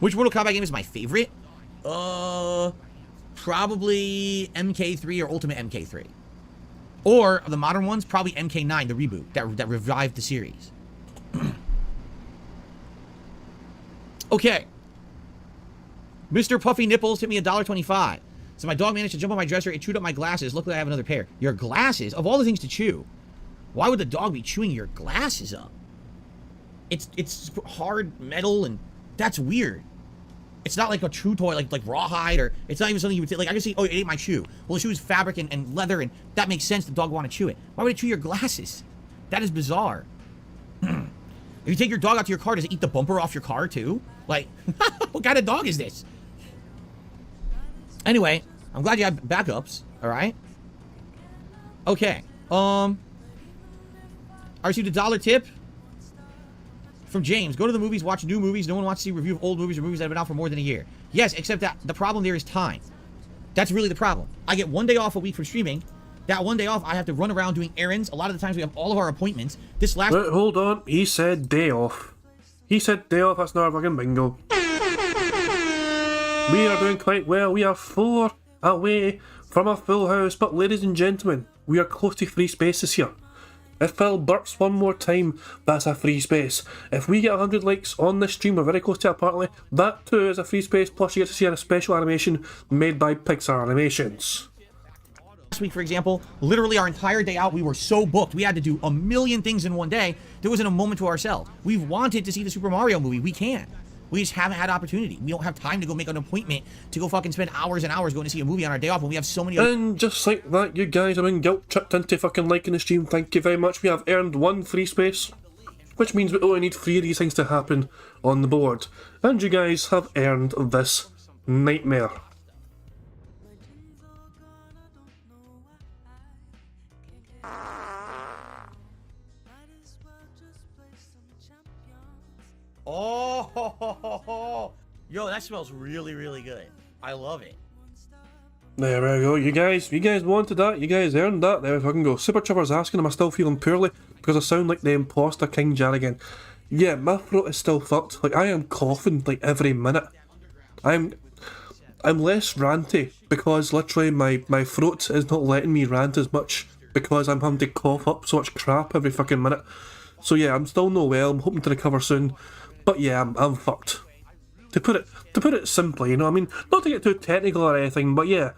Which Mortal Kombat game is my favorite? Probably MK3 or Ultimate MK3. Or the modern ones, probably MK9, the reboot that revived the series. Okay. Mr. Puffy Nipples hit me $1.25. So my dog managed to jump on my dresser. It chewed up my glasses. Luckily, I have another pair. Your glasses? Of all the things to chew, why would the dog be chewing your glasses up? It's hard metal, and that's weird. It's not like a chew toy, like rawhide, or it's not even something you would say. Like, I can see, oh, it ate my shoe. Well, the shoe is fabric and leather, and that makes sense. The dog would want to chew it. Why would it chew your glasses? That is bizarre. If you take your dog out to your car, does it eat the bumper off your car, too? Like, what kind of dog is this? Anyway, I'm glad you have backups, all right? Okay. I received $1 tip from James. Go to the movies, watch new movies. No one wants to see a review of old movies or movies that have been out for more than a year. Yes, except that the problem there is time. That's really the problem. I get 1 day off a week from streaming. That 1 day off, I have to run around doing errands. A lot of the times we have all of our appointments. This last... Wait, hold on. He said day off. He said day off. That's not a fucking bingo. We are doing quite well. We are 4 away from a full house. But ladies and gentlemen, we are close to free spaces here. If Phil burps one more time, that's a free space. If we get 100 likes on this stream, we're very close to it apparently, that too is a free space, plus you get to see a special animation made by Pixar Animations. Last week, for example, literally our entire day out, we were so booked. We had to do a million things in one day. There wasn't a moment to ourselves. We've wanted to see the Super Mario movie. We can't. We just haven't had opportunity. We don't have time to go make an appointment to go fucking spend hours and hours going to see a movie on our day off when we have so many other... And just like that, you guys have been guilt-tripped into fucking liking the stream. Thank you very much. We have earned 1 free space, which means we only need 3 of these things to happen on the board. And you guys have earned this nightmare. Oh, yo, that smells really, really good. I love it. There we go. You guys wanted that. You guys earned that. There we fucking go. Super Chopper's asking, am I still feeling poorly? Because I sound like the imposter King Jar again. Yeah, my throat is still fucked. Like, I am coughing, like, every minute. I'm less ranty, because literally my throat is not letting me rant as much, because I'm having to cough up so much crap every fucking minute. So yeah, I'm still no well. I'm hoping to recover soon. But yeah, I'm fucked. To put it simply, you know what I mean? Not to get too technical or anything, but yeah.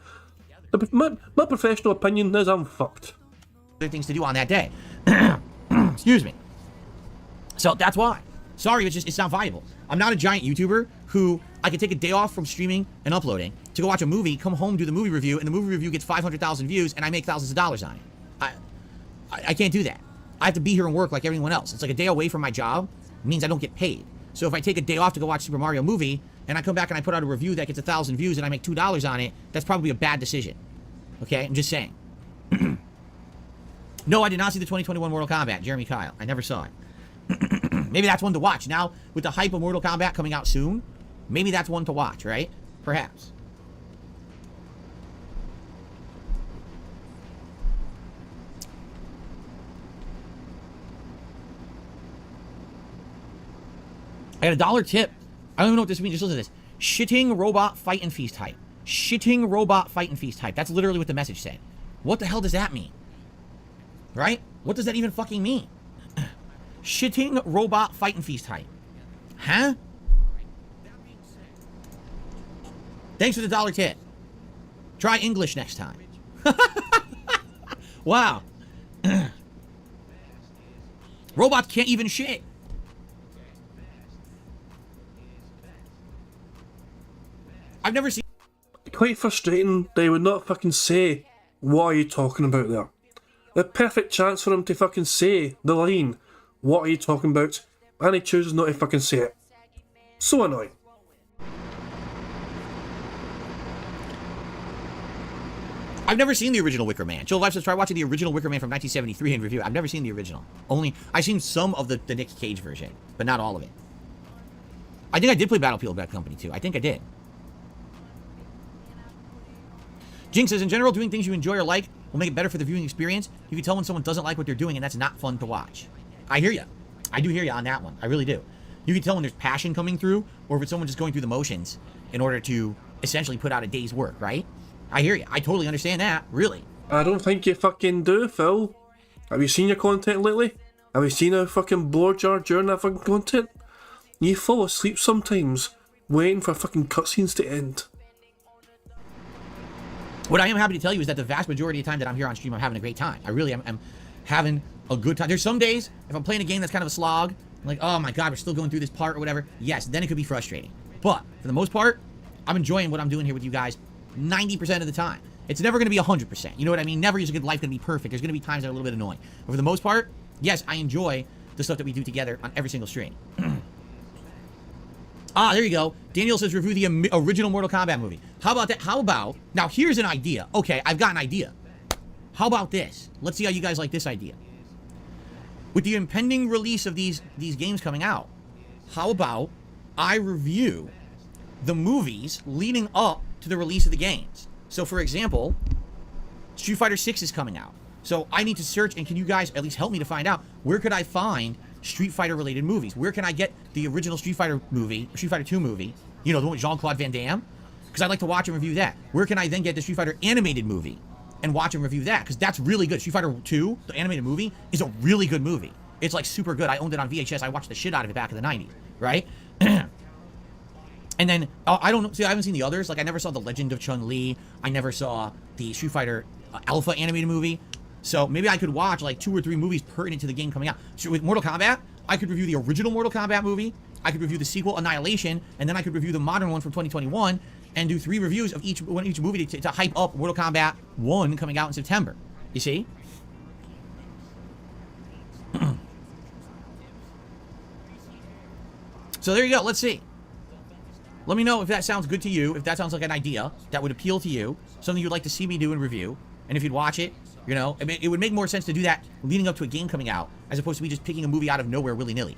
My professional opinion is I'm fucked. Other things to do on that day. Excuse me. So that's why. Sorry, it's not viable. I'm not a giant YouTuber who I can take a day off from streaming and uploading to go watch a movie, come home, do the movie review, and the movie review gets 500,000 views, and I make thousands of dollars on it. I can't do that. I have to be here and work like everyone else. It's like a day away from my job means I don't get paid. So if I take a day off to go watch Super Mario movie, and I come back and I put out a review that gets 1,000 views and I make $2 on it, that's probably a bad decision. Okay? I'm just saying. No, I did not see the 2021 Mortal Kombat. Jeremy Kyle. I never saw it. Maybe that's one to watch. Now, with the hype of Mortal Kombat coming out soon, maybe that's one to watch, right? Perhaps. I got $1 tip. I don't even know what this means. Just listen to this. Shitting robot fight and feast hype. Shitting robot fight and feast hype. That's literally what the message said. What the hell does that mean? Right? What does that even fucking mean? Shitting robot fighting feast hype. Huh? Thanks for the $1 tip. Try English next time. Wow. Robots can't even shit. I've never seen... Quite frustrating they would not fucking say, what are you talking about there? The perfect chance for him to fucking say the line, what are you talking about? And he chooses not to fucking say it. So annoying. I've never seen the original Wicker Man. Chill Life says, try watching the original Wicker Man from 1973 and review it. I've never seen the original. I've seen some of the Nick Cage version, but not all of it. I think I did play Battlefield Bad Company too. I think I did. Jinx says, in general, doing things you enjoy or like will make it better for the viewing experience. You can tell when someone doesn't like what they're doing, and that's not fun to watch. I hear you. I do hear you on that one. I really do. You can tell when there's passion coming through, or if it's someone just going through the motions in order to essentially put out a day's work, right? I hear you. I totally understand that. Really. I don't think you fucking do, Phil. Have you seen your content lately? Have you seen how fucking bored you are during that fucking content? You fall asleep sometimes, waiting for fucking cutscenes to end. What I am happy to tell you is that the vast majority of the time that I'm here on stream, I'm having a great time. I really am. I'm having a good time. There's some days, if I'm playing a game that's kind of a slog, I'm like, oh my god, we're still going through this part or whatever. Yes, then it could be frustrating. But for the most part, I'm enjoying what I'm doing here with you guys 90% of the time. It's never going to be 100%. You know what I mean? Never is a good life going to be perfect. There's going to be times that are a little bit annoying. But for the most part, yes, I enjoy the stuff that we do together on every single stream. Ah, there you go. Daniel says review the original Mortal Kombat movie. How about that? How about... Now, here's an idea. Okay, I've got an idea. How about this? Let's see how you guys like this idea. With the impending release of these games coming out, how about I review the movies leading up to the release of the games? So, for example, Street Fighter 6 is coming out. So, I need to search, and can you guys at least help me to find out, where could I find Street Fighter related movies? Where can I get the original Street Fighter movie, Street Fighter 2 movie, you know, the one with Jean-Claude Van Damme? Because I'd like to watch and review that. Where can I then get the Street Fighter animated movie and watch and review that? Because that's really good. Street Fighter 2, the animated movie, is a really good movie. It's like super good. I owned it on VHS. I watched the shit out of it back in the 90s, right? And then, I don't know, see, I haven't seen the others. Like, I never saw The Legend of Chun-Li. I never saw the Street Fighter Alpha animated movie. So maybe I could watch like 2 or 3 movies pertinent to the game coming out. So with Mortal Kombat, I could review the original Mortal Kombat movie, I could review the sequel Annihilation, and then I could review the modern one from 2021, and do 3 reviews of each movie to hype up Mortal Kombat 1 coming out in September. You see? So there you go. Let's see. Let me know if that sounds good to you, if that sounds like an idea that would appeal to you, something you'd like to see me do and review, and if you'd watch it. You know, I mean, it would make more sense to do that leading up to a game coming out, as opposed to me just picking a movie out of nowhere willy-nilly.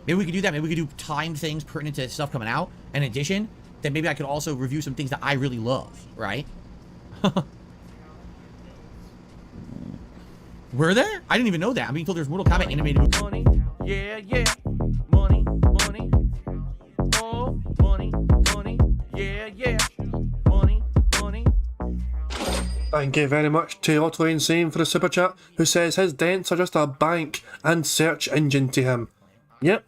Maybe we could do that. Maybe we could do timed things pertinent to stuff coming out. In addition, then maybe I could also review some things that I really love, right? Were there? I didn't even know that. I'm being told there's Mortal Kombat animated movie. Money, yeah, yeah. Money, money. Oh, money, money. Yeah, yeah. Money, money. Thank you very much to Otto Insane for the super chat, who says his dents are just a bank and search engine to him. Yep.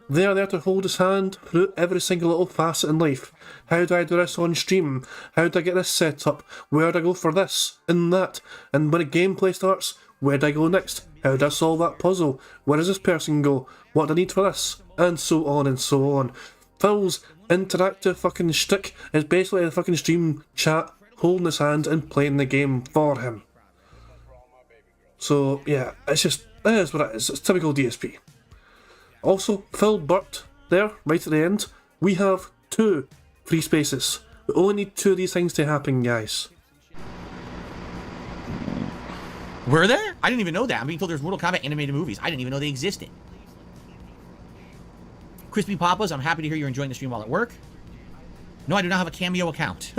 They are there to hold his hand through every single little facet in life. How do I do this on stream? How do I get this set up? Where do I go for this and that? And when a gameplay starts, where do I go next? How do I solve that puzzle? Where does this person go? What do I need for this? And so on and so on. Phil's interactive fucking shtick is basically the fucking stream chat holding his hand and playing the game for him. So yeah, it's just, it is what it is. It's typical DSP. Also, Phil burped there, right at the end. We have 2 free spaces. We only need 2 of these things to happen, guys. Were there? I didn't even know that. I'm being told there's Mortal Kombat animated movies. I didn't even know they existed. Crispy Papas, I'm happy to hear you're enjoying the stream while at work. No, I do not have a Cameo account.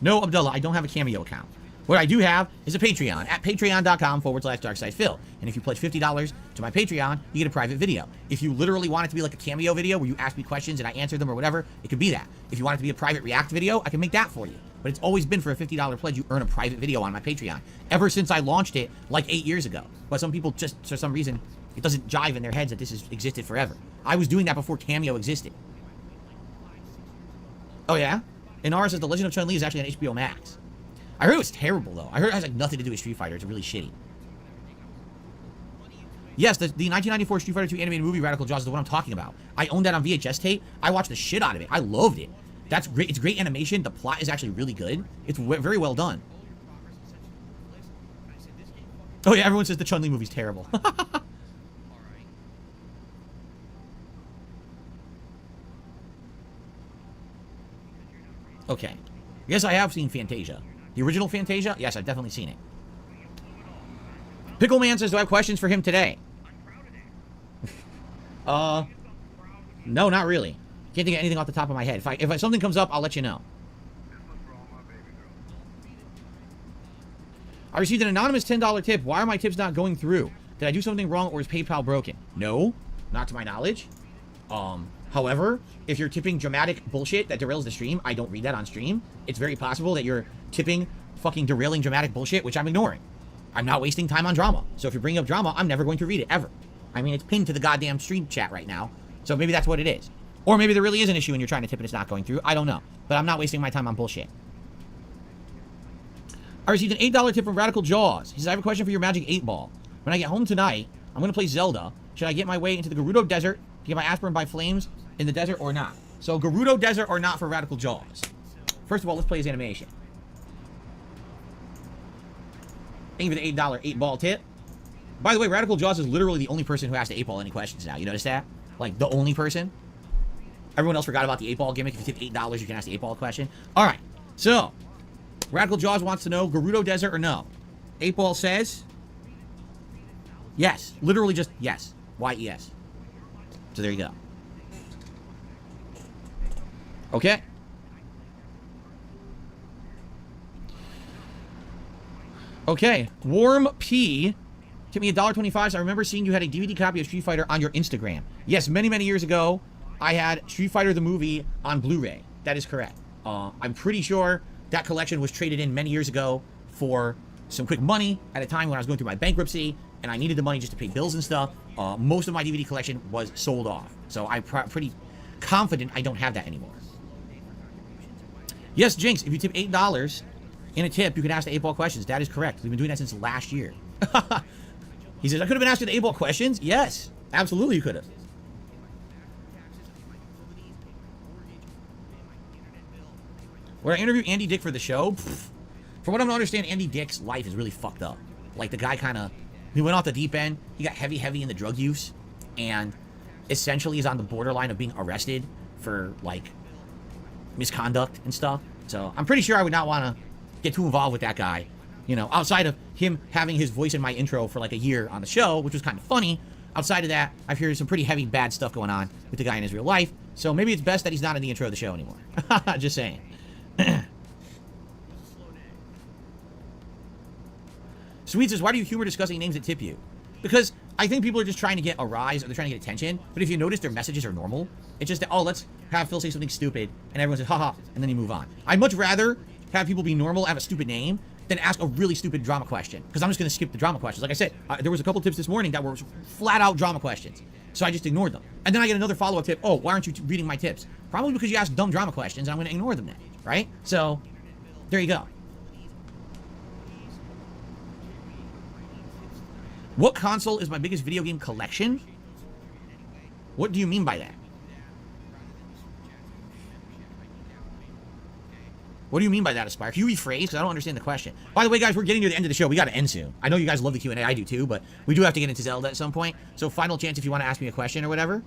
No, Abdullah, I don't have a Cameo account. What I do have is a Patreon at patreon.com/DarkSidePhil. And if you pledge $50 to my Patreon, you get a private video. If you literally want it to be like a cameo video where you ask me questions and I answer them or whatever, it could be that. If you want it to be a private react video, I can make that for you. But it's always been for a $50 pledge, you earn a private video on my Patreon. Ever since I launched it like 8 years ago. But some people just, for some reason, It doesn't jive in their heads that this has existed forever. I was doing that before Cameo existed. Oh, yeah? And Nara says The Legend of Chun-Li is actually on HBO Max. I heard it was terrible, though. I heard it has like nothing to do with Street Fighter. It's really shitty. Yes, the 1994 Street Fighter 2 animated movie Radical Jaws is the one I'm talking about. I owned that on VHS tape. I watched the shit out of it. I loved it. That's great. It's great animation. The plot is actually really good. It's very well done. Oh, yeah, everyone says the Chun-Li movie's terrible. Okay. Yes, I have seen Fantasia. The original Fantasia? Yes, I've definitely seen it. Pickleman says, do I have questions for him today? No, not really. Can't think of anything off the top of my head. If something comes up, I'll let you know. I received an anonymous $10 tip. Why are my tips not going through? Did I do something wrong or is PayPal broken? No, not to my knowledge. However, if you're tipping dramatic bullshit that derails the stream, I don't read that on stream. It's very possible that you're tipping fucking derailing dramatic bullshit, which I'm ignoring. I'm not wasting time on drama. So if you're bringing up drama, I'm never going to read it, ever. I mean, it's pinned to the goddamn stream chat right now. So maybe that's what it is. Or maybe there really is an issue and you're trying to tip and it's not going through. I don't know. But I'm not wasting my time on bullshit. I received an $8 tip from Radical Jaws. He says, I have a question for your Magic 8-Ball. When I get home tonight, I'm going to play Zelda. Should I get my way into the Gerudo Desert to get my aspirin by flames in the desert or not? So Gerudo Desert or not for Radical Jaws? First of all, let's play his animation. Thank you for the $8 8-ball tip. By the way, Radical Jaws is literally the only person who has to 8-ball any questions now. You notice that? Like, the only person. Everyone else forgot about the 8-ball gimmick. If you tip $8, you can ask the 8-ball question. All right. So, Radical Jaws wants to know, Gerudo Desert or no? 8-ball says, yes. Literally just yes. Y-E-S. So there you go. Okay. Okay. Warm P tipped me $1.25. So I remember seeing you had a DVD copy of Street Fighter on your Instagram. Yes, many, many years ago, I had Street Fighter the movie on Blu-ray. That is correct. I'm pretty sure that collection was traded in many years ago for some quick money at a time when I was going through my bankruptcy and I needed the money just to pay bills and stuff. Most of my DVD collection was sold off. So I'm pretty confident I don't have that anymore. Yes, Jinx, if you tip $8 in a tip, you can ask the 8-ball questions. That is correct. We've been doing that since last year. He says, I could have been asking the 8-ball questions. Yes, absolutely you could have. Would I interview Andy Dick for the show? Pfft. From what I'm understand, Andy Dick's life is really fucked up. Like, the guy kind of, he went off the deep end. He got heavy in the drug use. And essentially is on the borderline of being arrested for, like, misconduct and stuff. So I'm pretty sure I would not want to get too involved with that guy. You know, outside of him having his voice in my intro for like a year on the show, which was kind of funny. Outside of that, I've heard some pretty heavy bad stuff going on with the guy in his real life. So maybe it's best that he's not in the intro of the show anymore. Just saying. Sweet says, why do you humor discussing names that tip you? Because I think people are just trying to get a rise or they're trying to get attention. But if you notice, their messages are normal. It's just that, oh, let's have Phil say something stupid. And everyone says, haha, and then you move on. I'd much rather have people be normal, have a stupid name, than ask a really stupid drama question. Because I'm just going to skip the drama questions. Like I said, there was a couple tips this morning that were flat out drama questions. So I just ignored them. And then I get another follow-up tip. Oh, why aren't you reading my tips? Probably because you asked dumb drama questions and I'm going to ignore them then. Right? So, there you go. What console is my biggest video game collection? What do you mean by that? What do you mean by that, Aspire? Can you rephrase? Because I don't understand the question. By the way, guys, we're getting to the end of the show. We got to end soon. I know you guys love the Q&A. I do too, but we do have to get into Zelda at some point. So final chance if you want to ask me a question or whatever.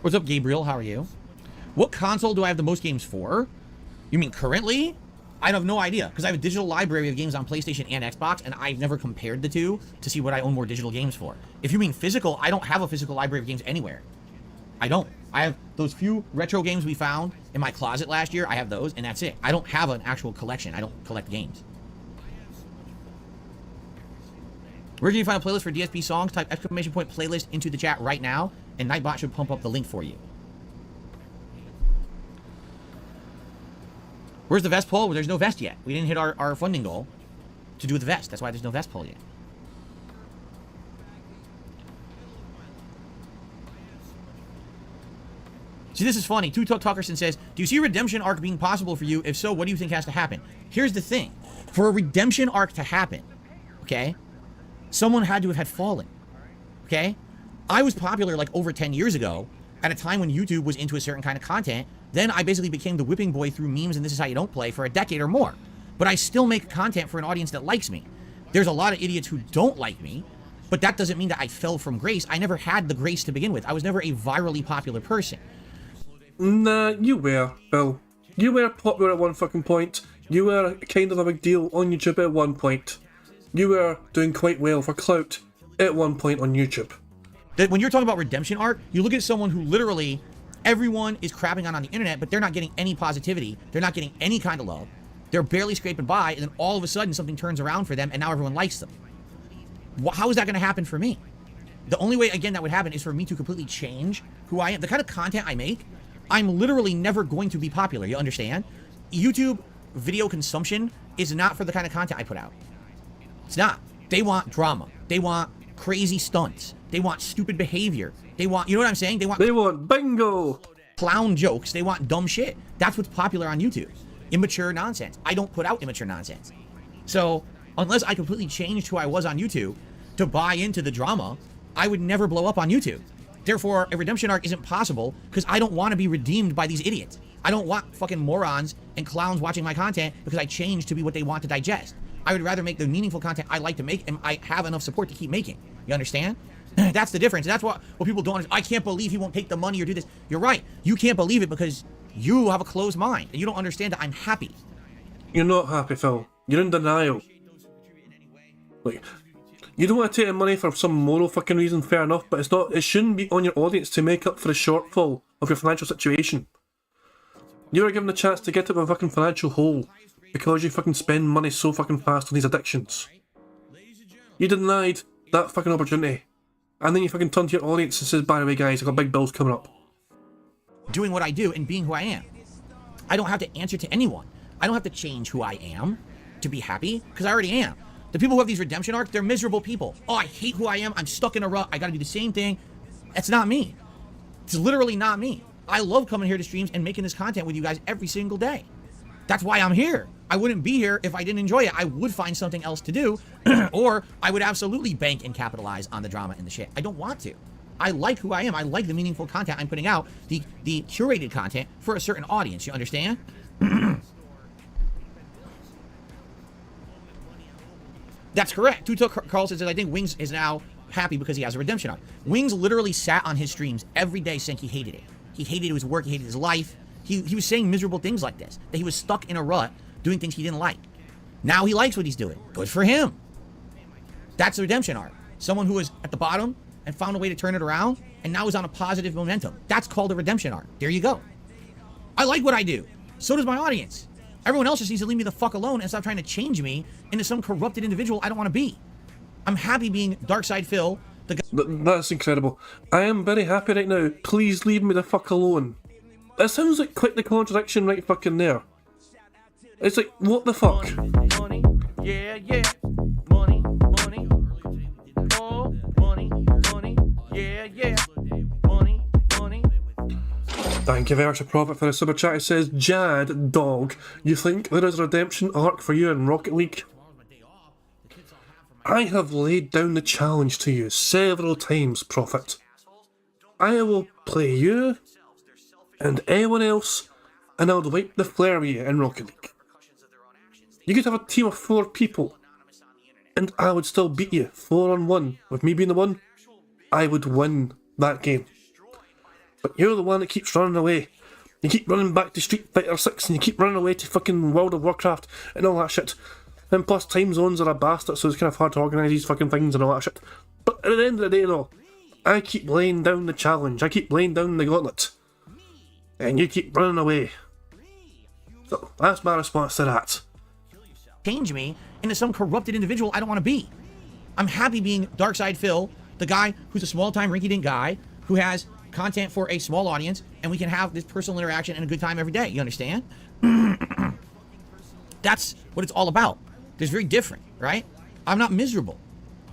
What's up, Gabriel? How are you? What console do I have the most games for? You mean currently? I have no idea, because I have a digital library of games on PlayStation and Xbox, and I've never compared the two to see what I own more digital games for. If you mean physical, I don't have a physical library of games anywhere. I don't. I have those few retro games we found in my closet last year. I have those, and that's it. I don't have an actual collection. I don't collect games. Where can you find a playlist for DSP songs? Type exclamation point playlist into the chat right now, and Nightbot should pump up the link for you. Where's the vest poll? Well, there's no vest yet. We didn't hit our funding goal to do the vest. That's why there's no vest poll yet. See, this is funny. Two Tuckerson says, do you see a redemption arc being possible for you? If so, what do you think has to happen? Here's the thing. For a redemption arc to happen, okay, someone had to have had fallen, okay? I was popular like over 10 years ago at a time when YouTube was into a certain kind of content. Then I basically became the whipping boy through memes and This Is How You Don't Play for a decade or more. But I still make content for an audience that likes me. There's a lot of idiots who don't like me, but that doesn't mean that I fell from grace. I never had the grace to begin with. I was never a virally popular person. Nah, you were, Bill. You were popular at one fucking point. You were kind of a big deal on YouTube at one point. You were doing quite well for clout at one point on YouTube. That when you're talking about redemption arc, you look at someone who literally everyone is crapping on the internet, but they're not getting any positivity. They're not getting any kind of love. They're barely scraping by, and then all of a sudden something turns around for them, and now everyone likes them. How is that going to happen for me? The only way, again, that would happen is for me to completely change who I am. The kind of content I make, I'm literally never going to be popular. You understand? YouTube video consumption is not for the kind of content I put out. It's not. They want drama. They want crazy stunts. They want stupid behavior. They want, you know what I'm saying? They want bingo, clown jokes. They want dumb shit. That's what's popular on YouTube. Immature nonsense. I don't put out immature nonsense. So unless I completely changed who I was on YouTube to buy into the drama, I would never blow up on YouTube. Therefore, a redemption arc isn't possible because I don't want to be redeemed by these idiots. I don't want fucking morons and clowns watching my content because I changed to be what they want to digest. I would rather make the meaningful content I like to make, and I have enough support to keep making. You understand? That's the difference. That's what people don't understand. I can't believe he won't take the money or do this. You're right. You can't believe it because you have a closed mind and you don't understand that I'm happy. You're not happy, Phil. You're in denial. Like, you don't want to take the money for some moral fucking reason, fair enough, but it shouldn't be on your audience to make up for the shortfall of your financial situation. You were given a chance to get out of a fucking financial hole because you fucking spend money so fucking fast on these addictions. You denied that fucking opportunity. And then you fucking turn to your audience and says, by the way guys, I've got big bills coming up. Doing what I do and being who I am. I don't have to answer to anyone. I don't have to change who I am to be happy, because I already am. The people who have these redemption arcs, they're miserable people. Oh, I hate who I am. I'm stuck in a rut. I gotta do the same thing. That's not me. It's literally not me. I love coming here to streams and making this content with you guys every single day. That's why I'm here. I wouldn't be here if I didn't enjoy it. I would find something else to do, or I would absolutely bank and capitalize on the drama and the shit. I don't want to. I like who I am. I like the meaningful content I'm putting out, the curated content for a certain audience. You understand? That's correct. Tuto Carlson says, I think Wings is now happy because he has a redemption arc. Wings literally sat on his streams every day saying he hated it. He hated his work. He hated his life. He was saying miserable things like this, that he was stuck in a rut doing things he didn't like. Now he likes what he's doing. Good for him. That's a redemption arc. Someone who was at the bottom and found a way to turn it around and now is on a positive momentum. That's called a redemption arc. There you go. I like what I do. So does my audience. Everyone else just needs to leave me the fuck alone and stop trying to change me into some corrupted individual I don't want to be. I'm happy being Darkside Phil. The guy. That's incredible. I am very happy right now. Please leave me the fuck alone. That sounds like quite the contradiction right fucking there. It's like, what the fuck? Money, yeah, yeah. Money, money. Oh, money, money, yeah, yeah. Money, money. Thank you very much, Prophet, for the super chat. It says, Jad, dog, you think there is a redemption arc for you in Rocket League? I have laid down the challenge to you several times, Prophet. I will play you and anyone else, and I would wipe the flare with you in Rocket League. You could have a team of 4 people, and I would still beat you 4-on-1. With me being the one, I would win that game. But you're the one that keeps running away. You keep running back to Street Fighter 6, and you keep running away to fucking World of Warcraft, and all that shit. And plus, time zones are a bastard, so it's kind of hard to organise these fucking things and all that shit. But at the end of the day, though, I keep laying down the challenge. I keep laying down the gauntlet. And you keep running away. So, that's my response to that. Change me into some corrupted individual I don't want to be. I'm happy being Darkside Phil, the guy who's a small-time rinky-dink guy who has content for a small audience, and we can have this personal interaction and a good time every day. You understand? That's what it's all about. It's very different, right? I'm not miserable.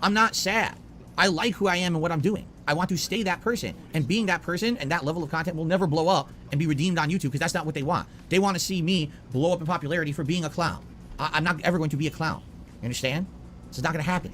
I'm not sad. I like who I am and what I'm doing. I want to stay that person, and being that person and that level of content will never blow up and be redeemed on YouTube, because that's not what they want. They want to see me blow up in popularity for being a clown. I'm not ever going to be a clown. You understand? It's not going to happen.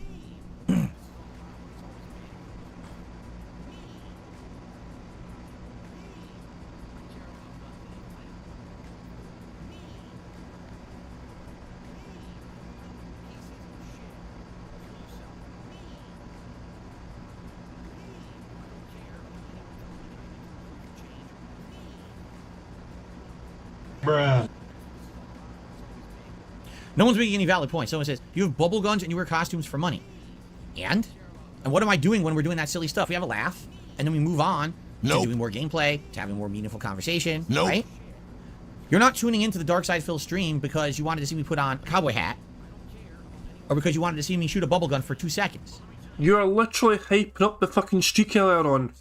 Bruh. No one's making any valid points. Someone says, you have bubble guns and you wear costumes for money. And what am I doing when we're doing that silly stuff? We have a laugh, and then we move on to doing more gameplay, to having more meaningful conversation, right? You're not tuning into the Dark Side Phil stream because you wanted to see me put on a cowboy hat, or because you wanted to see me shoot a bubble gun for 2 seconds. You're literally hyping up the fucking streak earlier on.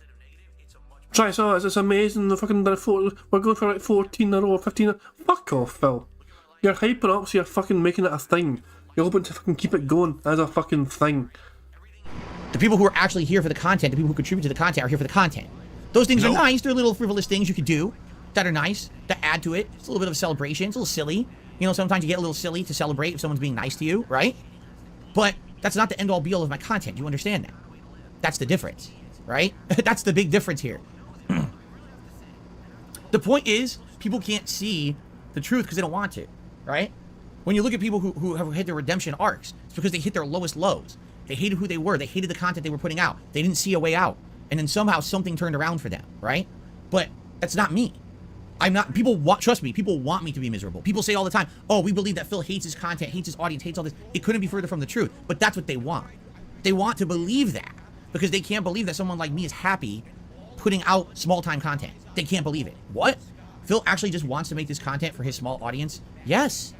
Try so it's amazing. The fucking we're going for like 14 in a row, 15. Fuck off, Phil. You're hyping up, so you're fucking making it a thing. You're hoping to fucking keep it going as a fucking thing. The people who are actually here for the content, the people who contribute to the content, are here for the content. Those things are nice. They're little frivolous things you could do that are nice, that add to it. It's a little bit of a celebration. It's a little silly. You know, sometimes you get a little silly to celebrate if someone's being nice to you, right? But that's not the end-all be-all of my content. You understand that? That's the difference, right? That's the big difference here. The point is, people can't see the truth because they don't want to, right? When you look at people who have hit their redemption arcs, it's because they hit their lowest lows. They hated who they were. They hated the content they were putting out. They didn't see a way out. And then somehow something turned around for them, right? But that's not me. I'm not, trust me, people want me to be miserable. People say all the time, oh, we believe that Phil hates his content, hates his audience, hates all this. It couldn't be further from the truth. But that's what they want. They want to believe that because they can't believe that someone like me is happy putting out small-time content. They can't believe it. What? Phil actually just wants to make this content for his small audience? Yes.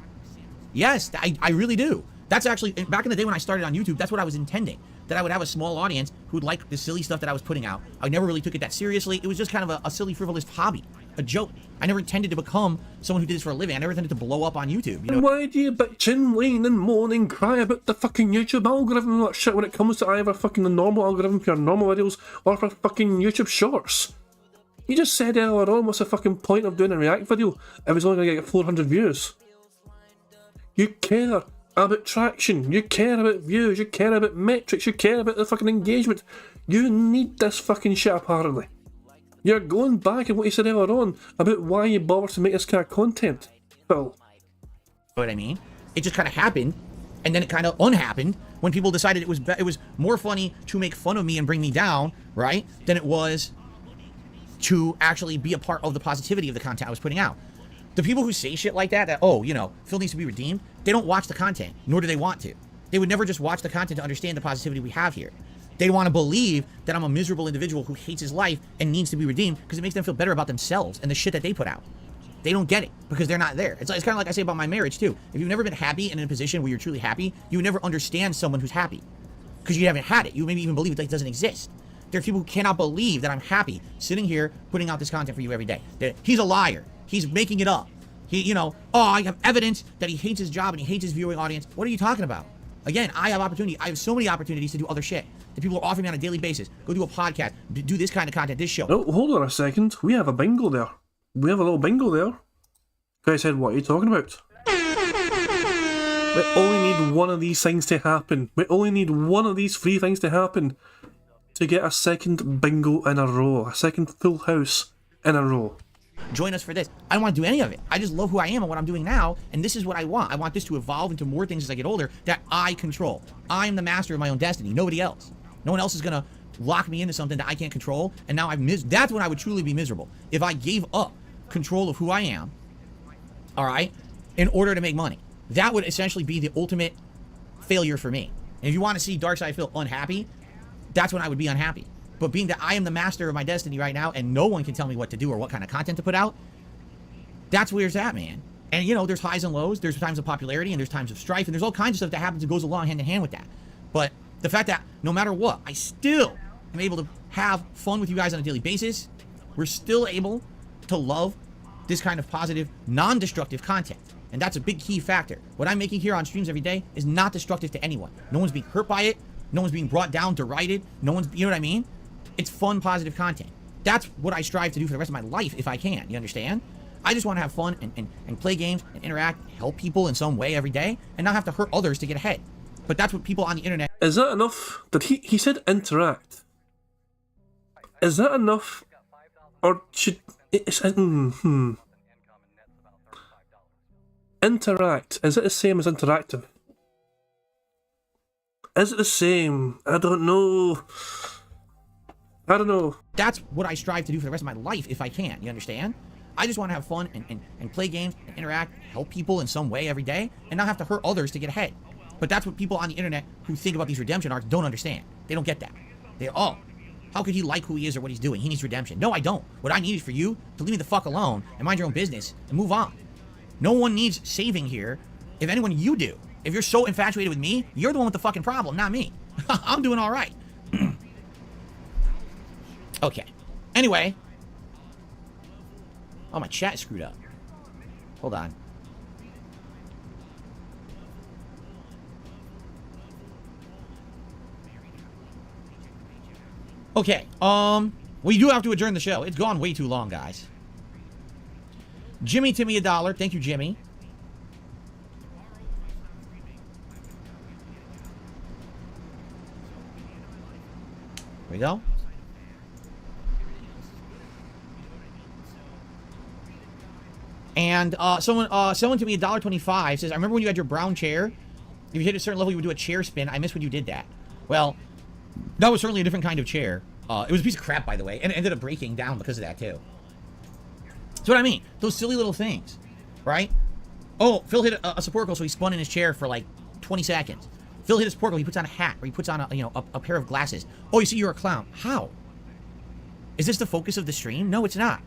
Yes, I really do. That's actually, back in the day when I started on YouTube, that's what I was intending. That I would have a small audience who would like the silly stuff that I was putting out. I never really took it that seriously. It was just kind of a silly, frivolous hobby. A joke. I never intended to become someone who did this for a living. I never intended to blow up on YouTube. You know? Why do you bitch and whine and moan and cry about the fucking YouTube algorithm and that shit when it comes to either fucking the normal algorithm for your normal videos or for fucking YouTube shorts? You just said earlier on, what's the fucking point of doing a react video if it's only going to get 400 views? You care about traction, you care about views, you care about metrics, you care about the fucking engagement. You need this fucking shit apparently. You're going back on what you said earlier on about why you bother to make this kind of content, Phil. You know what I mean? It just kind of happened, and then it kind of unhappened when people decided it was more funny to make fun of me and bring me down, right, than it was to actually be a part of the positivity of the content I was putting out. The people who say shit like that, oh, you know, Phil needs to be redeemed, they don't watch the content, nor do they want to. They would never just watch the content to understand the positivity we have here. They want to believe that I'm a miserable individual who hates his life and needs to be redeemed because it makes them feel better about themselves and the shit that they put out. They don't get it because they're not there. It's kind of like I say about my marriage too. If you've never been happy and in a position where you're truly happy, you would never understand someone who's happy because you haven't had it. You maybe even believe it doesn't exist. There are people who cannot believe that I'm happy sitting here putting out this content for you every day. He's a liar. He's making it up. He, you know, oh, I have evidence that he hates his job and he hates his viewing audience. What are you talking about? Again, I have opportunity. I have so many opportunities to do other shit that people are offering me on a daily basis. Go do a podcast, do this kind of content, this show. No, hold on a second. We have a bingo there. We have a little bingo there. Guy said, what are you talking about? We only need one of these things to happen. We only need one of these 3 things to happen to get a second bingo in a row. A second full house in a row. Join us for this. I don't want to do any of it. I just love who I am and what I'm doing now, and this is what I want. I want this to evolve into more things as I get older that I control. I am the master of my own destiny. Nobody else. No one else is going to lock me into something that I can't control, and now that's when I would truly be miserable. If I gave up control of who I am, all right, in order to make money. That would essentially be the ultimate failure for me. And if you want to see Darkside Phil unhappy, that's when I would be unhappy. But being that I am the master of my destiny right now and no one can tell me what to do or what kind of content to put out, that's where it's at, man. And, you know, there's highs and lows. There's times of popularity and there's times of strife and there's all kinds of stuff that happens that goes along hand in hand with that. But The fact that no matter what, I still am able to have fun with you guys on a daily basis. We're still able to love this kind of positive, non-destructive content. And that's a big key factor. What I'm making here on streams every day is not destructive to anyone. No one's being hurt by it. No one's being brought down, derided. No one's, you know what I mean? It's fun, positive content. That's what I strive to do for the rest of my life if I can. You understand? I just want to have fun and play games and interact, help people in some way every day, and not have to hurt others to get ahead. But that's what people on the internet... Is that enough? Did he said interact. Is that enough? Or should... Interact. Is it the same as interactive? Is it the same? I don't know. I don't know. That's what I strive to do for the rest of my life if I can. You understand? I just want to have fun and play games and interact, help people in some way every day, and not have to hurt others to get ahead. But that's what people on the internet who think about these redemption arcs don't understand. They don't get that. Oh, how could he like who he is or what he's doing? He needs redemption. No, I don't. What I need is for you to leave me the fuck alone and mind your own business and move on. No one needs saving here. If anyone, you do. If you're so infatuated with me, you're the one with the fucking problem, not me. I'm doing all right. Okay. Anyway. Oh, my chat is screwed up. Hold on. Okay. We do have to adjourn the show. It's gone way too long, guys. Jimmy Timmy $1. Thank you, Jimmy. There we go. And someone to me $1.25 says, I remember when you had your brown chair. If you hit a certain level, you would do a chair spin. I miss when you did that. Well, that was certainly a different kind of chair. It was a piece of crap, by the way, and it ended up breaking down because of that, too. That's what I mean. Those silly little things, right? Oh, Phil hit a support goal, so he spun in his chair for like 20 seconds. Phil hit a support goal, he puts on a hat, or he puts on a pair of glasses. Oh, you see, you're a clown. How? Is this the focus of the stream? No, it's not.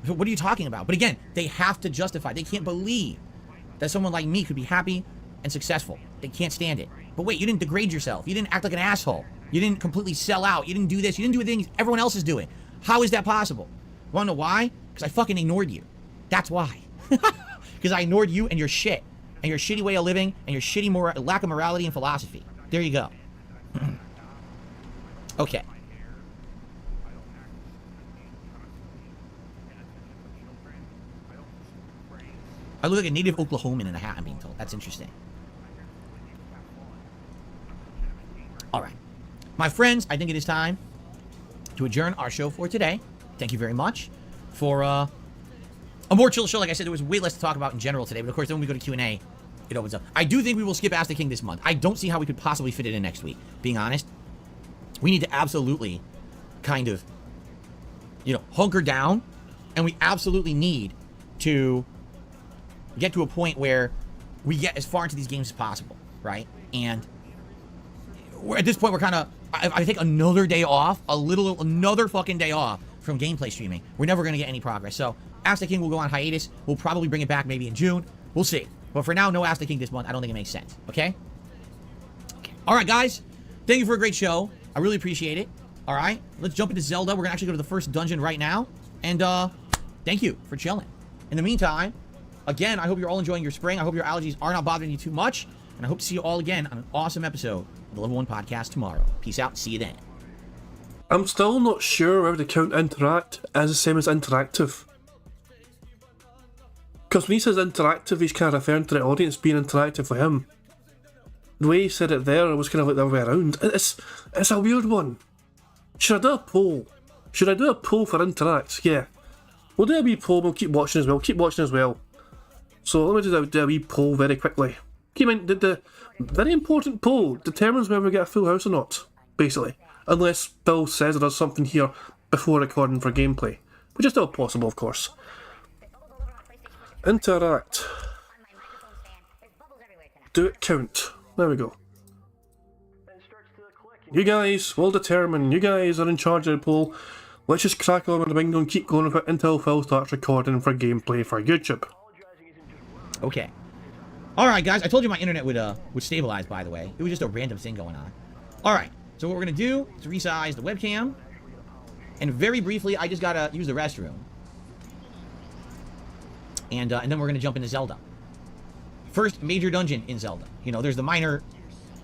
What are you talking about? But again, they have to justify. They can't believe that someone like me could be happy and successful. They can't stand it. But wait, you didn't degrade yourself. You didn't act like an asshole. You didn't completely sell out. You didn't do this. You didn't do the things everyone else is doing. How is that possible? You wanna know why? Because I fucking ignored you. That's why. Because I ignored you and your shit. And your shitty way of living. And your shitty lack of morality and philosophy. There you go. Okay. I look like a native Oklahoman in a hat, I'm being told. That's interesting. Alright. My friends, I think it is time to adjourn our show for today. Thank you very much for a more chill show. Like I said, there was way less to talk about in general today. But of course, then when we go to Q&A, it opens up. I do think we will skip Ask the King this month. I don't see how we could possibly fit it in next week. Being honest, we need to absolutely kind of, hunker down. And we absolutely need to get to a point where we get as far into these games as possible, right? And at this point, we're kind of, I think another day off, another fucking day off from gameplay streaming. We're never going to get any progress. So Ask the King will go on hiatus. We'll probably bring it back maybe in June. We'll see. But for now, no Ask the King this month. I don't think it makes sense. Okay? All right, guys. Thank you for a great show. I really appreciate it. All right. Let's jump into Zelda. We're going to actually go to the first dungeon right now. And thank you for chilling. In the meantime, again, I hope you're all enjoying your spring. I hope your allergies are not bothering you too much. And I hope to see you all again on an awesome episode of the Level 1 Podcast tomorrow. Peace out. See you then. I'm still not sure whether to count interact as the same as interactive. Because when he says interactive, he's kind of referring to the audience being interactive with him. The way he said it there, it was kind of like the other way around. It's a weird one. Should I do a poll? Should I do a poll for interact? Yeah. We'll do a wee poll, we'll keep watching as well. So let me do a wee poll very quickly. Keep in mind, the very important poll determines whether we get a full house or not, basically. Unless Bill says or does something here before recording for gameplay. Which is still possible, of course. Interact. Do it count. There we go. You guys will determine. You guys are in charge of the poll. Let's just crack on with the bingo and keep going with it until Phil starts recording for gameplay for YouTube. Okay. Alright, guys. I told you my internet would stabilize, by the way. It was just a random thing going on. All right. So what we're going to do is resize the webcam. And very briefly, I just got to use the restroom. And then we're going to jump into Zelda. First major dungeon in Zelda. You know, there's the minor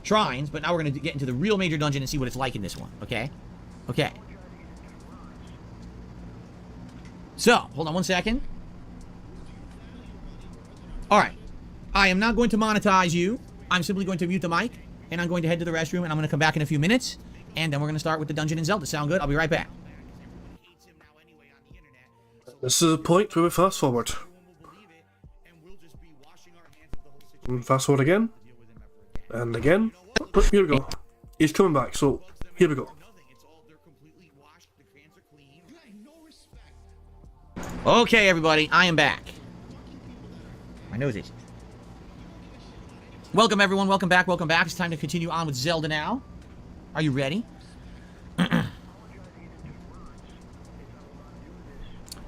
shrines, but now we're going to get into the real major dungeon and see what it's like in this one. Okay? Okay. So, hold on one second. All right. I am not going to monetize you. I'm simply going to mute the mic, and I'm going to head to the restroom, and I'm going to come back in a few minutes, and then we're going to start with the dungeon in Zelda. Sound good? I'll be right back. This is a point where we fast forward. And fast forward again. And again. Here we go. He's coming back, so here we go. Okay, everybody, I am back. My nose itches. Welcome, everyone. Welcome back. Welcome back. It's time to continue on with Zelda now. Are you ready?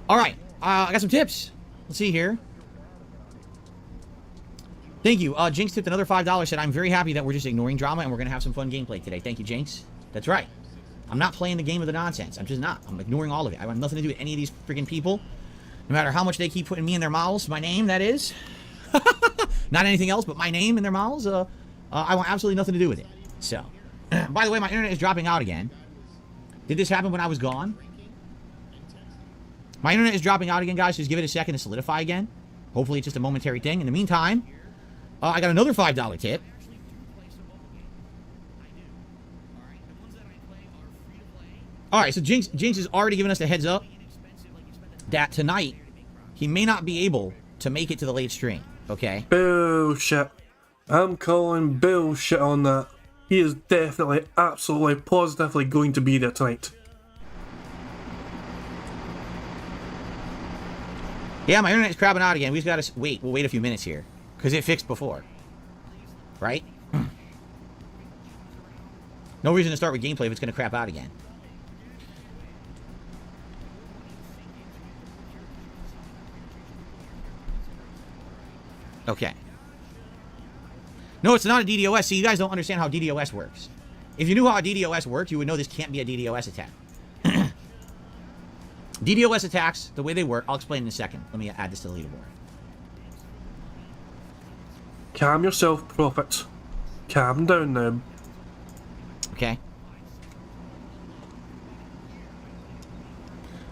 All right. I got some tips. Let's see here. Thank you. Jinx tipped another $5. Said, I'm very happy that we're just ignoring drama and we're going to have some fun gameplay today. Thank you, Jinx. That's right. I'm not playing the game of the nonsense. I'm just not. I'm ignoring all of it. I want nothing to do with any of these freaking people. No matter how much they keep putting me in their mouths, my name, that is. Not anything else, but my name in their mouths. I want absolutely nothing to do with it. So, by the way, my internet is dropping out again. Did this happen when I was gone? My internet is dropping out again, guys. Just give it a second to solidify again. Hopefully, it's just a momentary thing. In the meantime, I got another $5 tip. All right, so Jinx has already given us the heads up that tonight he may not be able to make it to the late stream. Okay. Bullshit. I'm calling bullshit on that. He is definitely, absolutely, positively going to be there tonight. Yeah, my internet's crapping out again. We just gotta wait. We'll wait a few minutes here. Because it fixed before. Right? No reason to start with gameplay if it's gonna crap out again. Okay. No, it's not a DDoS. See, you guys don't understand how DDoS works. If you knew how a DDoS worked, you would know this can't be a DDoS attack. DDoS attacks, the way they work, I'll explain in a second. Let me add this to the leaderboard. Calm yourself, Prophet. Calm down now. Okay.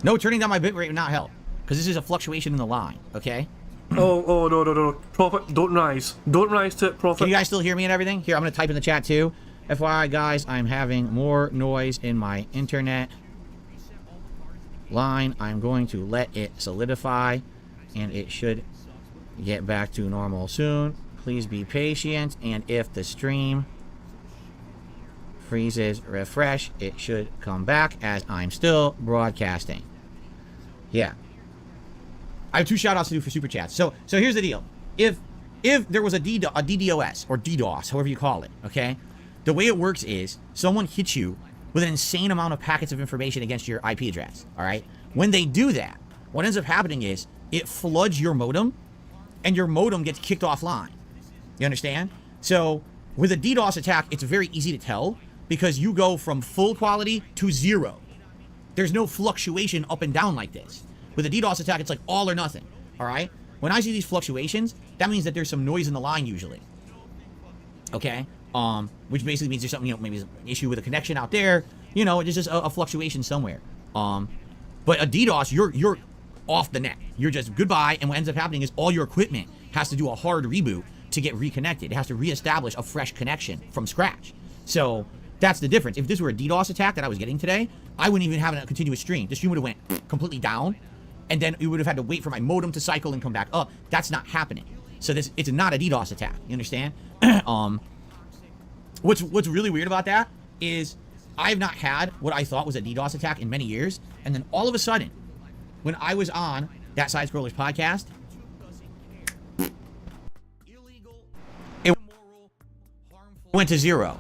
No, turning down my bitrate would not help. Because this is a fluctuation in the line, okay? Oh, no. Prophet, don't rise. Don't rise to it, Prophet. Can you guys still hear me and everything? Here, I'm going to type in the chat too. FYI, guys, I'm having more noise in my internet line. I'm going to let it solidify, and it should get back to normal soon. Please be patient, and if the stream freezes, refresh. It should come back as I'm still broadcasting. Yeah. I have 2 shoutouts to do for Super Chats. So here's the deal. If there was a DDoS, or DDoS, however you call it, okay? The way it works is someone hits you with an insane amount of packets of information against your IP address, all right? When they do that, what ends up happening is it floods your modem, and your modem gets kicked offline. You understand? So with a DDoS attack, it's very easy to tell because you go from full quality to 0. There's no fluctuation up and down like this. With a DDoS attack, it's like all or nothing, all right? When I see these fluctuations, that means that there's some noise in the line usually, okay? Which basically means there's something, you know, maybe there's an issue with a connection out there, you know, it's just a fluctuation somewhere. But a DDoS, you're off the net. You're just goodbye, and what ends up happening is all your equipment has to do a hard reboot to get reconnected. It has to reestablish a fresh connection from scratch. So that's the difference. If this were a DDoS attack that I was getting today, I wouldn't even have a continuous stream. The stream would have went completely down, and then you would have had to wait for my modem to cycle and come back up. That's not happening. So it's not a DDoS attack. You understand? What's really weird about that is I've not had what I thought was a DDoS attack in many years, and then all of a sudden, when I was on that Side Scrollers podcast, it went to 0.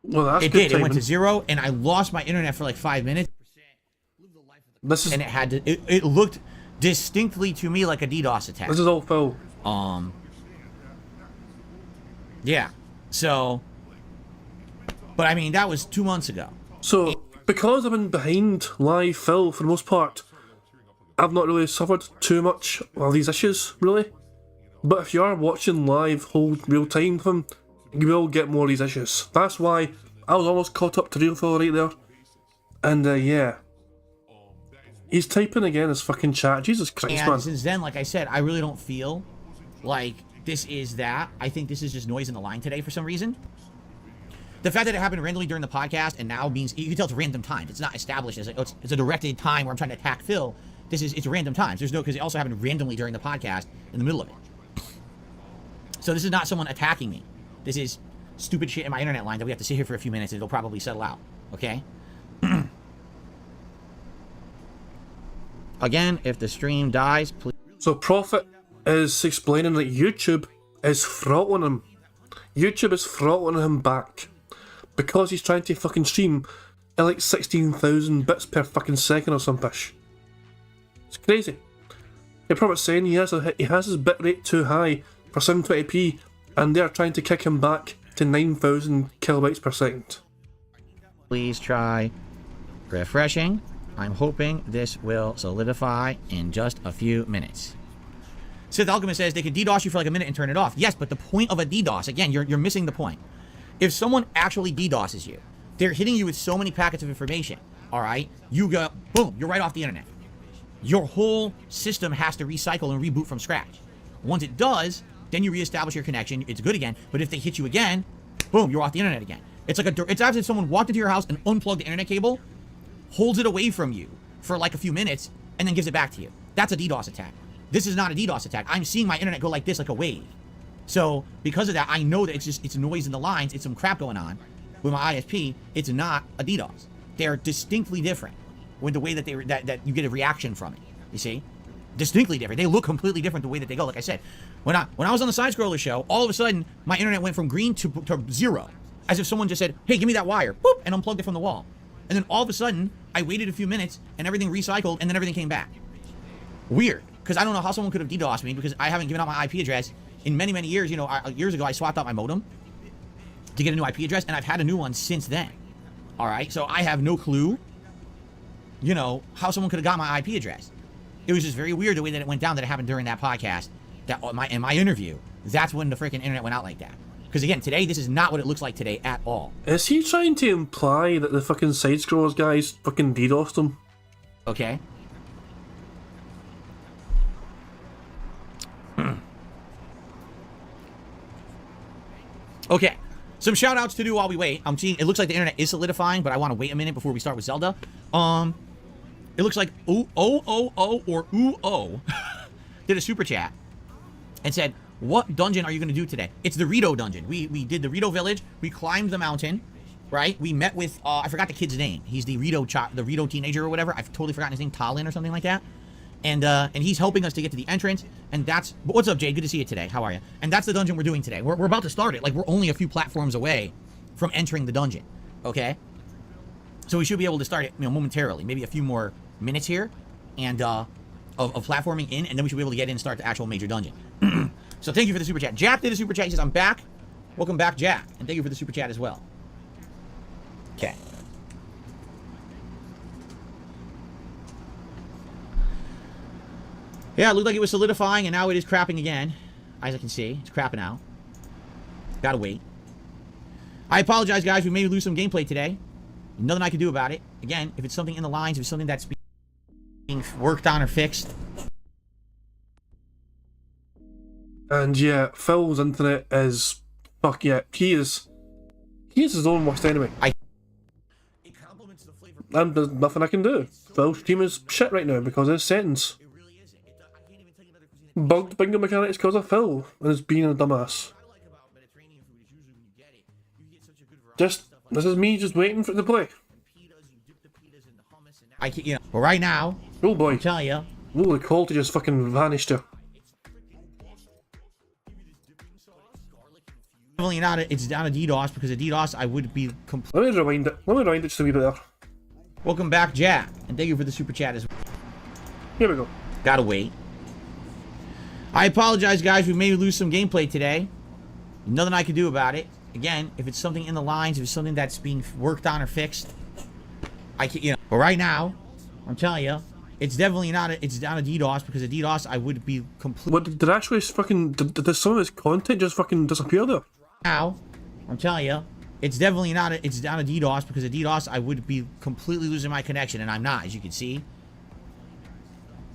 Well, that's it good did. timing. It went to 0, and I lost my internet for like 5 minutes. And it had to. It looked distinctly to me like a DDoS attack. This is all Phil. Yeah. So But I mean, that was 2 months ago. So, because I've been behind live Phil for the most part, I've not really suffered too much of these issues, really. But if you are watching live whole real time with him, you will get more of these issues. That's why I was almost caught up to real Phil right there. And yeah. He's typing again his fucking chat. Jesus Christ, And man. since then, like I said, I really don't feel like this is that. I think this is just noise in the line today for some reason. The fact that it happened randomly during the podcast and now means you can tell it's random times. It's not established as it's a directed time where I'm trying to attack Phil. It's random times. There's no, because it also happened randomly during the podcast in the middle of it. So this is not someone attacking me. This is stupid shit in my internet line that we have to sit here for a few minutes and it'll probably settle out. Okay? Again, if the stream dies, please. So Prophet is explaining that YouTube is throttling him. YouTube is throttling him back. Because he's trying to fucking stream at like 16,000 bits per fucking second or some pish. It's crazy. The Prophet's saying he has his bitrate too high for 720p and they're trying to kick him back to 9,000 kilobytes per second. Please try refreshing. I'm hoping this will solidify in just a few minutes. Sith Alchemist says they could DDoS you for like a minute and turn it off. Yes, but the point of a DDoS, again, you're missing the point. If someone actually DDoSes you, they're hitting you with so many packets of information, all right? You go, boom, you're right off the internet. Your whole system has to recycle and reboot from scratch. Once it does, then you reestablish your connection, it's good again. But if they hit you again, boom, you're off the internet again. It's as if someone walked into your house and unplugged the internet cable, holds it away from you for like a few minutes, and then gives it back to you. That's a DDoS attack. This is not a DDoS attack. I'm seeing my internet go like this, like a wave. So because of that, I know that it's noise in the lines. It's some crap going on with my ISP. It's not a DDoS. They're distinctly different with the way that that you get a reaction from it. You see, distinctly different. They look completely different the way that they go. Like I said, when I was on the Side Scroller show, all of a sudden my internet went from green to 0, as if someone just said, "Hey, give me that wire," boop, and unplugged it from the wall. And then all of a sudden, I waited a few minutes and everything recycled, and then everything came back. Weird, because I don't know how someone could have DDoSed me because I haven't given out my IP address in many, many years. You know, years ago I swapped out my modem to get a new IP address, and I've had a new one since then. All right, so I have no clue, you know, how someone could have got my IP address. It was just very weird the way that it went down, that it happened during that podcast, that in my interview. That's when the freaking internet went out like that. Because again, today, this is not what it looks like today at all. Is he trying to imply that the fucking Side Scrollers guys fucking DDoSed him? Okay. Okay. Some shout outs to do while we wait. I'm seeing, it looks like the internet is solidifying, but I want to wait a minute before we start with Zelda. It looks like O did a super chat and said, "What dungeon are you going to do today?" It's the Rito dungeon. We did the Rito village. We climbed the mountain, right? We met with I forgot the kid's name. He's the Rito teenager or whatever. I've totally forgotten his name, Talin or something like that. And he's helping us to get to the entrance. And that's what's up, Jade. Good to see you today. How are you? And that's the dungeon we're doing today. We're about to start it. Like, we're only a few platforms away from entering the dungeon. Okay. So we should be able to start it, you know, momentarily. Maybe a few more minutes here, and of platforming in, and then we should be able to get in and start the actual major dungeon. So thank you for the super chat. Jack did a super chat. He says, "I'm back." Welcome back, Jack, and thank you for the super chat as well. Okay. Yeah, it looked like it was solidifying, and now it is crapping again. As I can see, it's crapping out. Gotta wait. I apologize, guys. We may lose some gameplay today. Nothing I can do about it. Again, if it's something in the lines, if it's something that's being worked on or fixed. And yeah, Phil's internet is... Fuck yeah, he is his own worst enemy. It complements the flavor. And there's nothing I can do. Phil's stream is shit right now because of his settings. It really isn't. I can't even tell you another cuisine. Bugged bingo mechanics because of Phil and his being a dumbass. What I like about Mediterranean food is usually when you get it, you get such a good variety of stuff like This is me just waiting for it to play. pitas. You dip the pitas in the hummus, and I can't, you know. But right now, Oh boy. I'll tell you. Oh, the quality just fucking vanished there. Definitely not. It's down a DDoS, because a DDoS I would be completely. Let me rewind it. Let me rewind it just a wee bit there. Welcome back, Jack, and thank you for the super chat as well. Here we go. Gotta wait. I apologize, guys. We may lose some gameplay today. Nothing I can do about it. Again, if it's something in the lines, if it's something that's being worked on or fixed, I can, you know. But right now, I'm telling you, it's definitely not. It's not a DDoS, because a DDoS I would be completely. What did actually fucking did some of his content just fucking disappear there? Now, I'm telling you, it's definitely not. It's not a DDoS, because a DDoS I would be completely losing my connection, and I'm not, as you can see.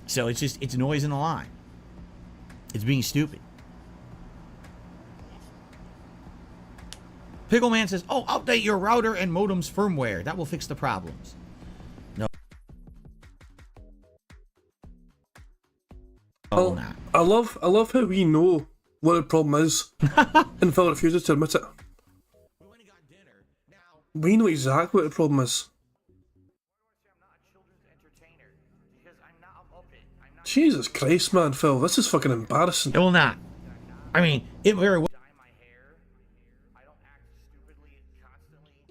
So it's just, it's noise in the line. It's being stupid. Pickleman says, "Oh, update your router and modem's firmware. That will fix the problems." No. Oh, not. I love how we know what the problem is, and Phil refuses to admit it. We know exactly what the problem is. Jesus Christ, man, Phil, this is fucking embarrassing. It will not. I mean, it very well.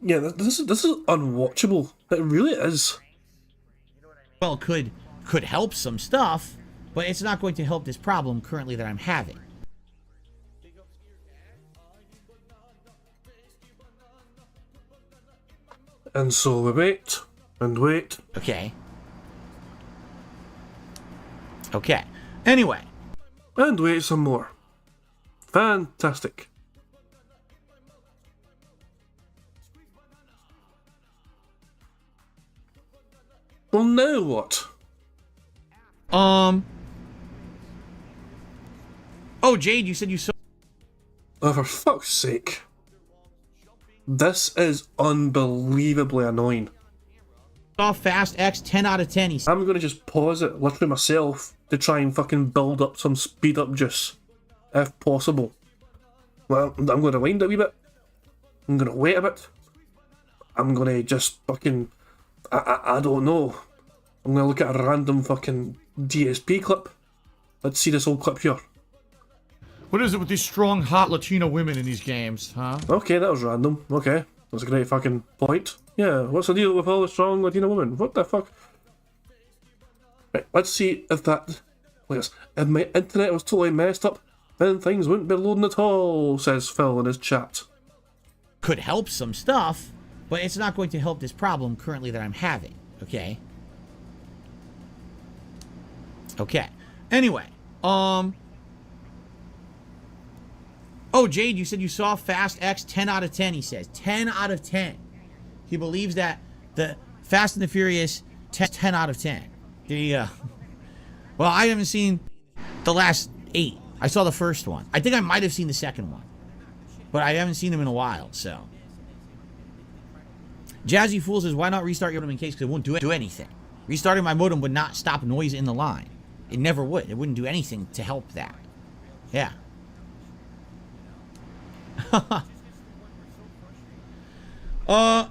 Yeah, this is unwatchable. It really is. Well, could help some stuff, but it's not going to help this problem currently that I'm having. And so we wait and wait. Okay. Okay. Anyway. And wait some more. Fantastic. Well, now what? Oh, Jade, you said you saw. Oh, for fuck's sake. This is unbelievably annoying. Fast X 10 out of 10. He said. I'm gonna just pause it literally myself to try and fucking build up some speed up juice, if possible. Well, I'm gonna rewind it a wee bit. I'm gonna wait a bit. I'm gonna just fucking, I don't know. I'm gonna look at a random fucking DSP clip. Let's see this old clip here. What is it with these strong, hot Latino women in these games, huh? Okay, that was random. Okay, that's a great fucking point. Yeah, what's the deal with all the strong Latino women? What the fuck? Right, let's see if that... If my internet was totally messed up, then things wouldn't be loading at all, says Phil in his chat. Could help some stuff, but it's not going to help this problem currently that I'm having. Okay? Okay. Anyway, Oh, Jade, you said you saw Fast X 10 out of 10, he says. 10 out of 10. He believes that the Fast and the Furious 10 out of 10. Well, I haven't seen the last 8. I saw the first one. I think I might have seen the second one. But I haven't seen them in a while, so. Jazzy Fool says, why not restart your modem in case? Because it won't do anything. Restarting my modem would not stop noise in the line. It never would. It wouldn't do anything to help that. Yeah.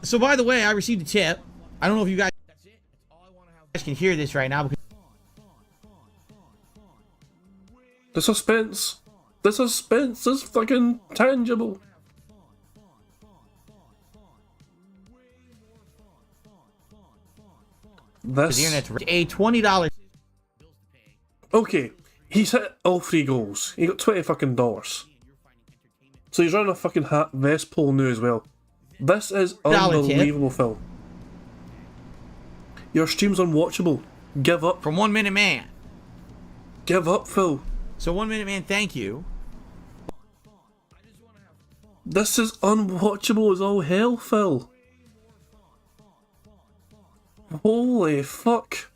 So by the way, I received a tip. I don't know if you guys can hear this right now. Because The suspense is fucking tangible. This... the internet's a $20. Okay, he's hit all 3 goals. He got $20 fucking dollars. So he's running a fucking vest poll now as well. This is unbelievable, Phil. Your stream's unwatchable. Give up. From 1 Minute Man. Give up, Phil. So 1 Minute Man, thank you. This is unwatchable as all hell, Phil. Holy fuck.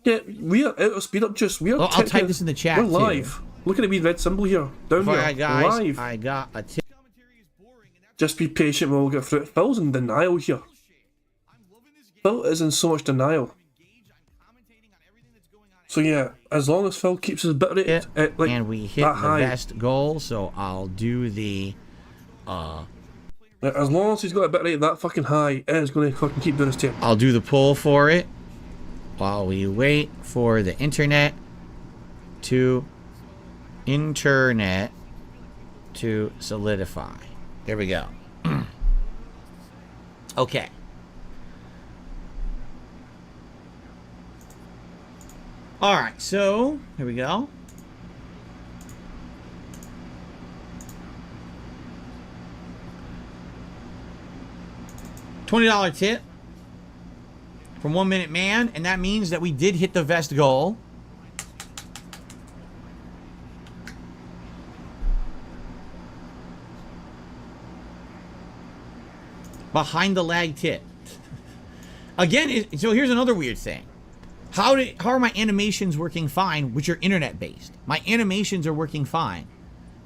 Yeah, we are out of speed up juice. We are. I'll type this in the chat. We're live. Too. Look at the wee red symbol here. Down here. Alright, guys. Live. I got a tip. Just be patient, we'll get through it. Phil's in denial here. Phil is in so much denial. So yeah, as long as Phil keeps his bit rate at like and we hit that the high, best goal, so I'll do the as long as he's got a bit rate that fucking high, Ed's gonna fucking keep doing his tape. I'll do the poll for it while we wait for the internet to solidify. There we go. Okay. All right, so here we go. $20 tip from 1 Minute Man, and that means that we did hit the vest goal. Behind the lag tip. Again, so here's another weird thing. How are my animations working fine, which are internet based? My animations are working fine,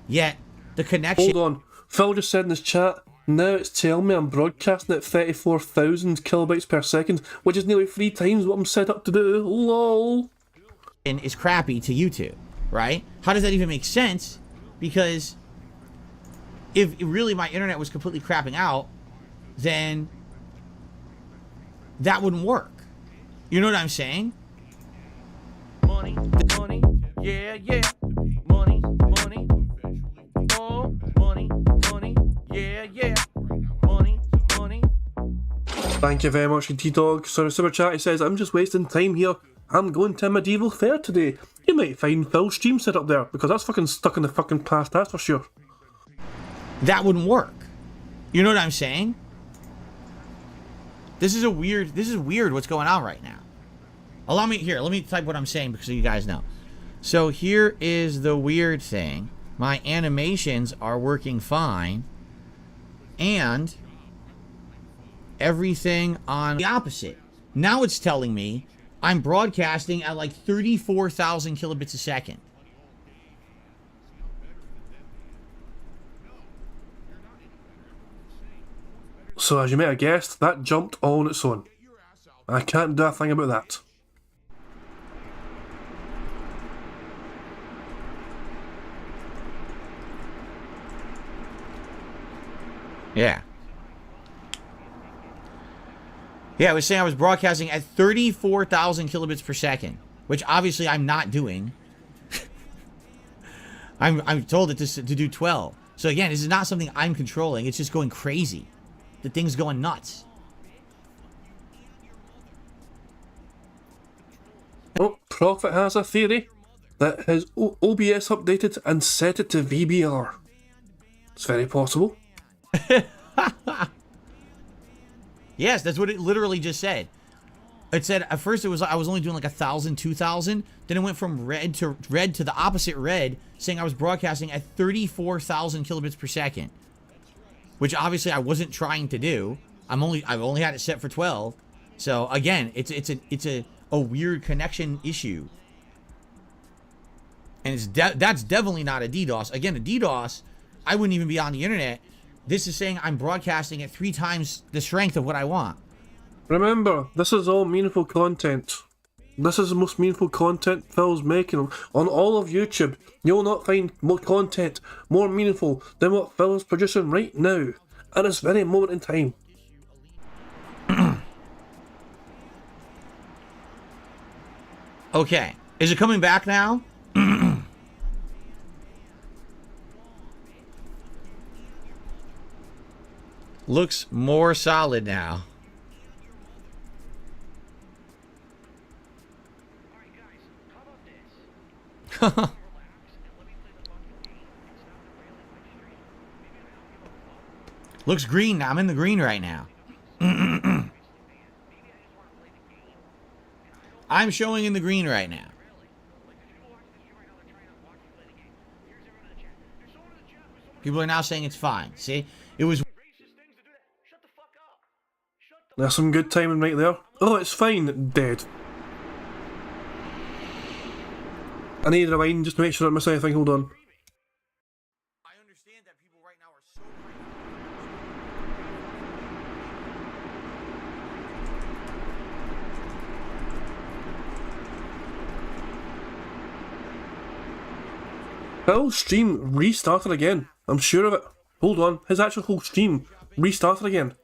yet the connection. Hold on. Phil just said in his chat, now it's telling me I'm broadcasting at 34,000 kilobytes per second, which is nearly 3 times what I'm set up to do. LOL. Is crappy to YouTube, right? How does that even make sense? Because if really my internet was completely crapping out, then that wouldn't work. You know what I'm saying? Money, money, yeah, yeah. Money, money, oh, money, money, yeah, yeah. Money, money. Thank you very much, T-Dog. So Super Chat, he says, I'm just wasting time here. I'm going to a medieval fair today. You might find Phil's stream set up there, because that's fucking stuck in the fucking past, that's for sure. That wouldn't work. You know what I'm saying? This is weird what's going on right now. Let me type what I'm saying because you guys know. So here is the weird thing. My animations are working fine. And everything on the opposite. Now it's telling me I'm broadcasting at like 34,000 kilobits a second. So as you may have guessed, that jumped all on its own. I can't do a thing about that. Yeah. Yeah, I was saying I was broadcasting at 34,000 kilobits per second, which obviously I'm not doing. I'm told it to do 12. So again, this is not something I'm controlling. It's just going crazy. The thing's going nuts. Oh, Prophet has a theory that his OBS updated and set it to VBR. It's very possible. Yes, that's what it literally just said. It said at first I was only doing like 1,000, 2,000. Then it went from red to the opposite red, saying I was broadcasting at 34,000 kilobits per second, which obviously I wasn't trying to do. I've only had it set for 12. So again, it's a weird connection issue, and that's definitely not a DDoS. Again, a DDoS, I wouldn't even be on the internet. This is saying I'm broadcasting at 3 times the strength of what I want. Remember, this is all meaningful content. This is the most meaningful content Phil's making on all of YouTube. You'll not find more content more meaningful than what Phil is producing right now, at this very moment in time. Okay, is it coming back now? Looks more solid now. Looks green now. I'm in the green right now. I'm showing in the green right now. People are now saying it's fine. See? It was... There's some good timing right there. Oh, it's fine. Dead. I need to rewind just to make sure I don't miss anything. Hold on. I understand that people right now are so... Phil's stream restarted again. I'm sure of it. Hold on. His actual whole stream restarted again.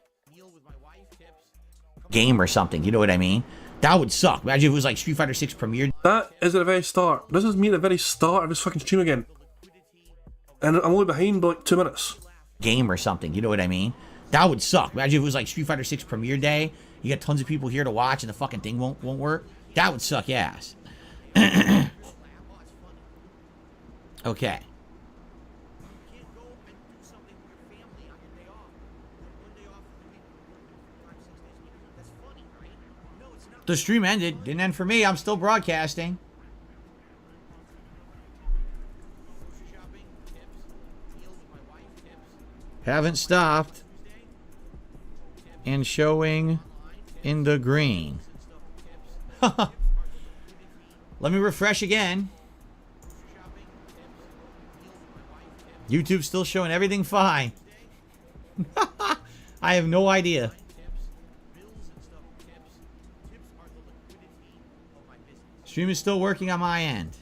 Game or something, you know what I mean? That would suck. Imagine if it was like Street Fighter 6 premiered. That is at the very start. This is me at the very start of his fucking stream again. And I'm only behind by like 2 minutes. Game or something, you know what I mean? That would suck. Imagine if it was like Street Fighter 6 premiere day. You got tons of people here to watch and the fucking thing won't work. That would suck ass. Okay. The stream ended. Didn't end for me. I'm still broadcasting. Haven't stopped. And showing in the green. Let me refresh again. YouTube's still showing everything fine. I have no idea. Stream is still working on my end.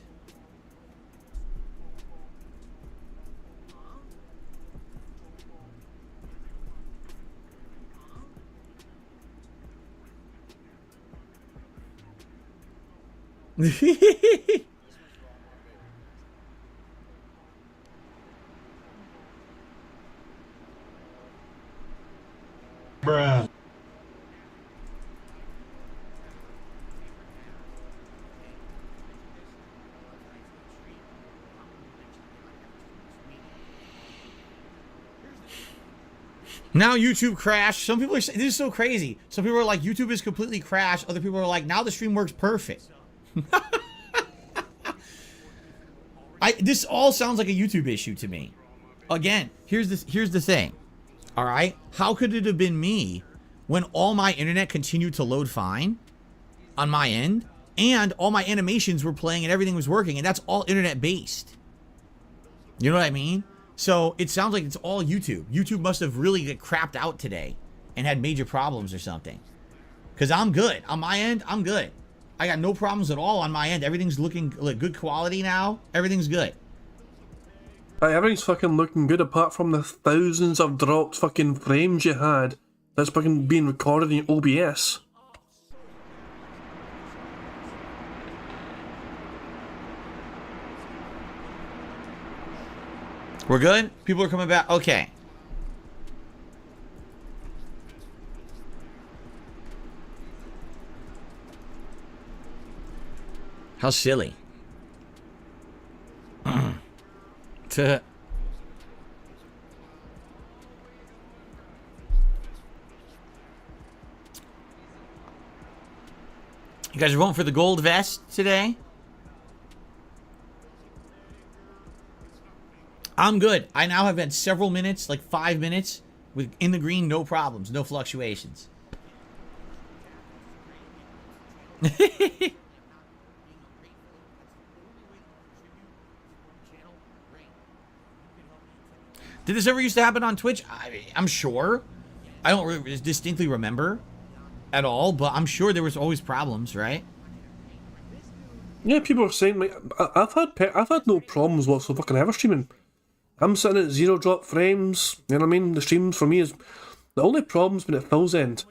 Bruh. Now YouTube crashed. Some people are saying, this is so crazy. Some people are like, YouTube is completely crashed. Other people are like, now the stream works perfect. This all sounds like a YouTube issue to me. Again, here's the thing. All right, how could it have been me when all my internet continued to load fine on my end and all my animations were playing and everything was working, and that's all internet based? You know what I mean? So it sounds like it's all YouTube. YouTube must have really got crapped out today and had major problems or something. Because I'm good. On my end, I'm good. I got no problems at all on my end. Everything's looking like good quality now. Everything's good. Everything's fucking looking good apart from the thousands of dropped fucking frames you had that's fucking being recorded in OBS. We're good? People are coming back. Okay. How silly. You guys are voting for the gold vest today? I'm good. I now have had several minutes, like 5 minutes, with in the green, no problems, no fluctuations. Did this ever used to happen on Twitch? I'm sure. I don't really distinctly remember at all, but I'm sure there was always problems, right? Yeah, people are saying like I've had no problems whatsoever ever streaming. I'm sitting at 0 drop frames. You know what I mean? The streams for me is the only problem's been at Phil's end,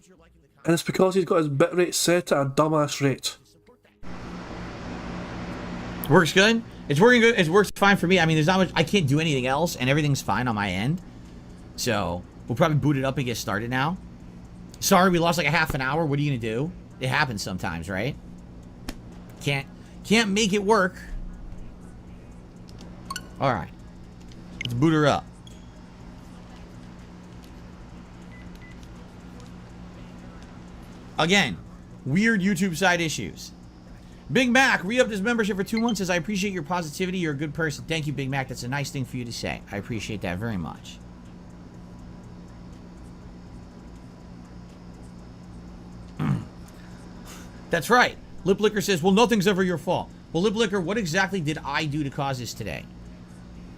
and it's because he's got his bitrate set at a dumbass rate. Works good. It's working good. It works fine for me. I mean, there's not much. I can't do anything else, and everything's fine on my end. So we'll probably boot it up and get started now. Sorry, we lost like a half an hour. What are you gonna do? It happens sometimes, right? Can't make it work. All right, let's boot her up. Again, weird YouTube side issues. Big Mac re-upped his membership for 2 months. Says, I appreciate your positivity. You're a good person. Thank you, Big Mac. That's a nice thing for you to say. I appreciate that very much. That's right. Lip Licker says, well, nothing's ever your fault. Well, Lip Licker, what exactly did I do to cause this today?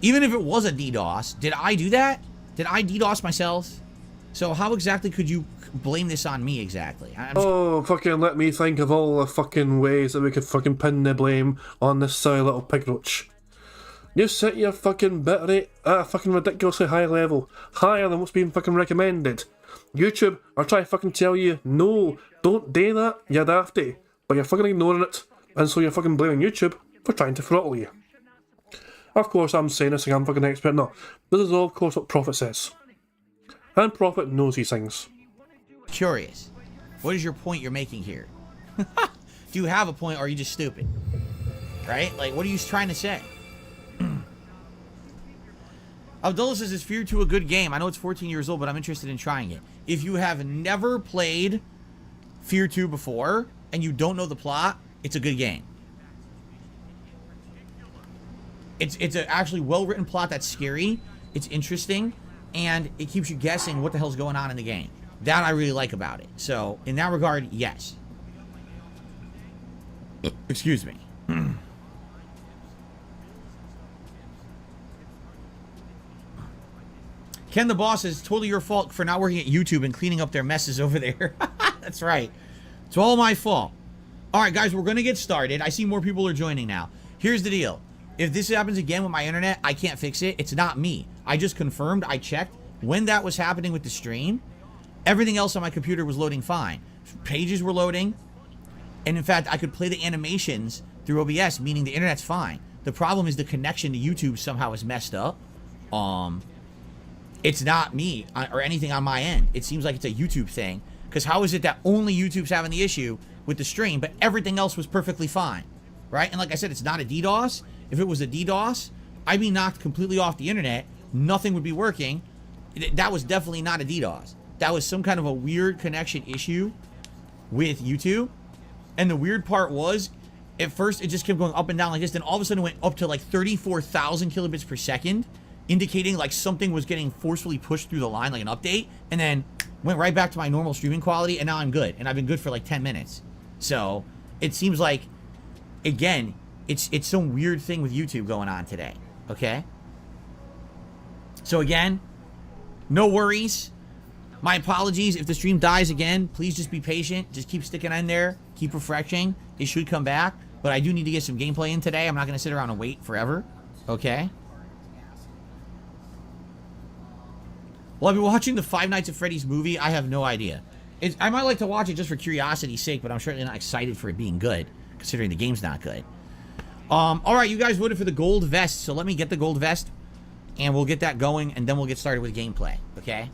Even if it was a DDoS, did I do that? Did I DDoS myself? So how exactly could you blame this on me exactly? Fucking let me think of all the fucking ways that we could fucking pin the blame on this silly little pig roach. You set your fucking bitrate at a fucking ridiculously high level, higher than what's being fucking recommended. YouTube are trying to fucking tell you, no, don't do that, you're dafty. But you're fucking ignoring it, and so you're fucking blaming YouTube for trying to throttle you. Of course I'm saying this like I'm fucking an expert, no. This is all of course what Prophet says. And Prophet knows these things. Curious. What is your point you're making here? Do you have a point, or are you just stupid? Right? Like, what are you trying to say? Abdullah says, is Fear 2 a good game? I know it's 14 years old, but I'm interested in trying it. If you have never played Fear 2 before, and you don't know the plot, it's a good game. It's an actually well-written plot that's scary, it's interesting, and it keeps you guessing what the hell's going on in the game. That I really like about it. So, in that regard, yes. Excuse me. Ken the Boss is totally your fault for not working at YouTube and cleaning up their messes over there. That's right. It's all my fault. All right, guys, we're going to get started. I see more people are joining now. Here's the deal. If this happens again with my internet, I can't fix it. It's not me. I just confirmed, I checked. When that was happening with the stream, everything else on my computer was loading fine. Pages were loading. And in fact, I could play the animations through OBS, meaning the internet's fine. The problem is the connection to YouTube somehow is messed up. It's not me or anything on my end. It seems like it's a YouTube thing. Because how is it that only YouTube's having the issue with the stream, but everything else was perfectly fine, right? And like I said, it's not a DDoS. If it was a DDoS, I'd be knocked completely off the internet. Nothing would be working. That was definitely not a DDoS. That was some kind of a weird connection issue with YouTube. And the weird part was, at first it just kept going up and down like this. Then all of a sudden it went up to like 34,000 kilobits per second, indicating like something was getting forcefully pushed through the line, like an update. And then went right back to my normal streaming quality, and now I'm good. And I've been good for like 10 minutes. So it seems like, again, it's some weird thing with YouTube going on today. Okay? So again, no worries. My apologies if the stream dies again. Please just be patient. Just keep sticking in there. Keep refreshing. It should come back. But I do need to get some gameplay in today. I'm not going to sit around and wait forever. Okay? Will I be watching the Five Nights at Freddy's movie? I have no idea. I might like to watch it just for curiosity's sake, but I'm certainly not excited for it being good, considering the game's not good. Alright, you guys voted for the gold vest, so let me get the gold vest, and we'll get that going, and then we'll get started with gameplay. Okay?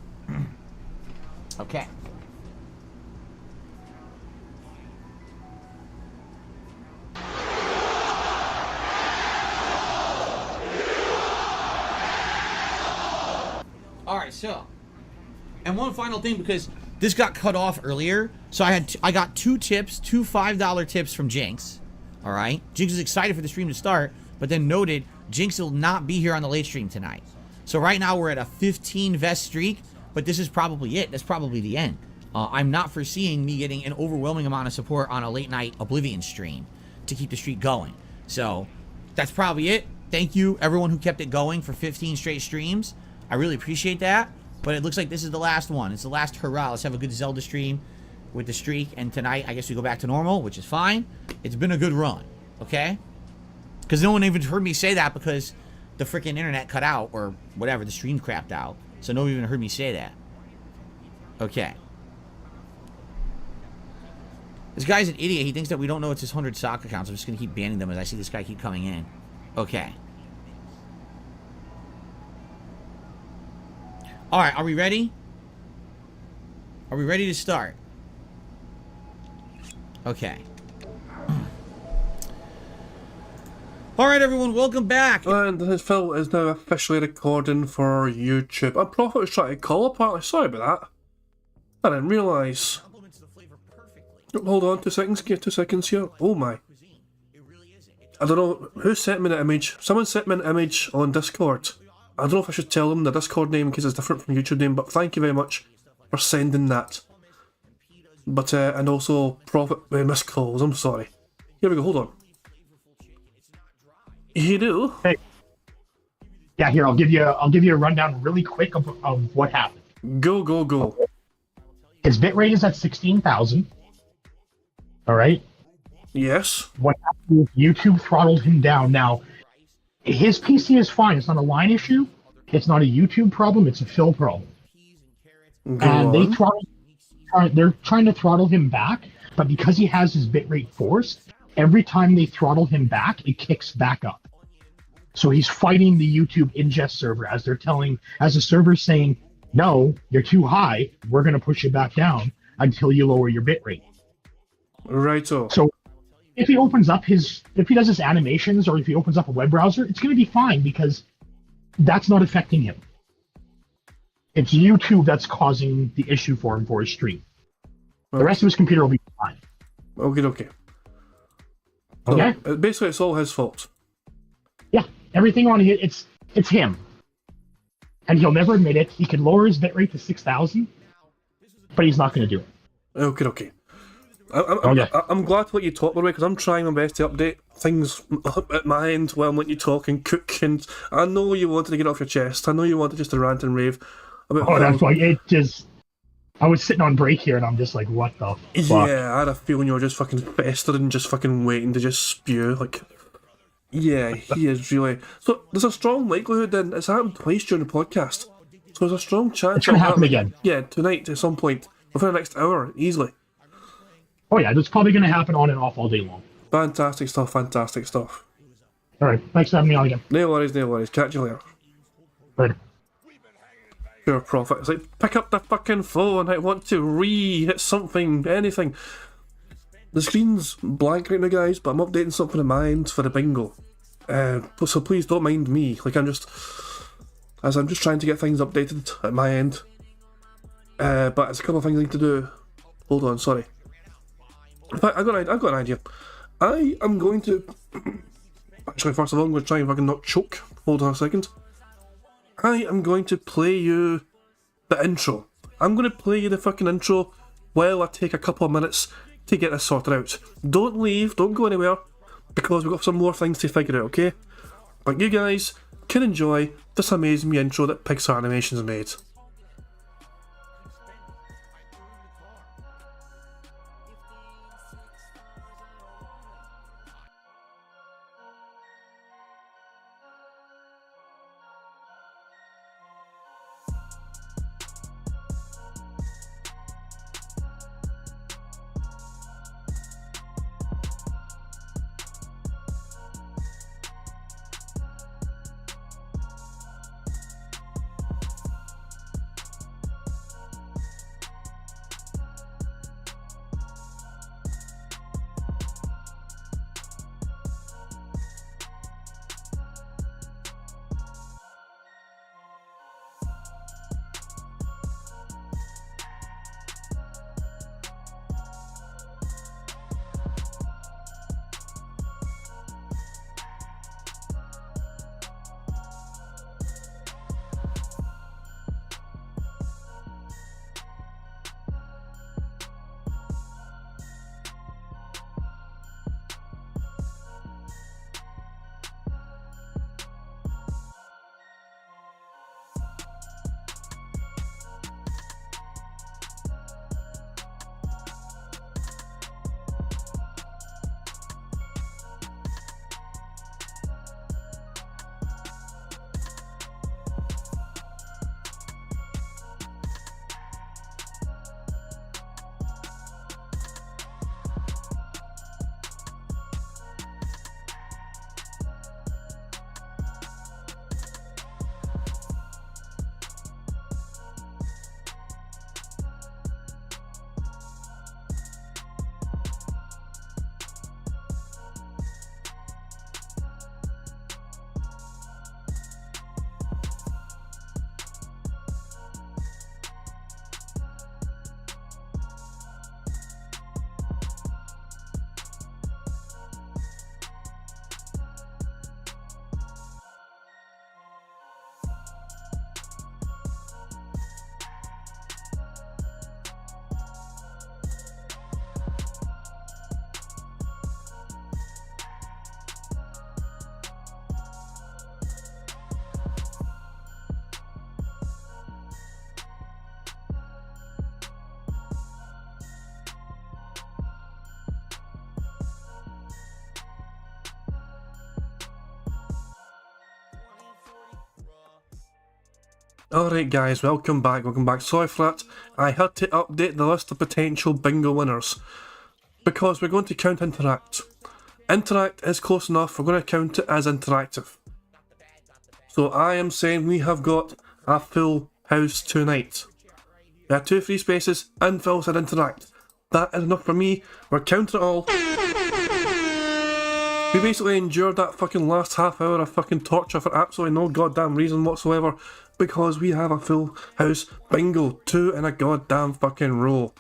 Okay. Alright, so, and one final thing, because this got cut off earlier, so I got two tips, two $5 tips from Jinx. Alright? Jinx is excited for the stream to start, but then noted Jinx will not be here on the late stream tonight. So right now we're at a 15 vest streak, but this is probably it. That's probably the end. I'm not foreseeing me getting an overwhelming amount of support on a late night Oblivion stream to keep the streak going. So that's probably it. Thank you everyone who kept it going for 15 straight streams. I really appreciate that, but it looks like this is the last one. It's the last hurrah. Let's have a good Zelda stream with the streak, and tonight I guess we go back to normal, which is fine. It's been a good run, okay? Because no one even heard me say that because the freaking internet cut out, or whatever, the stream crapped out. So no one even heard me say that. Okay. This guy's an idiot. He thinks that we don't know it's his 100 sock accounts. I'm just going to keep banning them as I see this guy keep coming in. Okay. Alright, are we ready? Are we ready to start? Okay. Alright everyone, welcome back! And this film is now officially recording for YouTube. And Prophet was trying to call apparently. Sorry about that. I didn't realise. Hold on, 2 seconds. Give 2 seconds here. Oh my. I don't know who sent me the image. Someone sent me an image on Discord. I don't know if I should tell them the Discord name because it's different from YouTube name, but thank you very much for sending that. But and also Prophet missed calls. I'm sorry. Here we go. Hold on. You do? Hey. Yeah, here I'll give you a rundown really quick of what happened. Go. His bitrate is at 16,000. All right. Yes. What happened? YouTube throttled him down. Now, his PC is fine. It's not a line issue. It's not a YouTube problem. It's a Phil problem. And they're trying to throttle him back, but because he has his bitrate forced, every time they throttle him back, it kicks back up. So he's fighting the YouTube ingest server as the server's saying, no, you're too high. We're going to push you back down until you lower your bitrate. Righto. So if he does his animations or if he opens up a web browser, it's going to be fine because that's not affecting him. It's YouTube that's causing the issue for him for his stream. The rest of his computer will be fine. Okay. So, Okay. basically, it's all his fault. Yeah, everything on here, it's him. And he'll never admit it. He can lower his bitrate to 6,000, but he's not going to do it. Okay. Okay. I'm glad to let you talk, by the way, because I'm trying my best to update things at my end while I'm letting you talk and cook. And I know you wanted to get it off your chest. I know you wanted just to rant and rave about. Oh, that's why it just. I was sitting on break here, and I'm just like, what the fuck? Yeah, I had a feeling you were just fucking festering, just fucking waiting to just spew. Like, yeah, he is really. So there's a strong likelihood then it's happened twice during the podcast. So there's a strong chance It's gonna happen again. Yeah, tonight at some point within the next hour, easily. Oh yeah, that's probably going to happen on and off all day long. Fantastic stuff. All right, thanks for having me on again. No worries. Catch you later. Later. Pure profit. It's like, pick up the fucking phone. I want to hit something, anything. The screen's blank right now, guys, but I'm updating something in my end for the bingo. So please don't mind me. Like, I'm just trying to get things updated at my end. But it's a couple of things I need to do. Hold on, sorry. In fact, I've got an idea. I am going to... Actually, first of all, I'm going to try and fucking not choke. Hold on a second. I am going to play you the intro. I'm going to play you the fucking intro while I take a couple of minutes to get this sorted out. Don't leave, don't go anywhere, because we've got some more things to figure out, okay? But you guys can enjoy this amazing intro that Pixar Animations made. Alright guys, welcome back. Sorry for that. I had to update the list of potential bingo winners because we're going to count Interact. Interact is close enough, we're going to count it as interactive. So I am saying we have got a full house tonight. We had 2 free spaces and Phil said Interact. That is enough for me, we're counting it all. We basically endured that fucking last half hour of fucking torture for absolutely no goddamn reason whatsoever because we have a full house bingo, 2 in a goddamn fucking row.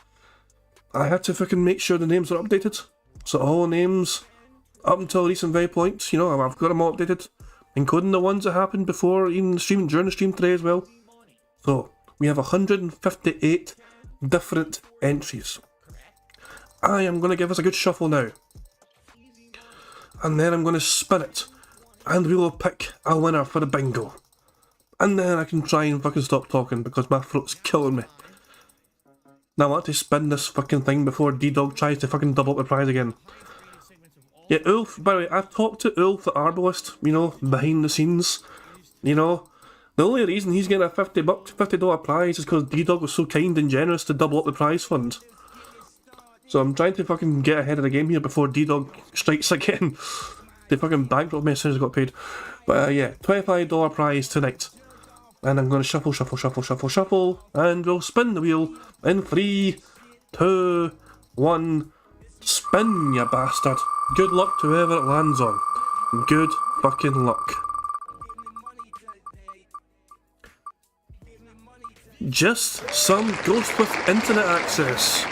I had to fucking make sure the names are updated. So all names up until recent waypoints, you know, I've got them all updated, including the ones that happened before even the stream, during the stream today as well. So we have 158 different entries. I am going to give us a good shuffle now. And then I'm going to spin it. And we will pick a winner for the bingo. And then I can try and fucking stop talking because my throat's killing me. Now I want to spin this fucking thing before D-Dog tries to fucking double up the prize again. Yeah, Ulf, by the way, I've talked to Ulf the Arbalist, you know, behind the scenes. You know, the only reason he's getting a $50 prize is because D-Dog was so kind and generous to double up the prize fund. So I'm trying to fucking get ahead of the game here before D-Dog strikes again. They fucking bankrolled me as soon as I got paid. But yeah, $25 prize tonight. And I'm going to shuffle, shuffle, shuffle, shuffle, shuffle. And we'll spin the wheel in 3, 2, 1. Spin, you bastard. Good luck to whoever it lands on. Good fucking luck. Just some Ghost with internet access.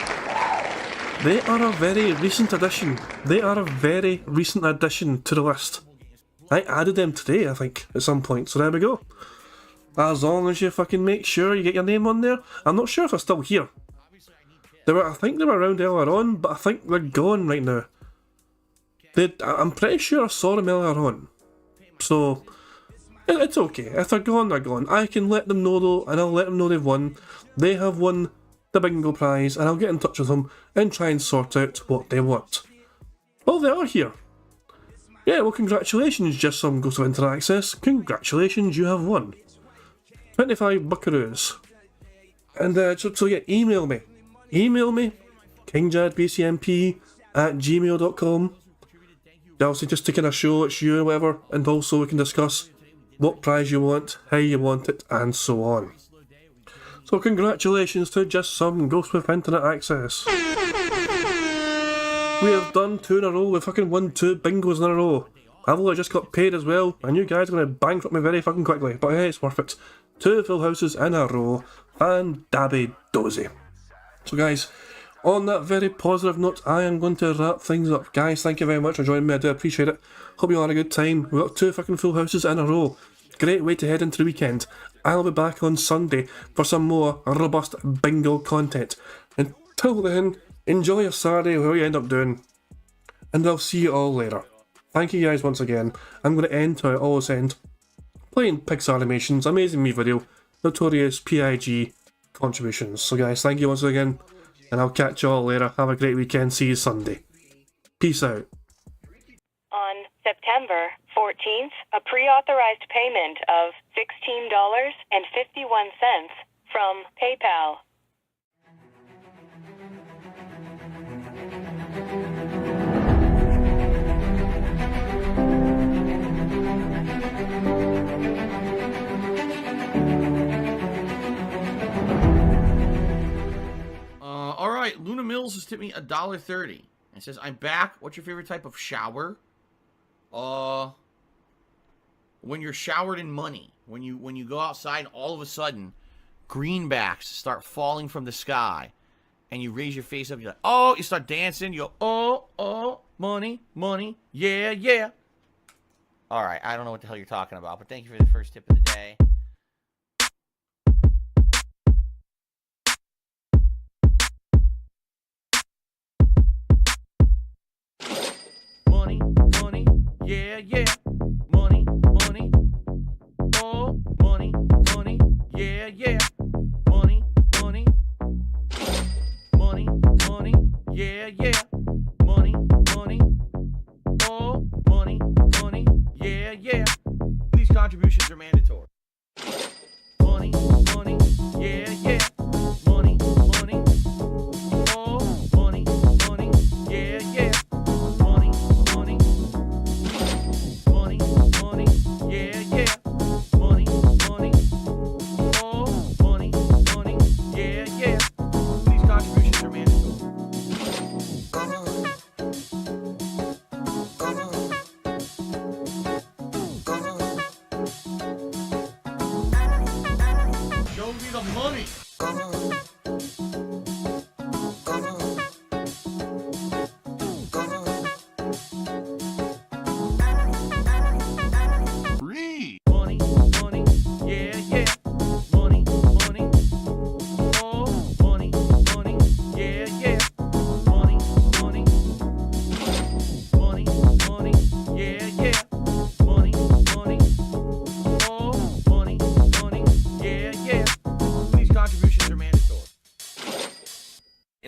They are a very recent addition. They are a very recent addition to the list. I added them today, I think, at some point, so there we go. As long as you fucking make sure you get your name on there. I'm not sure if they're still here. I think they were around earlier on, but I think they're gone right now. I'm pretty sure I saw them earlier on. So, it's okay. If they're gone, they're gone. I can let them know though, and I'll let them know they've won. They have won the bingo prize, and I'll get in touch with them and try and sort out what they want. Well, they are here. Yeah, well, congratulations, Just Some Ghost of Internet Access. Congratulations, you have won 25 buckaroos. And so yeah, email me. Email me, kingjadbcmp@gmail.com. Obviously, just to kind of show it's you or whatever, and also we can discuss what prize you want, how you want it, and so on. So congratulations to Just Some Ghost with Internet Access. We have done 2 in a row, we fucking won 2 bingos in a row. I've only just got paid as well, and you guys are going to bankrupt me very fucking quickly, but hey, it's worth it. 2 full houses in a row, and dabby dozy. So guys, on that very positive note, I am going to wrap things up. Guys, thank you very much for joining me, I do appreciate it. Hope you all had a good time. We've got 2 fucking full houses in a row. Great way to head into the weekend. I'll be back on Sunday for some more robust bingo content. Until then, enjoy your Saturday, whatever you end up doing. And I'll see you all later. Thank you guys once again. I'm going to end how I always end. Playing Pixar Animations, Amazing Me Video, Notorious PIG contributions. So guys, thank you once again. And I'll catch you all later. Have a great weekend. See you Sunday. Peace out. On September 14th, a pre-authorized payment of $16.51 from PayPal. Alright, Luna Mills has tipped me $1.30. It says, I'm back. What's your favorite type of shower? When you're showered in money. When you go outside and all of a sudden, greenbacks start falling from the sky. And you raise your face up, you're like, oh, you start dancing, you go, oh, money, money, yeah, yeah. Alright, I don't know what the hell you're talking about, but thank you for the first tip of the day. Money, money, yeah, yeah. Money, money, oh, money, money, yeah, yeah. Money, money, money, money, yeah, yeah. Money, money, oh, money, money, yeah, yeah. These contributions are mandatory. Money, money, yeah, yeah. Money, money, oh, money, money, yeah, yeah. Money, money, money,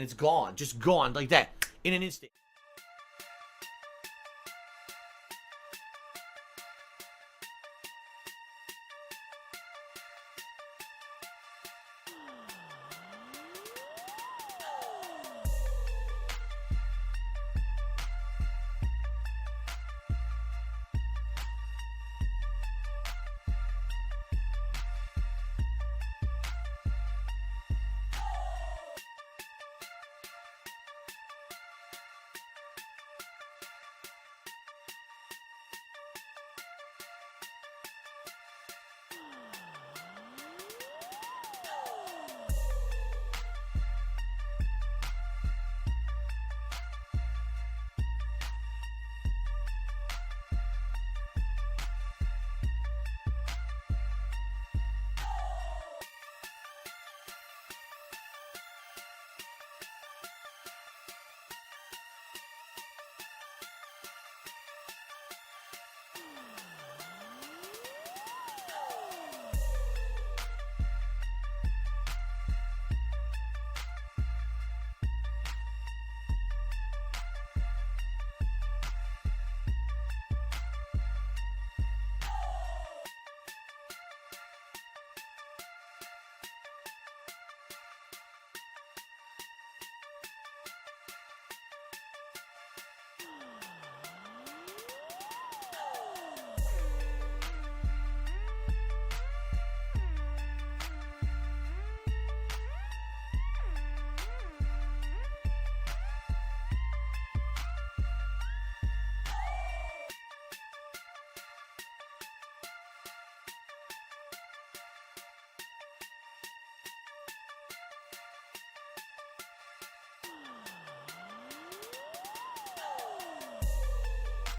and it's gone. Just gone like that in an instant.